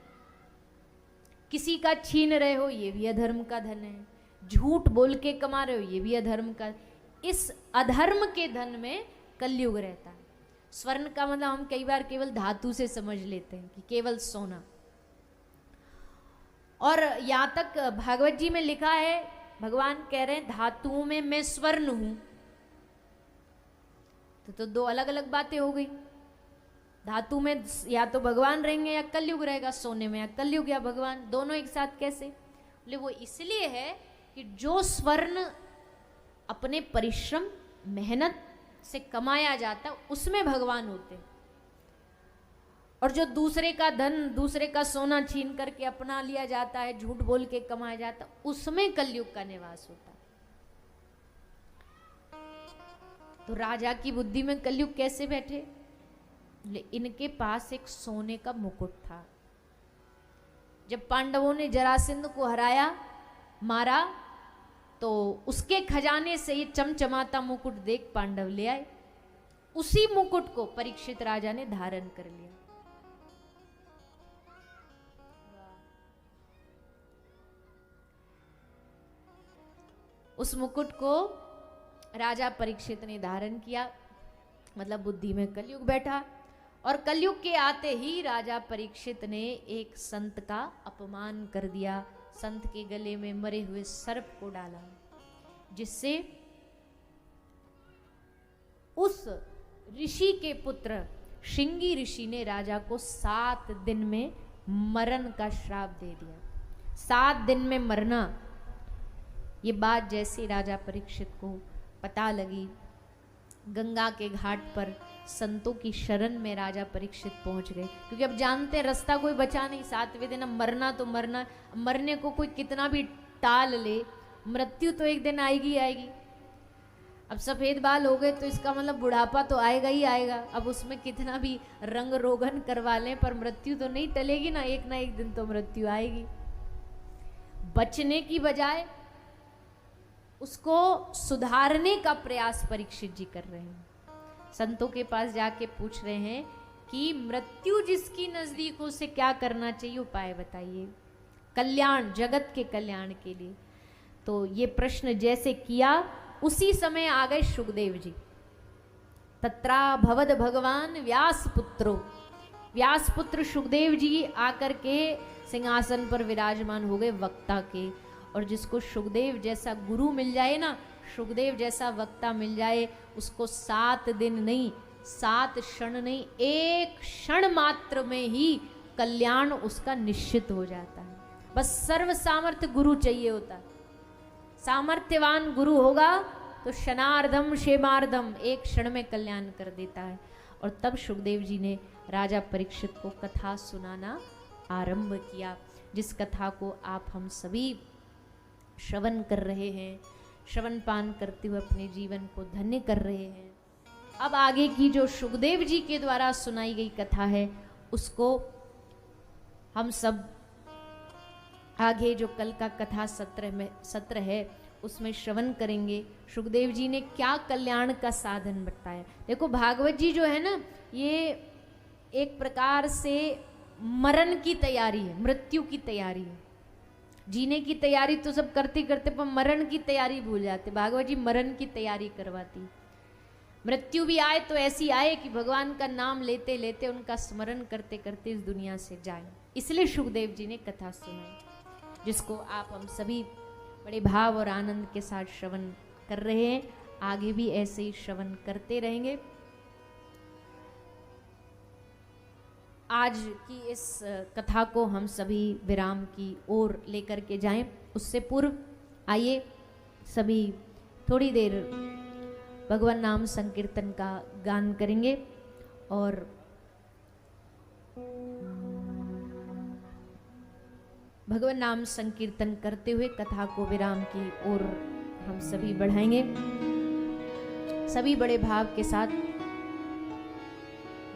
किसी का छीन रहे हो, ये भी अधर्म का धन है। झूठ बोल के कमा रहे हो, ये भी अधर्म का। इस अधर्म के धन में कलयुग रहता है। स्वर्ण का मतलब हम कई बार केवल धातु से समझ लेते हैं कि केवल सोना, और यहाँ तक भागवत जी में लिखा है, भगवान कह रहे हैं धातुओं में मैं स्वर्ण हूं। तो 2 अलग अलग बातें हो गई। धातु में या तो भगवान रहेंगे या कलयुग रहेगा, सोने में या कलयुग या भगवान, दोनों एक साथ कैसे? बोले वो इसलिए है कि जो स्वर्ण अपने परिश्रम मेहनत से कमाया जाता है उसमें भगवान होते हैं, और जो दूसरे का धन, दूसरे का सोना छीन करके अपना लिया जाता है, झूठ बोल के कमाया जाता है, उसमें कलयुग का निवास होता है। तो राजा की बुद्धि में कलयुग कैसे बैठे? इनके पास एक सोने का मुकुट था। जब पांडवों ने जरासंध को हराया, मारा, तो उसके खजाने से ये चमचमाता मुकुट देख पांडव ले आए। उसी मुकुट को परीक्षित राजा ने धारण कर लिया। उस मुकुट को राजा परीक्षित ने धारण किया, मतलब बुद्धि में कलयुग बैठा। और कलयुग के आते ही राजा परीक्षित ने एक संत का अपमान कर दिया। संत के गले में मरे हुए सर्प को डाला, जिससे उस ऋषि के पुत्र श्रृंगी ऋषि ने राजा को 7 दिन में मरण का श्राप दे दिया। 7 दिन में मरना, ये बात जैसे राजा परीक्षित को पता लगी, गंगा के घाट पर संतों की शरण में राजा परीक्षित पहुंच गए। क्योंकि अब जानते हैं रास्ता कोई बचा नहीं, 7वें दिन अब मरना तो मरना, मरने को कोई कितना भी टाल ले, मृत्यु तो एक दिन आएगी ही आएगी। अब सफेद बाल हो गए तो इसका मतलब बुढ़ापा तो आएगा ही आएगा। अब उसमें कितना भी रंग रोगन करवा लें पर मृत्यु तो नहीं टलेगी ना एक दिन तो मृत्यु आएगी। बचने की बजाय उसको सुधारने का प्रयास परीक्षित जी कर रहे हैं। संतों के पास जाके पूछ रहे हैं कि मृत्यु जिसकी नजदीक हो उसे क्या करना चाहिए, उपाय बताइए, कल्याण, जगत के कल्याण के लिए। तो ये प्रश्न जैसे किया उसी समय आ गए सुखदेव जी। तत्रा भवद भगवान व्यास पुत्रो, व्यास पुत्र सुखदेव जी आकर के सिंहासन पर विराजमान हो गए वक्ता के। और जिसको सुखदेव जैसा गुरु मिल जाए ना, सुखदेव जैसा वक्ता मिल जाए, उसको 7 दिन नहीं, 7 क्षण नहीं, 1 क्षण मात्र में ही कल्याण उसका निश्चित हो जाता है। बस सर्व सामर्थ्य गुरु चाहिए होता है। सामर्थ्यवान गुरु होगा तो क्षणार्धम क्षेमार्धम, 1 क्षण में कल्याण कर देता है। और तब सुखदेव जी ने राजा परीक्षित को कथा सुनाना आरंभ किया, जिस कथा को आप हम सभी श्रवण कर रहे हैं, श्रवण पान करते हुए अपने जीवन को धन्य कर रहे हैं। अब आगे की जो सुखदेव जी के द्वारा सुनाई गई कथा है, उसको हम सब आगे जो कल का कथा सत्र है उसमें श्रवण करेंगे। सुखदेव जी ने क्या कल्याण का साधन बताया। देखो भागवत जी जो है ना, ये एक प्रकार से मरण की तैयारी है, मृत्यु की तैयारी है। जीने की तैयारी तो सब करते करते पर मरण की तैयारी भूल जाते। भागवत जी मरण की तैयारी करवाती। मृत्यु भी आए तो ऐसी आए कि भगवान का नाम लेते लेते, उनका स्मरण करते करते इस दुनिया से जाए। इसलिए सुखदेव जी ने कथा सुनाई, जिसको आप हम सभी बड़े भाव और आनंद के साथ श्रवण कर रहे हैं। आगे भी ऐसे ही श्रवण करते रहेंगे। आज की इस कथा को हम सभी विराम की ओर लेकर के जाएं। उससे पूर्व आइए सभी थोड़ी देर भगवान नाम संकीर्तन का गान करेंगे और भगवान नाम संकीर्तन करते हुए कथा को विराम की ओर हम सभी बढ़ाएंगे। सभी बड़े भाव के साथ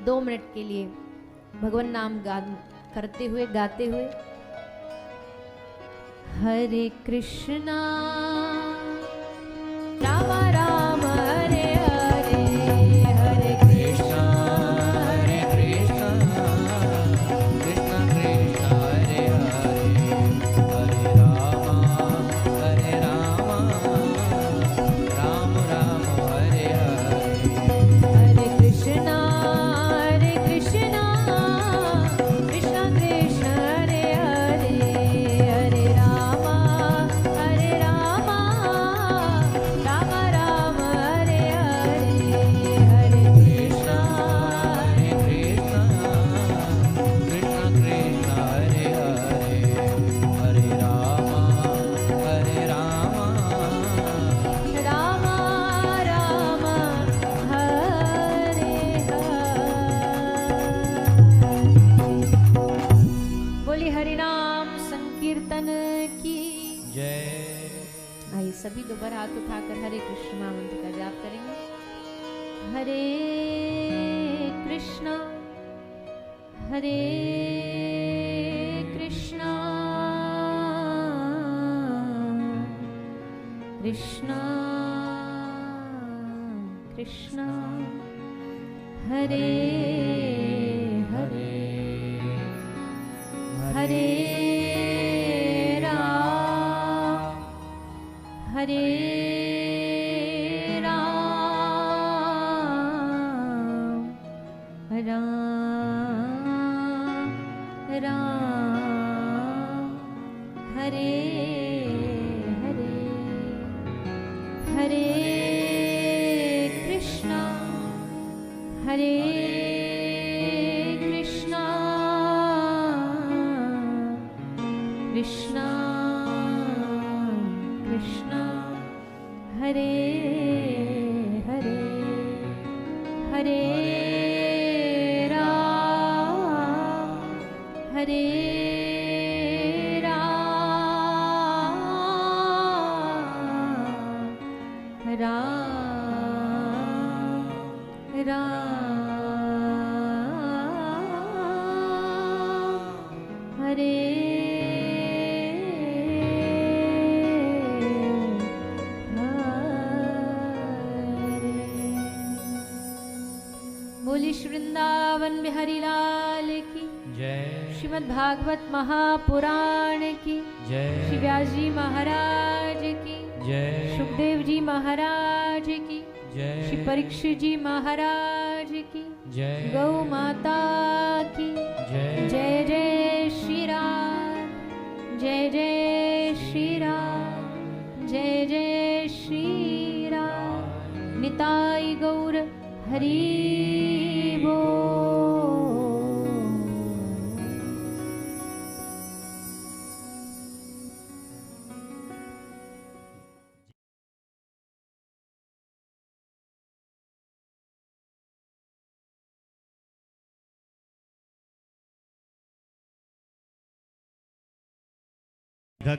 2 मिनट के लिए भगवान नाम गान करते हुए, गाते हुए, हरे कृष्णा राम राम हरे हरे, हरे कृष्णा हरे कृष्णा कृष्णा कृष्णा हरे हरे, हरे राम राम राम हरे हरे, हरे कृष्णा कृष्णा कृष्ण हरे हरे, हरे राम राम राम हरे हरे, हरे कृष्णा कृष्णा कृष्णा कृष्णा हरे हरे, हरे राम राम राम हरे हरे। बोली हरिनाम संकीर्तन की जय। आइए सभी दोबारा हाथ उठाकर हरे कृष्ण महामंत्र का जाप करेंगे। हरे कृष्णा कृष्णा कृष्णा हरे हरे, हरे राम हरे राम, राम राम हरे हरे, हरे कृष्णा कृष्णा कृष्णा हरे हरे, हरे राम हरे राम, राम राम हरे बोली वृंदावन बिहारी लाल की जय। श्रीमद् भागवत महापुराण की जय श्री व्यास जी महाराज की जय सुखदेव जी महाराज की जय श्री परीक्षित जी महाराज की जय गौ माता की जय जय जय श्री राम जय जय श्री राम जय जय श्री राम निताई गौर हरि बोल।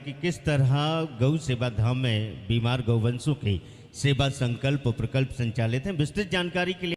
कि किस तरह गौ सेवा धाम में बीमार गौवंशों की सेवा संकल्प प्रकल्प संचालित हैं। विस्तृत जानकारी के लिए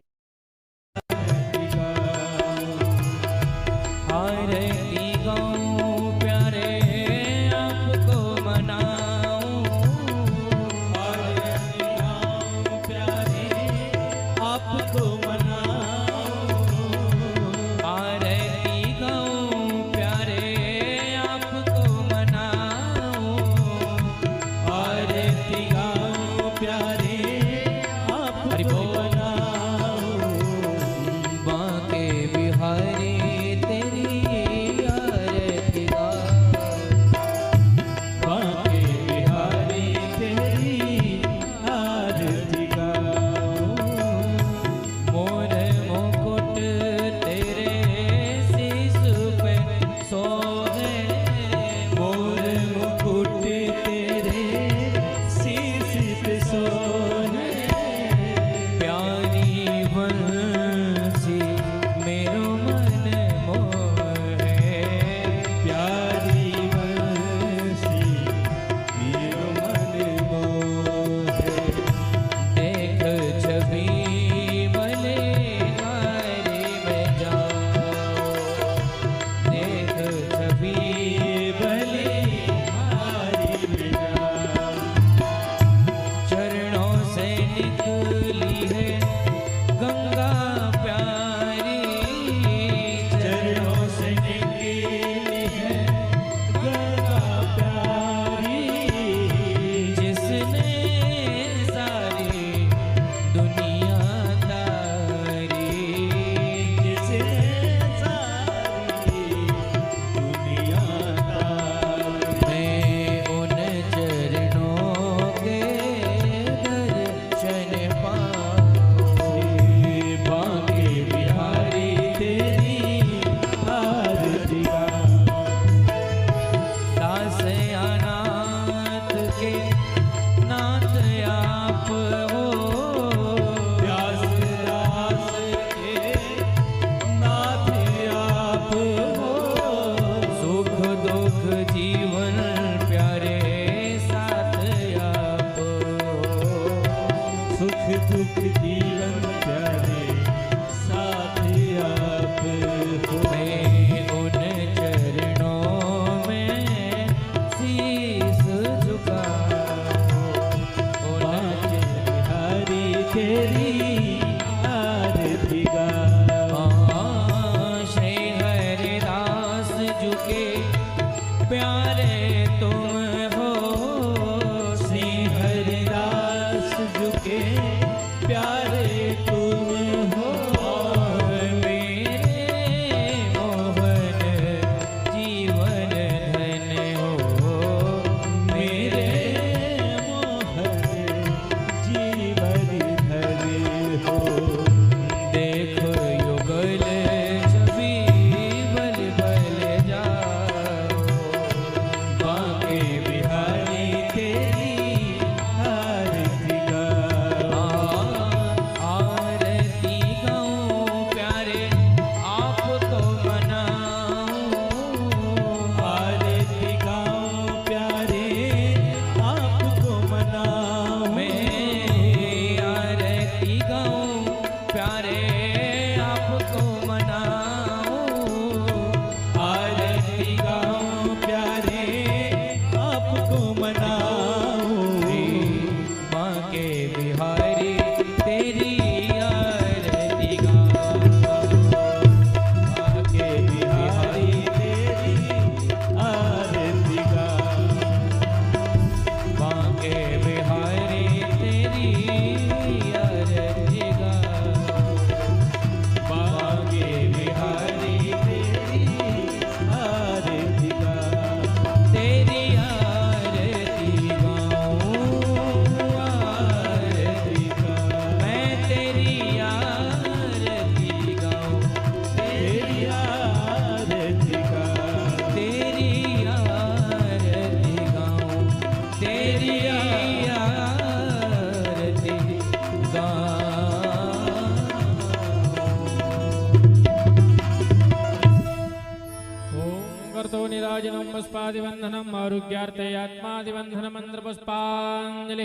पुष्पादिबंधनम आरोग्यार्थे आत्मादिबंधन मंत्र पुष्पांजलि।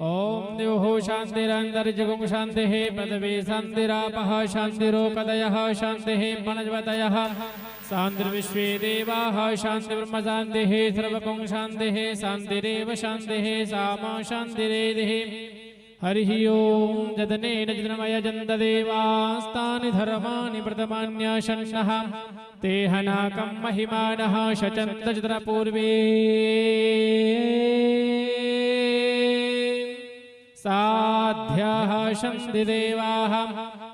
ओम द्योः शांतिरंतरिजगुं शांतिः पदवी शांतिरापः शांतिरोकदयः शांतिः पणज्वतयः शांतिर्विश्वे देवाः शांति ब्रह्म शांतिः सर्वगुं शांतिः शांतिरेव शांतिः सामा शांतिरेधिः। हरिः ओम जदनेन जदनमय जन्तदेवास्तानि धर्माणि प्रथमान्याशन्नः ते हनाकं महिमानः शचन्त जदनपूर्वे साध्याः सन्ति देवाः।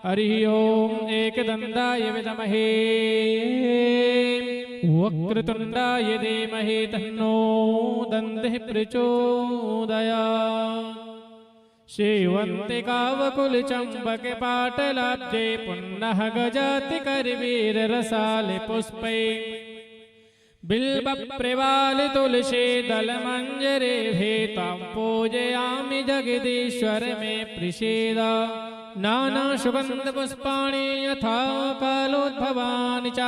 हरिः ओम एकदन्ताय विद्महे वक्रतुण्डाय धीमहि तन्नो दन्तिः प्रचोदयात्। शेवन्तिकावकुलचम्बके पाटलाब्जे पुन्नः गजाति करवीररसाले पुष्पै बिल्बप्रिवाले तुलसी दलमञ्जरे भेतां पूजयामि जगदीश्वर मे प्रसीद। नानासुगन्धपुष्पाणि यथा कालोद्भवानि च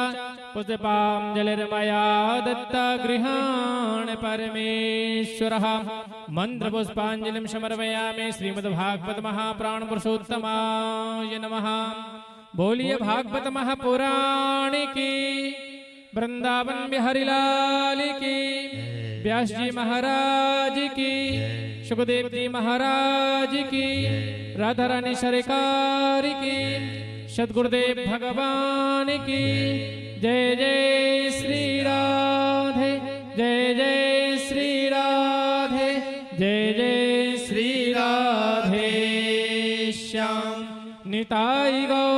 पुष्पाञ्जलिर्मया दत्ता गृहाण परमेश्वरः। मन्त्रपुष्पाञ्जलिं समर्पयामि श्रीमद्भागवत महापुराण पुरुषोत्तमाय नमः। बोलिए भागवत महापुराण की, वृंदावन बिहारी लाल की, व्यास जी महाराज की, सुखदेव जी महाराज की, राधा रानी सरकार की, सदगुरुदेव भगवान की। जय जय श्री राधे, जय जय श्री राधे, जय जय श्री राधे श्याम। निताई गौ